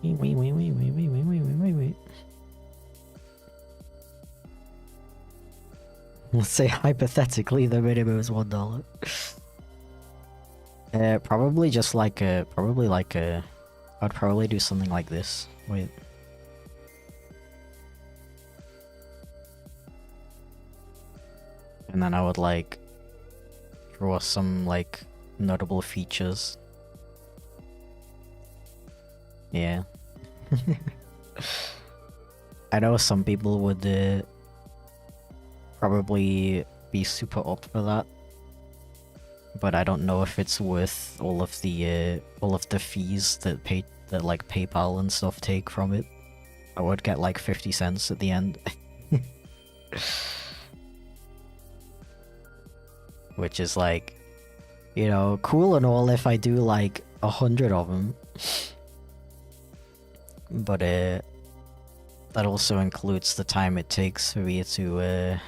Wait. Let's say hypothetically the minimum is $1. Probably just like I'd probably do something like this. Wait. And then I would like draw some like notable features. Yeah. I know some people would probably be super up for that, but I don't know if it's worth all of the fees that like PayPal and stuff take from it. I would get like 50 cents at the end. Which is like, you know, cool and all if I do like 100 of them. But that also includes the time it takes for me to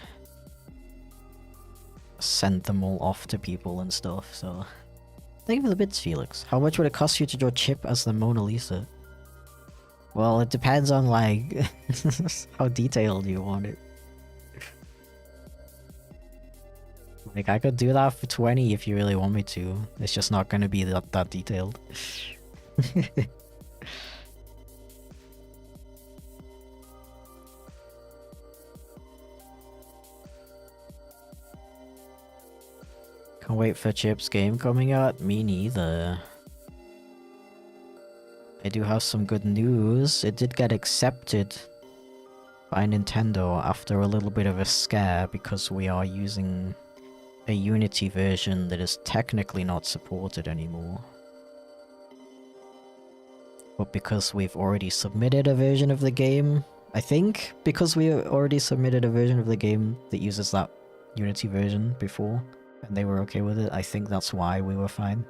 send them all off to people and stuff, so... Thank you for the bits, Felix. How much would it cost you to draw Chip as the Mona Lisa? Well, it depends on, like, how detailed you want it. Like, I could do that for 20 if you really want me to. It's just not gonna be that detailed. Can't wait for Chip's game coming out. Me neither. I do have some good news. It did get accepted by Nintendo after a little bit of a scare because we are using a Unity version that is technically not supported anymore. But because we've already submitted a version of the game, I think because we already submitted a version of the game that uses that Unity version before, and they were okay with it, I think that's why we were fine.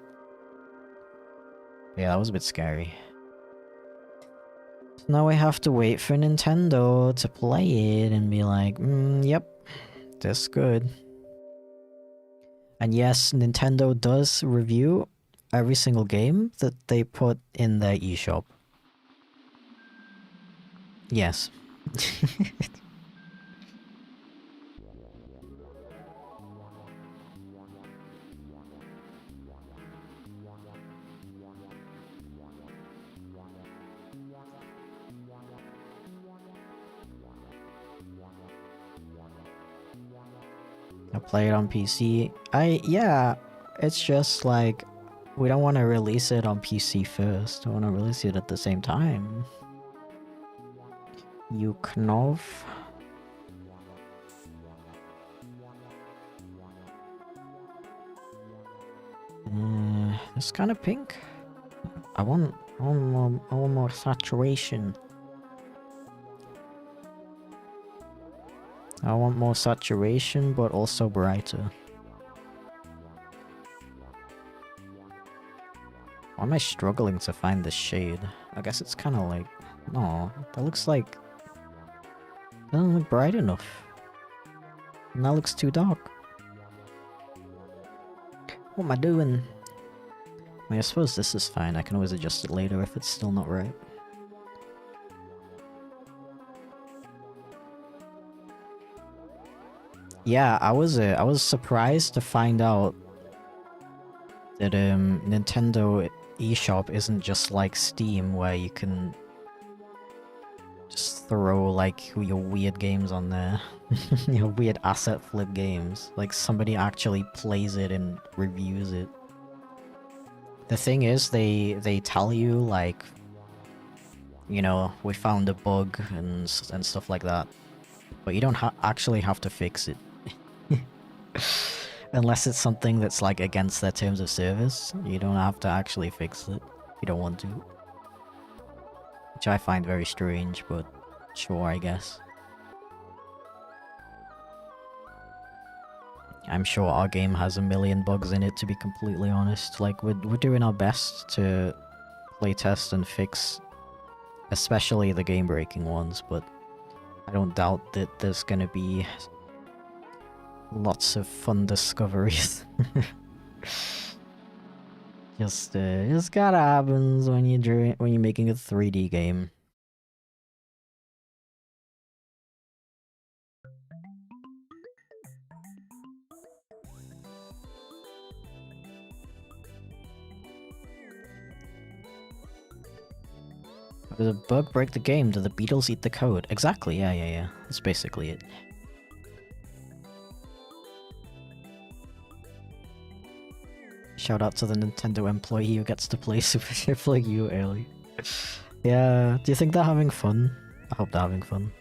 Yeah, that was a bit scary. Now we have to wait for Nintendo to play it and be like, yep, that's good. And yes, Nintendo does review every single game that they put in their eShop. Yes. I play it on PC. Yeah, it's just like, we don't want to release it on PC first. I want to release it at the same time. You Knov. It's kind of pink. I want more saturation. I want more saturation, but also brighter. Why am I struggling to find the shade? I guess it's kind of like... No, that looks like... Doesn't look bright enough. And that looks too dark. What am I doing? I mean, I suppose this is fine. I can always adjust it later if it's still not right. Yeah, I was surprised to find out that Nintendo eShop isn't just like Steam where you can just throw like your weird games on there. Your weird asset flip games. Like somebody actually plays it and reviews it. The thing is, they tell you like, you know, we found a bug and stuff like that, but you don't actually have to fix it. Unless it's something that's like against their terms of service, you don't have to actually fix it if you don't want to. Which I find very strange, but sure, I guess. I'm sure our game has a million bugs in it, to be completely honest. Like, we're doing our best to playtest and fix, especially the game-breaking ones, but I don't doubt that there's gonna be lots of fun discoveries. Just gotta happens when you're making a 3D game. Does a bug break the game? Do the beetles eat the code? Exactly, yeah. That's basically it. Shout out to the Nintendo employee who gets to play Super Chipflake you early. Yeah, do you think they're having fun? I hope they're having fun.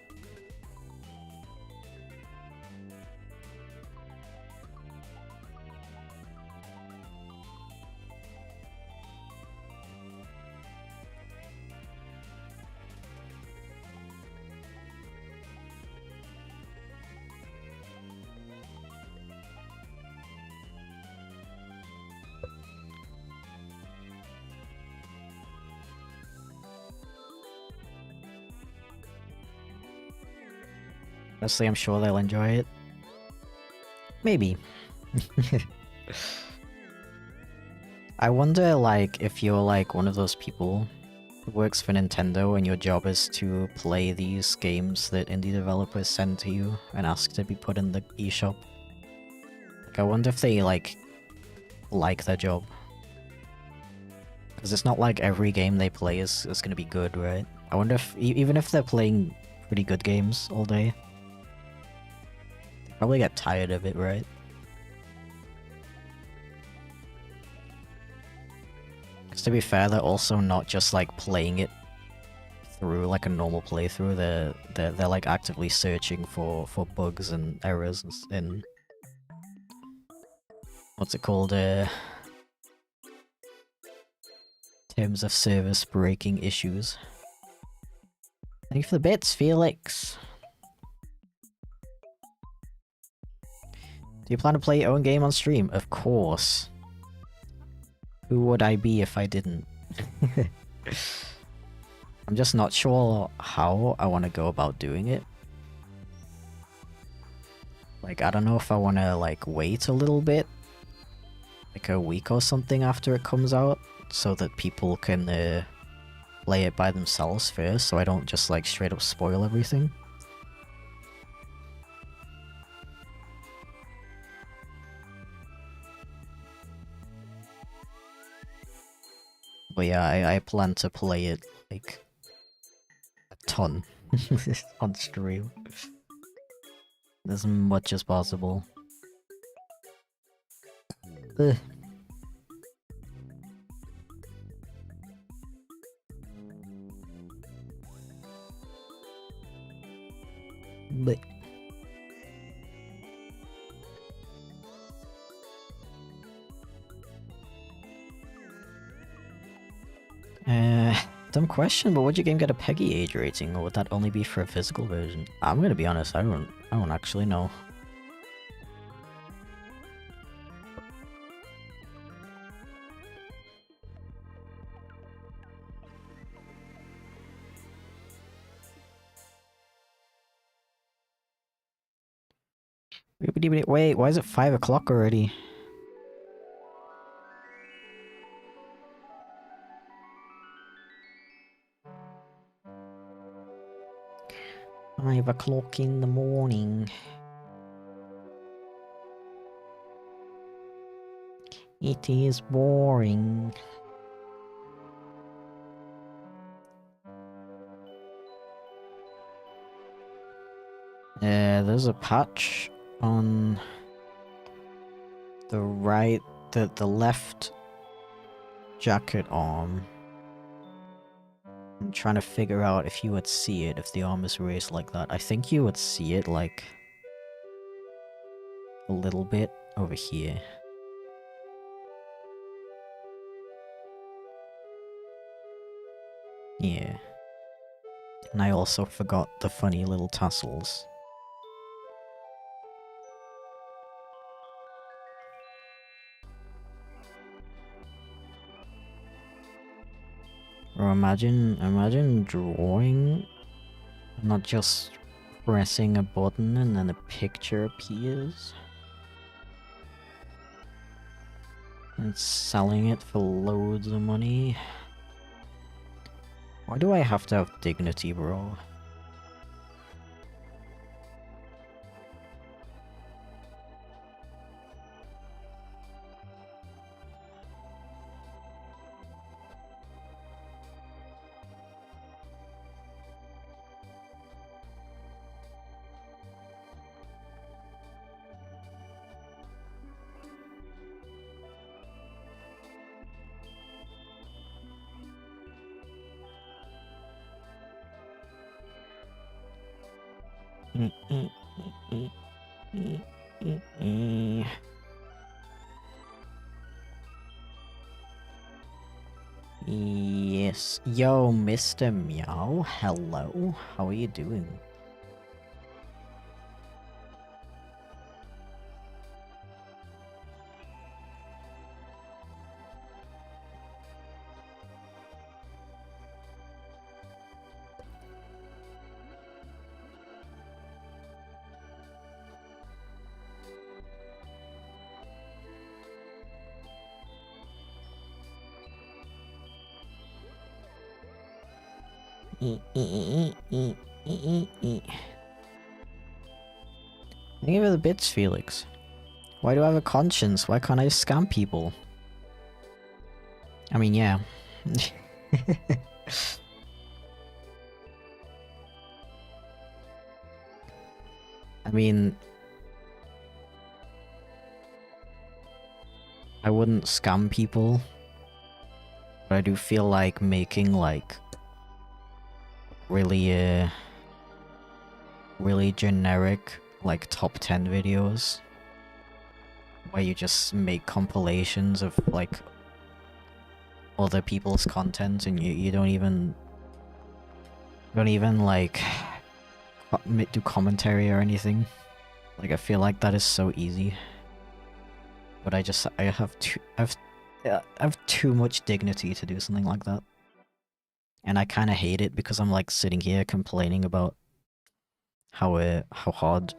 Honestly, I'm sure they'll enjoy it. Maybe. I wonder, like, if you're, like, one of those people who works for Nintendo and your job is to play these games that indie developers send to you and ask to be put in the eShop. Like, I wonder if they, like their job. Because it's not like every game they play is gonna be good, right? I wonder if, even if they're playing pretty good games all day, they probably get tired of it, right? Because to be fair, they're also not just like playing it through like a normal playthrough. They're like actively searching for bugs and errors and what's it called? Terms of service breaking issues. Thank you for the bits, Felix. Do you plan to play your own game on stream? Of course. Who would I be if I didn't? I'm just not sure how I want to go about doing it. Like, I don't know if I want to, like, wait a little bit. Like a week or something after it comes out. So that people can play it by themselves first. So I don't just, like, straight up spoil everything. But yeah, I plan to play it, like, a ton on stream. As much as possible. Ugh. But dumb question, but would your game get a PEGI age rating, or would that only be for a physical version? I'm gonna be honest, I don't actually know. Wait, why is it 5 o'clock already? Five o'clock in the morning. It is boring. There's a patch on the right, the left jacket arm. I'm trying to figure out if you would see it if the arm is raised like that. I think you would see it like a little bit over here. Yeah. And I also forgot the funny little tassels. Or imagine drawing, not just pressing a button and then a picture appears. And selling it for loads of money. Why do I have to have dignity, bro? Yes. Yo, Mr. Meow, hello. How are you doing? Thank you for the bits, Felix. Why do I have a conscience? Why can't I scam people? I mean, yeah. I mean... I wouldn't scam people. But I do feel like making, like... really, really generic, like, top 10 videos. Where you just make compilations of, like... other people's content and you don't even... like... do commentary or anything. Like, I feel like that is so easy. But I have too much dignity to do something like that. And I kind of hate it because I'm like sitting here complaining about how hard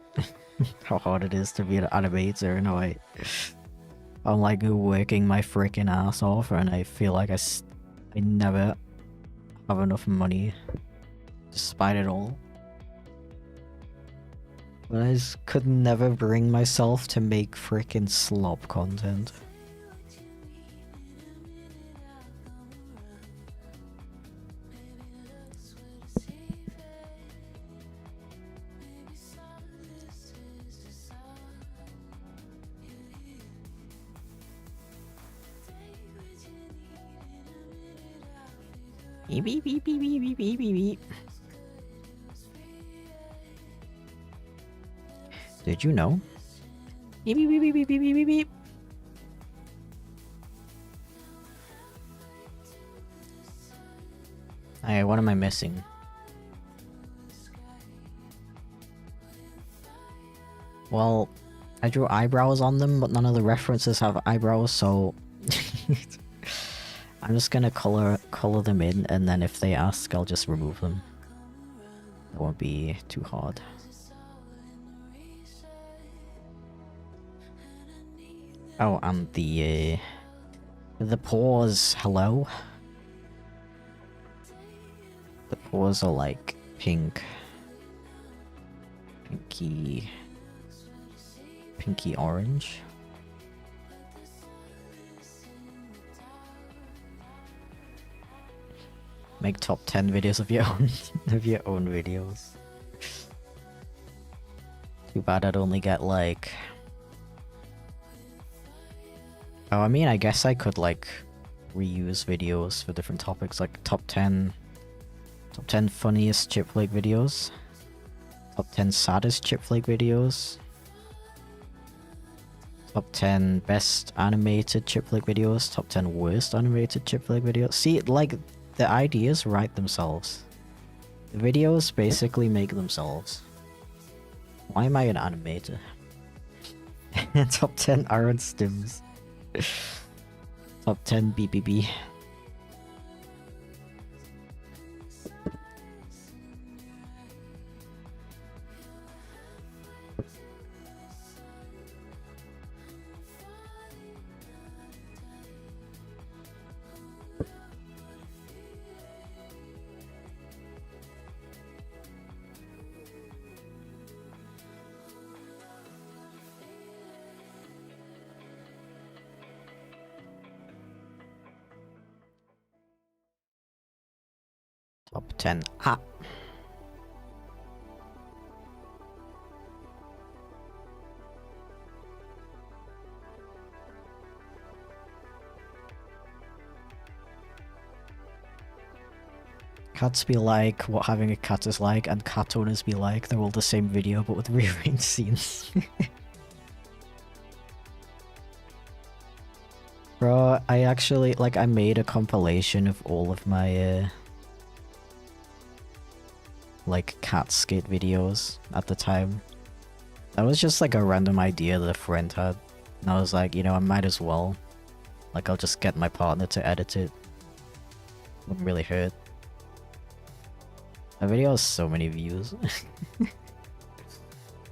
how hard it is to be an animator, and I'm like working my freaking ass off, and I feel like I never have enough money despite it all. But I just could never bring myself to make freaking slop content. Beep beep beep beep beep beep beep beep. Did you know? Beep beep beep beep beep beep beep beep. Hey, what am I missing? Well, I drew eyebrows on them, but none of the references have eyebrows, so I'm just gonna color them in, and then if they ask, I'll just remove them. It won't be too hard. Oh, and the paws, hello? The paws are like pink. Pinky orange. Make top 10 videos of your own videos. Too bad I'd only get like... Oh, I mean, I guess I could like reuse videos for different topics, like top 10 funniest Chipflake videos, top 10 saddest Chipflake videos, top 10 best animated Chipflake videos, top 10 worst animated Chipflake videos. See, like, the ideas write themselves. The videos basically make themselves. Why am I an animator? Top 10 Aaron Stims. Top 10 BBB. Top 10. Ah. Cats be like what having a cat is like, and cat owners be like. They're all the same video but with rearranged scenes. Bro, I actually, like, I made a compilation of all of my, like, cat skate videos at the time. That was just like a random idea that a friend had. And I was like, you know, I might as well. Like, I'll just get my partner to edit it. Wouldn't really hurt. That video has so many views.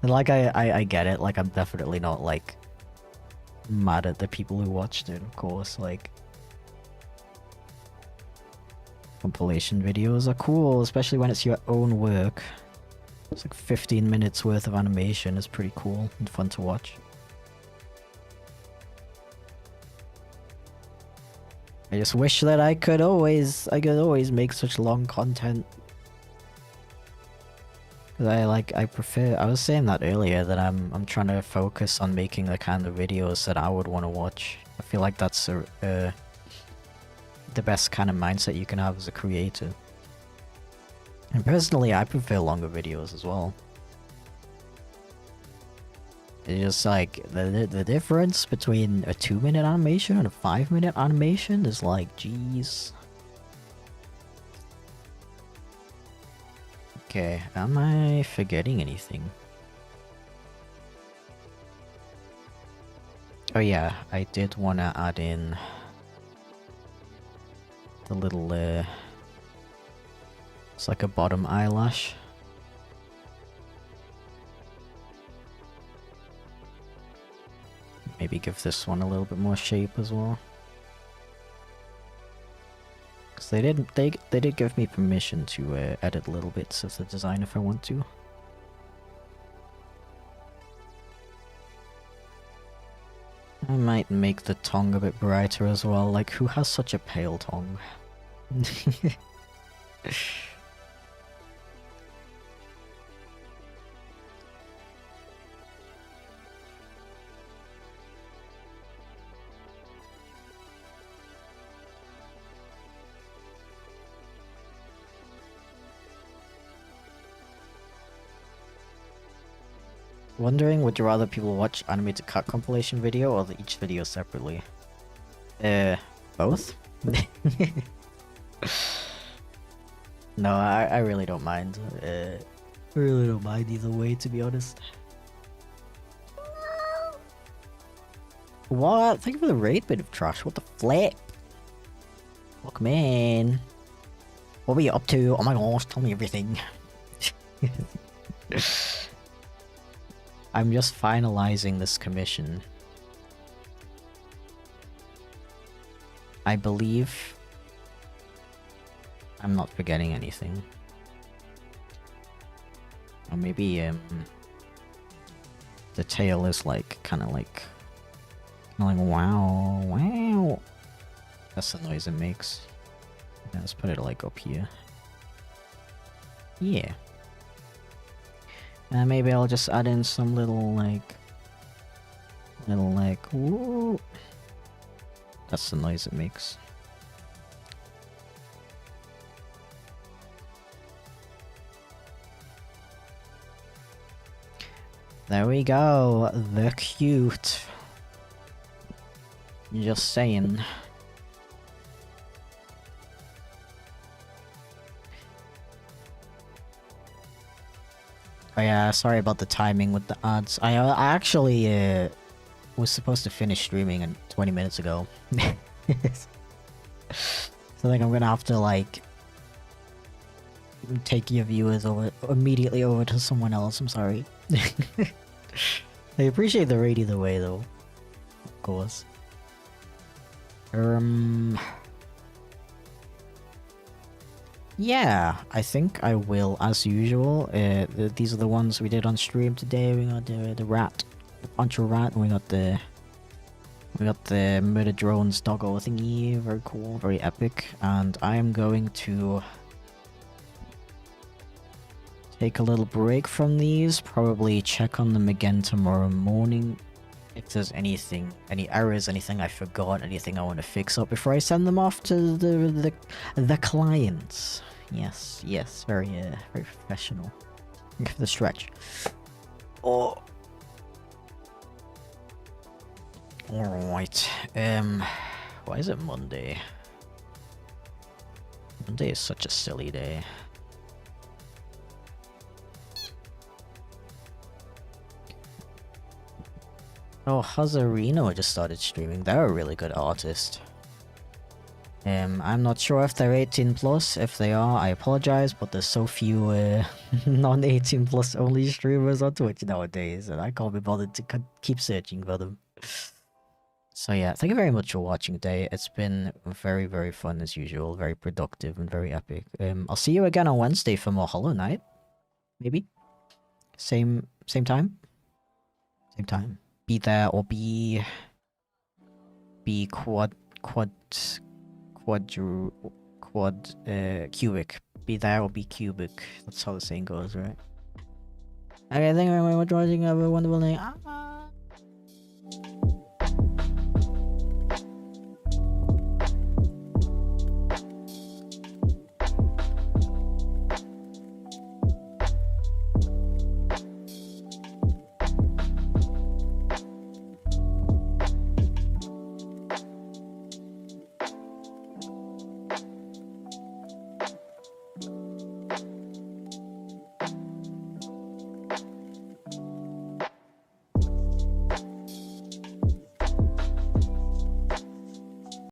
And like, I get it. Like, I'm definitely not, like, mad at the people who watched it, of course. Like, compilation videos are cool, especially when it's your own work. It's like 15 minutes worth of animation. Is pretty cool and fun to watch. I just wish that I could always make such long content. Cause I prefer, I was saying that earlier, that I'm trying to focus on making the kind of videos that I would want to watch. I feel like that's the best kind of mindset you can have as a creator. And personally, I prefer longer videos as well. It's just like, the difference between a 2-minute animation and a 5-minute animation is like, jeez. Okay, am I forgetting anything? Oh yeah, I did want to add in the little It's like a bottom eyelash. Maybe give this one a little bit more shape as well. Cause they did give me permission to edit little bits of the design if I want to. I might make the tongue a bit brighter as well. Like, who has such a pale tongue? Wondering, would you rather people watch animated cut compilation video or each video separately? Both? No, I really don't mind. I really don't mind either way, to be honest. What? Thank you for the raid, bit of trash. What the flip? Look, man. What were you up to? Oh my gosh, tell me everything. I'm just finalizing this commission. I believe I'm not forgetting anything. Or maybe the tail is like kind of like wow, wow. That's the noise it makes. Yeah, let's put it like up here. Yeah. Maybe I'll just add in some little like, woo. That's the noise it makes. There we go. They're cute. Just saying. Oh yeah, sorry about the timing with the ads. I actually was supposed to finish streaming 20 minutes ago. So like I'm gonna have to like take your viewers immediately over to someone else. I'm sorry. I appreciate the raid either way though. Of course. Yeah, I think I will, as usual. These are the ones we did on stream today. We got the rat, the puncher rat, and we got the murder drones doggo thingy. Very cool, very epic. And I am going to take a little break from these. Probably check on them again tomorrow morning. If there's anything, any errors, anything I forgot, anything I want to fix up before I send them off to the clients. Yes, yes, very professional. Thank you for the stretch. Oh. Alright. Why is it Monday? Monday is such a silly day. Oh, HazeV just started streaming. They're a really good artist. I'm not sure if they're 18 plus. If they are, I apologize, but there's so few non-18 plus only streamers on Twitch nowadays, and I can't be bothered to keep searching for them. So yeah, thank you very much for watching today. It's been very, very fun as usual, very productive and very epic. I'll see you again on Wednesday for more Hollow Knight. Maybe? Same time? Same time. Be there or be cubic. Be there or be cubic. That's how the saying goes, right? Okay, thank you very much for watching. Have a wonderful day.